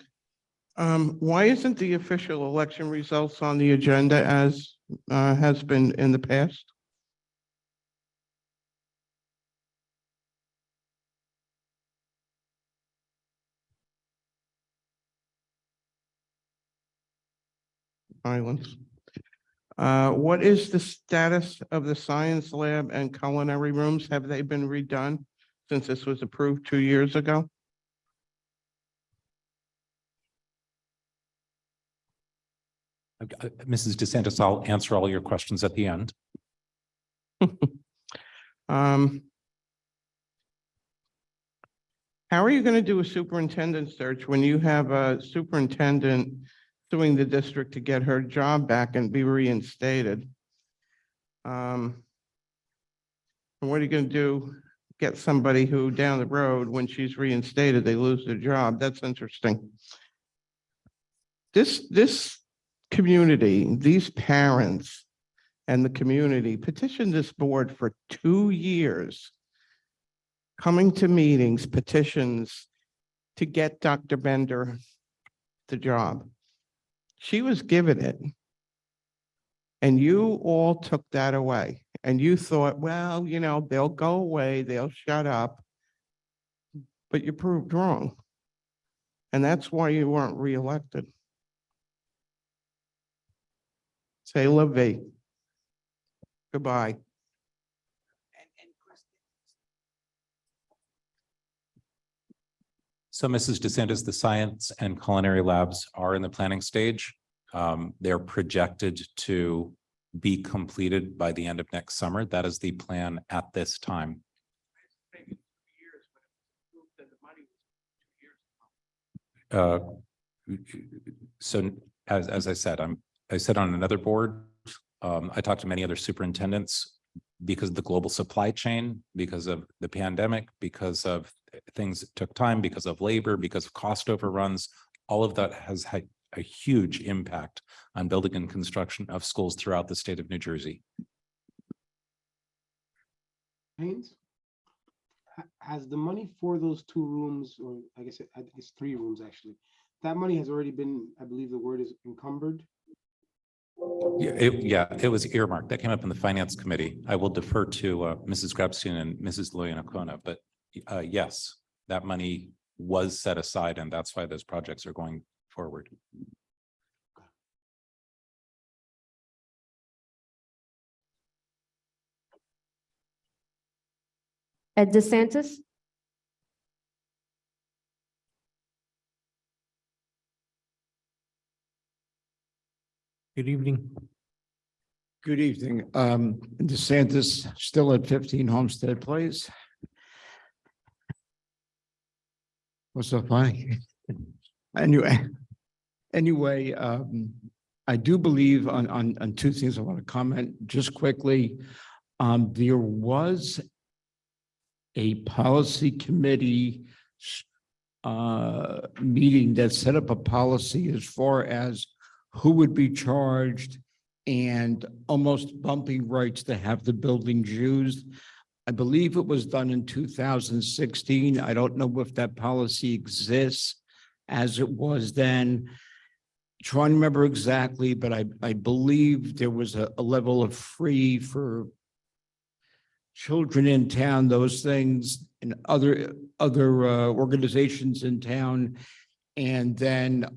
Why isn't the official election results on the agenda as has been in the past? Silence. What is the status of the science lab and culinary rooms? Have they been redone since this was approved 2 years ago? Mrs. DeSantis, I'll answer all your questions at the end. How are you going to do a superintendent search when you have a superintendent suing the district to get her job back and be reinstated? And what are you going to do? Get somebody who down the road, when she's reinstated, they lose their job? That's interesting. This community, these parents and the community petitioned this board for 2 years, coming to meetings, petitions to get Dr. Bender the job. She was given it. And you all took that away. And you thought, well, you know, they'll go away, they'll shut up. But you proved wrong. And that's why you weren't reelected. Say la vie. Goodbye. So Mrs. DeSantis, the science and culinary labs are in the planning stage. They're projected to be completed by the end of next summer. That is the plan at this time. So as I said, I said on another board, I talked to many other superintendents because of the global supply chain, because of the pandemic, because of things that took time, because of labor, because of cost overruns. All of that has had a huge impact on building and construction of schools throughout the state of New Jersey. Haines, has the money for those 2 rooms, or I guess I think it's 3 rooms actually, that money has already been, I believe the word is encumbered? Yeah, it was earmarked. That came up in the finance committee. I will defer to Mrs. Grabstein and Mrs. Loyanacona, but yes, that money was set aside, and that's why those projects are going forward. Ed DeSantis. Good evening. Good evening. DeSantis still at 15 Homestead Place. What's so funny? Anyway, I do believe on two things I want to comment just quickly. There was a policy committee meeting that set up a policy as far as who would be charged and almost bumping rights to have the buildings used. I believe it was done in 2016. I don't know if that policy exists as it was then. Trying to remember exactly, but I believe there was a level of free for children in town, those things, and other organizations in town. And then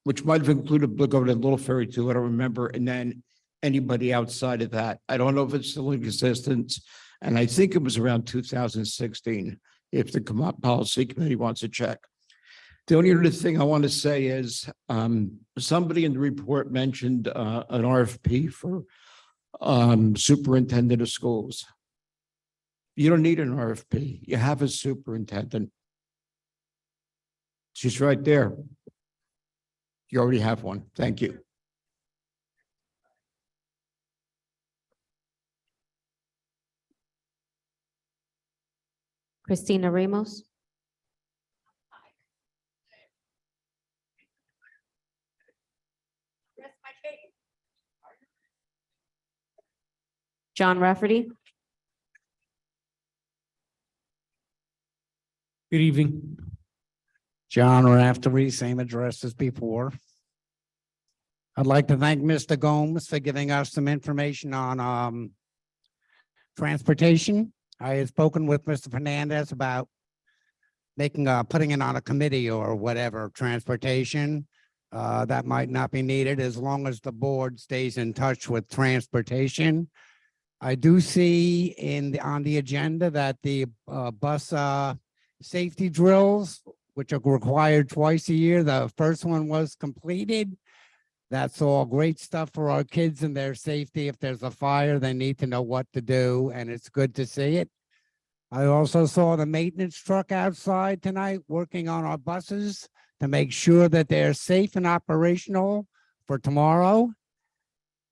which might have included going to Little Ferry too, I don't remember. And then anybody outside of that. I don't know if it's still in existence. And I think it was around 2016, if the policy committee wants to check. The only other thing I want to say is somebody in the report mentioned an RFP for superintendent of schools. You don't need an RFP. You have a superintendent. She's right there. You already have one. Thank you. Christina Ramos. John Rafferty. Good evening. John Raftery, same address as before. I'd like to thank Mr. Gomes for giving us some information on transportation. I had spoken with Mr. Fernandez about putting it on a committee or whatever, transportation. That might not be needed as long as the board stays in touch with transportation. I do see on the agenda that the bus safety drills, which are required twice a year, the first one was completed. That's all great stuff for our kids and their safety. If there's a fire, they need to know what to do, and it's good to see it. I also saw the maintenance truck outside tonight working on our buses to make sure that they're safe and operational for tomorrow.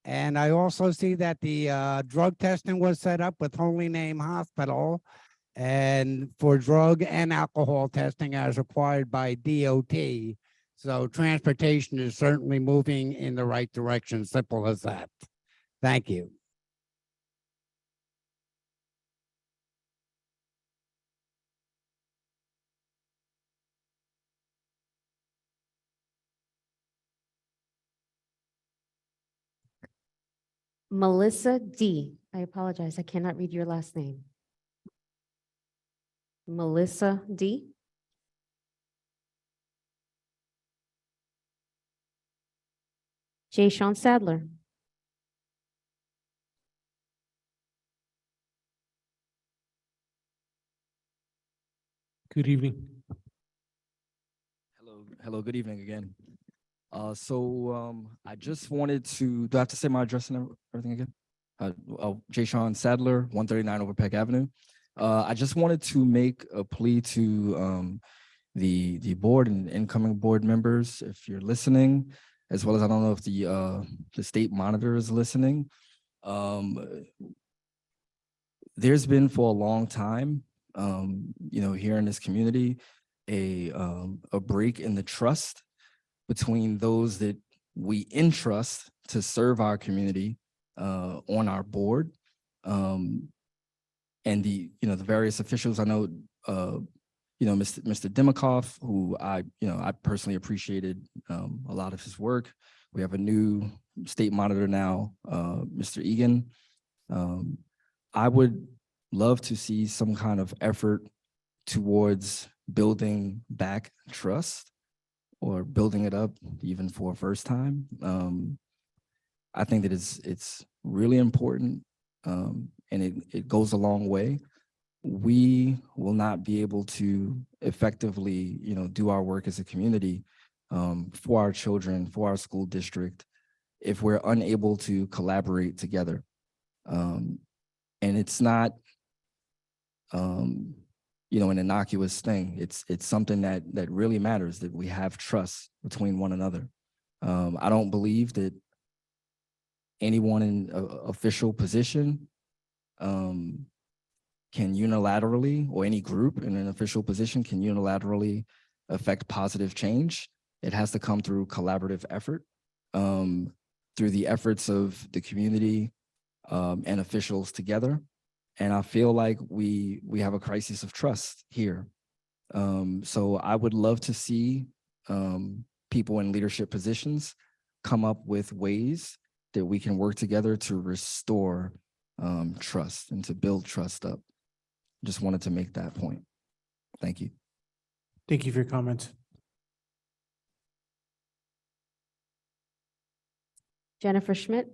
And I also see that the drug testing was set up with Holy Name Hospital and for drug and alcohol testing as required by DOT. So transportation is certainly moving in the right direction, simple as that. Thank you. Melissa D. I apologize. I cannot read your last name. Melissa D. Jay Sean Sadler. Good evening. Hello, good evening again. I just wanted to, do I have to say my address and everything again? Jay Sean Sadler, 139 Overpeck Avenue. I just wanted to make a plea to the board and incoming board members, if you're listening, as well as I don't know if the state monitor is listening. There's been for a long time, here in this community, a break in the trust between those that we entrust to serve our community on our board, and the various officials. I know Mr. Dimikoff, who I personally appreciated a lot of his work. We have a new state monitor now, Mr. Egan. I would love to see some kind of effort towards building back trust or building it up even for a first time. I think that it's really important, and it goes a long way. We will not be able to effectively, do our work as a community for our children, for our school district, if we're unable to collaborate together. And it's not, an innocuous thing. It's something that really matters, that we have trust between one another. I don't believe that anyone in a official position can unilaterally, or any group in an official position can unilaterally affect positive change. It has to come through collaborative effort, through the efforts of the community and officials together. And I feel like we have a crisis of trust here. So I would love to see people in leadership positions come up with ways that we can work together to restore trust and to build trust up. Just wanted to make that point. Thank you. Thank you for your comments. Jennifer Schmidt.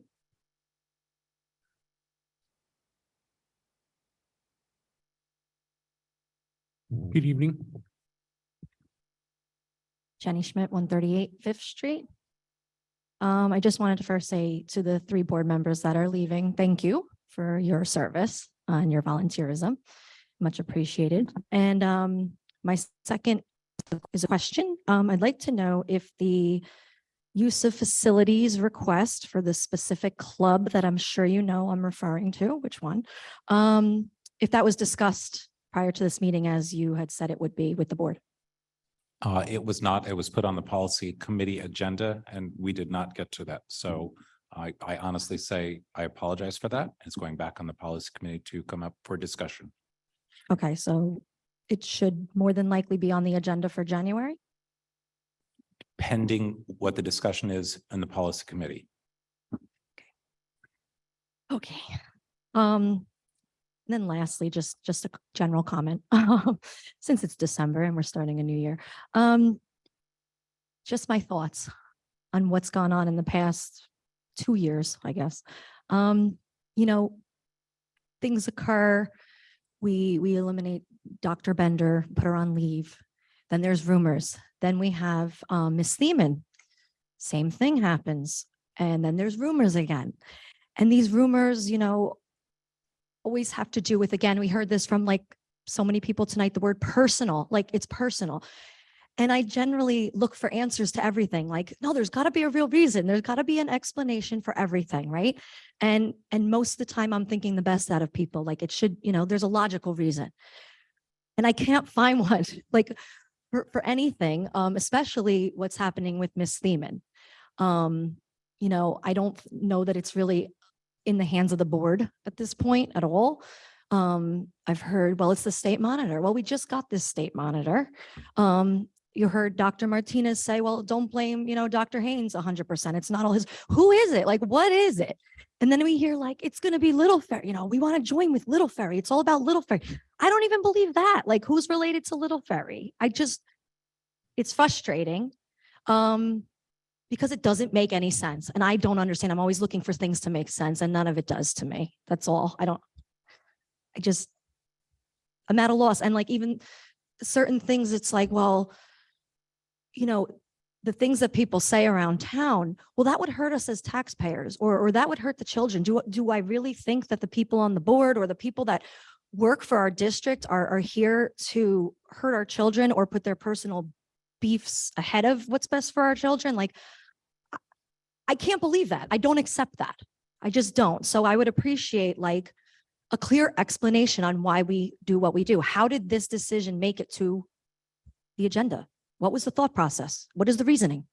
Good evening. Jenny Schmidt, 138 Fifth Street. I just wanted to first say to the 3 board members that are leaving, thank you for your service and your volunteerism. Much appreciated. And my second is a question. I'd like to know if the use of facilities request for the specific club that I'm sure you know I'm referring to, which one, if that was discussed prior to this meeting, as you had said it would be with the board. It was not. It was put on the policy committee agenda and we did not get to that. So I honestly say I apologize for that. It's going back on the policy committee to come up for discussion. Okay, so it should more than likely be on the agenda for January? Pending what the discussion is in the policy committee. Okay. Then lastly, just a general comment, since it's December and we're starting a new year. Just my thoughts on what's gone on in the past 2 years, I guess. Things occur. We eliminate Dr. Bender, put her on leave. Then there's rumors. Then we have Miss Thiemann. Same thing happens. And then there's rumors again. And these rumors, always have to do with, again, we heard this from like so many people tonight, the word personal, like it's personal. And I generally look for answers to everything. Like, no, there's got to be a real reason. There's got to be an explanation for everything, right? And most of the time I'm thinking the best out of people. Like it should, there's a logical reason. And I can't find one like for anything, especially what's happening with Miss Thiemann. I don't know that it's really in the hands of the board at this point at all. I've heard, well, it's the state monitor. Well, we just got this state monitor. You heard Dr. Martinez say, well, don't blame, Dr. Haines 100%. It's not all his. Who is it? Like, what is it? And then we hear like, it's going to be Little Ferry. We want to join with Little Ferry. It's all about Little Ferry. I don't even believe that. Like, who's related to Little Ferry? It's frustrating. Because it doesn't make any sense. And I don't understand. I'm always looking for things to make sense and none of it does to me. That's all. I'm at a loss. And like even certain things, it's like, well, the things that people say around town, well, that would hurt us as taxpayers or that would hurt the children. Do I really think that the people on the board or the people that work for our district are here to hurt our children or put their personal beefs ahead of what's best for our children? Like, I can't believe that. I don't accept that. I just don't. So I would appreciate like a clear explanation on why we do what we do. How did this decision make it to the agenda? What was the thought process? What is the reasoning?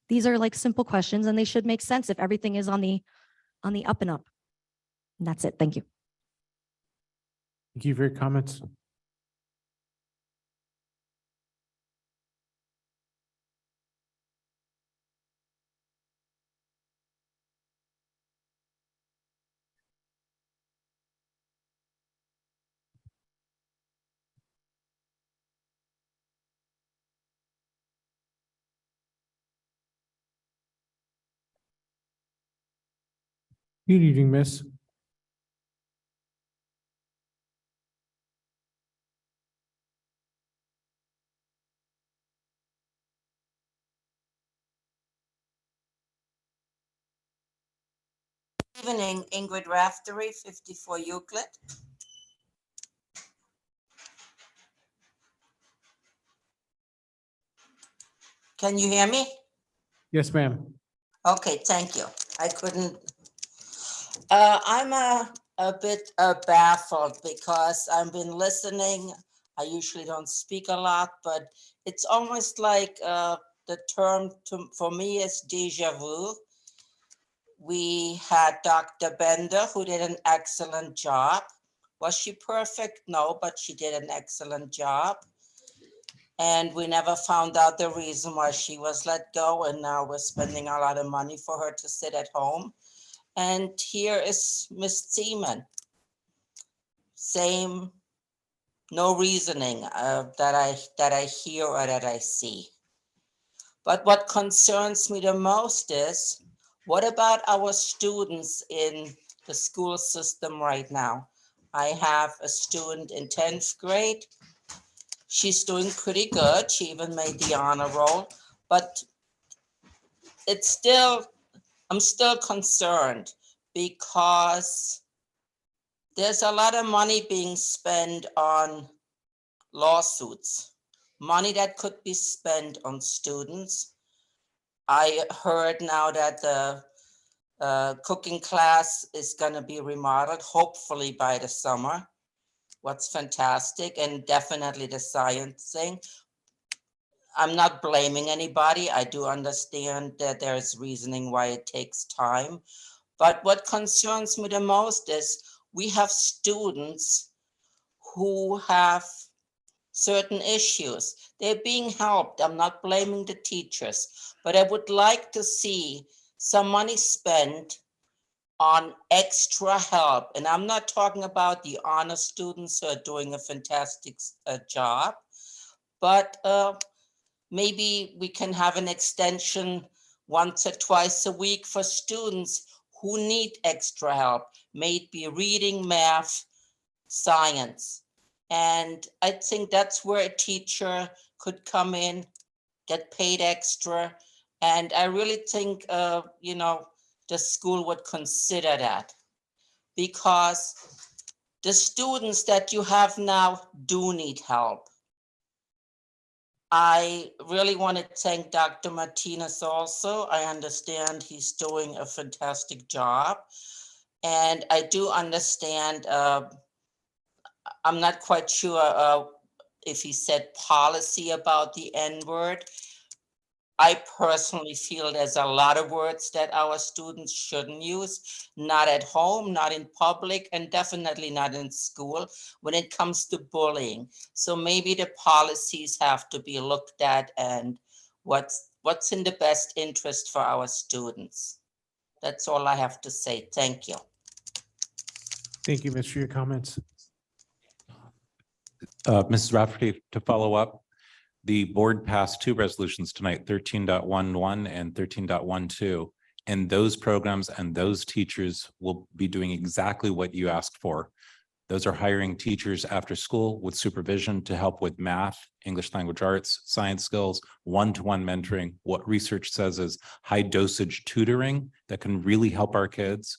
These are like simple questions and they should make sense if everything is on the up and up. And that's it. Thank you. Thank you for your comments. Good evening, miss. evening, Ingrid Raftery, 54 Euclid. Can you hear me? Yes, ma'am. Okay, thank you. I couldn't. I'm a bit baffled because I've been listening. I usually don't speak a lot, but it's almost like the term for me is déjà vu. We had Dr. Bender, who did an excellent job. Was she perfect? No, but she did an excellent job. And we never found out the reason why she was let go. And now we're spending a lot of money for her to sit at home. And here is Miss Thiemann. Same, no reasoning that I hear or that I see. But what concerns me the most is, what about our students in the school system right now? I have a student in 10th grade. She's doing pretty good. She even made the honor roll, but I'm still concerned because there's a lot of money being spent on lawsuits, money that could be spent on students. I heard now that the cooking class is going to be remodeled, hopefully by the summer. What's fantastic, and definitely the science thing. I'm not blaming anybody. I do understand that there's reasoning why it takes time. But what concerns me the most is we have students who have certain issues. They're being helped. I'm not blaming the teachers, but I would like to see some money spent on extra help. And I'm not talking about the honor students who are doing a fantastic job, but maybe we can have an extension once or twice a week for students who need extra help, may it be reading, math, science. And I think that's where a teacher could come in, get paid extra. And I really think, the school would consider that, because the students that you have now do need help. I really want to thank Dr. Martinez also. I understand he's doing a fantastic job. And I do understand, I'm not quite sure if he said policy about the N-word. I personally feel there's a lot of words that our students shouldn't use, not at home, not in public, and definitely not in school when it comes to bullying. So maybe the policies have to be looked at and what's in the best interest for our students. That's all I have to say. Thank you. Thank you, Miss, for your comments. Mrs. Rafferty, to follow up, the board passed two resolutions tonight, 13.11 and 13.12. And those programs and those teachers will be doing exactly what you asked for. Those are hiring teachers after school with supervision to help with math, English language arts, science skills, one-to-one mentoring. What research says is high dosage tutoring that can really help our kids.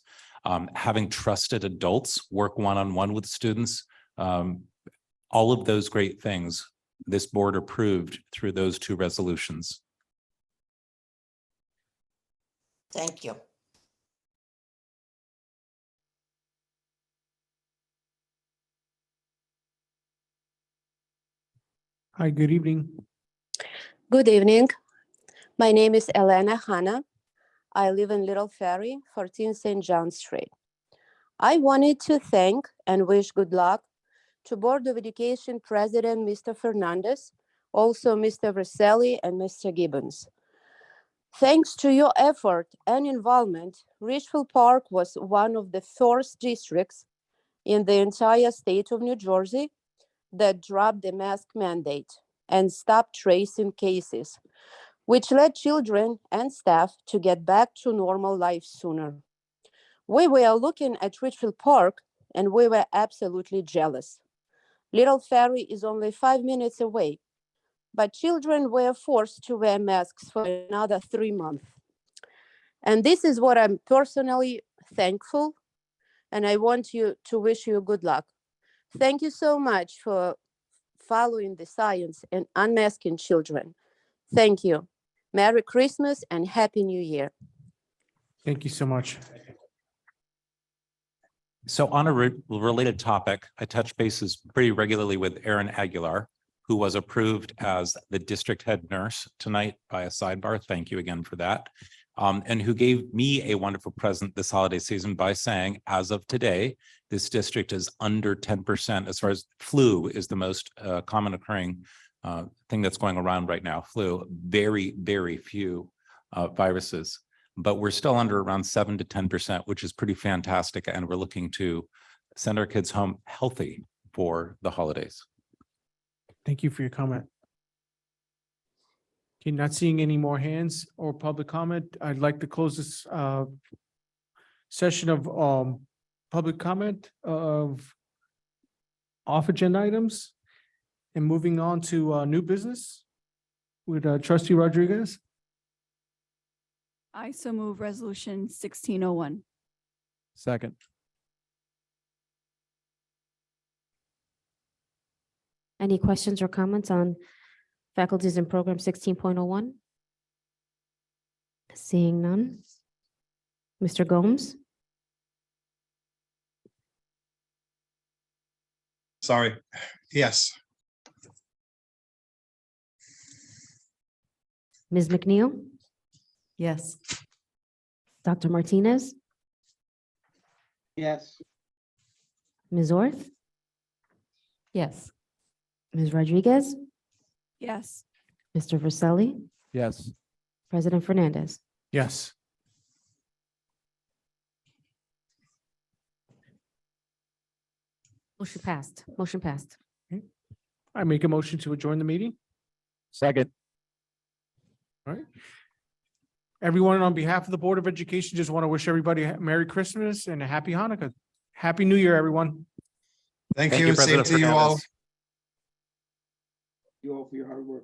Having trusted adults work one-on-one with students. All of those great things this board approved through those two resolutions. Thank you. Hi, good evening. Good evening. My name is Elena Hanna. I live in Little Ferry, 14 St. John Street. I wanted to thank and wish good luck to Board of Education President, Mr. Fernandez, also Mr. Verselli and Mr. Gibbons. Thanks to your effort and involvement, Ridgefield Park was one of the first districts in the entire state of New Jersey that dropped the mask mandate and stopped tracing cases, which led children and staff to get back to normal life sooner. We were looking at Ridgefield Park and we were absolutely jealous. Little Ferry is only 5 minutes away, but children were forced to wear masks for another 3 months. And this is what I'm personally thankful, and I want you to wish you good luck. Thank you so much for following the science and unmasking children. Thank you. Merry Christmas and Happy New Year. Thank you so much. So on a related topic, I touch bases pretty regularly with Erin Aguilar, who was approved as the district head nurse tonight by a sidebar. Thank you again for that. And who gave me a wonderful present this holiday season by saying, as of today, this district is under 10% as far as flu is the most common occurring thing that's going around right now. Flu, very, very few viruses. But we're still under around 7 to 10%, which is pretty fantastic. And we're looking to send our kids home healthy for the holidays. Thank you for your comment. Okay, not seeing any more hands or public comment. I'd like to close this session of public comment of off agenda items and moving on to new business with trustee Rodriguez. I so move resolution 1601. Second. Any questions or comments on faculties and program 16.01? Seeing none. Mr. Gomes? Sorry. Yes. Ms. McNeil? Yes. Dr. Martinez? Yes. Ms. Orth? Yes. Ms. Rodriguez? Yes. Mr. Verselli? Yes. President Fernandez? Yes. Motion passed. Motion passed. I make a motion to adjourn the meeting. Second. All right. Everyone, on behalf of the Board of Education, just want to wish everybody a Merry Christmas and a Happy Hanukkah. Happy New Year, everyone. Thank you. Same President to you all. Fernandez. You all for your hard work.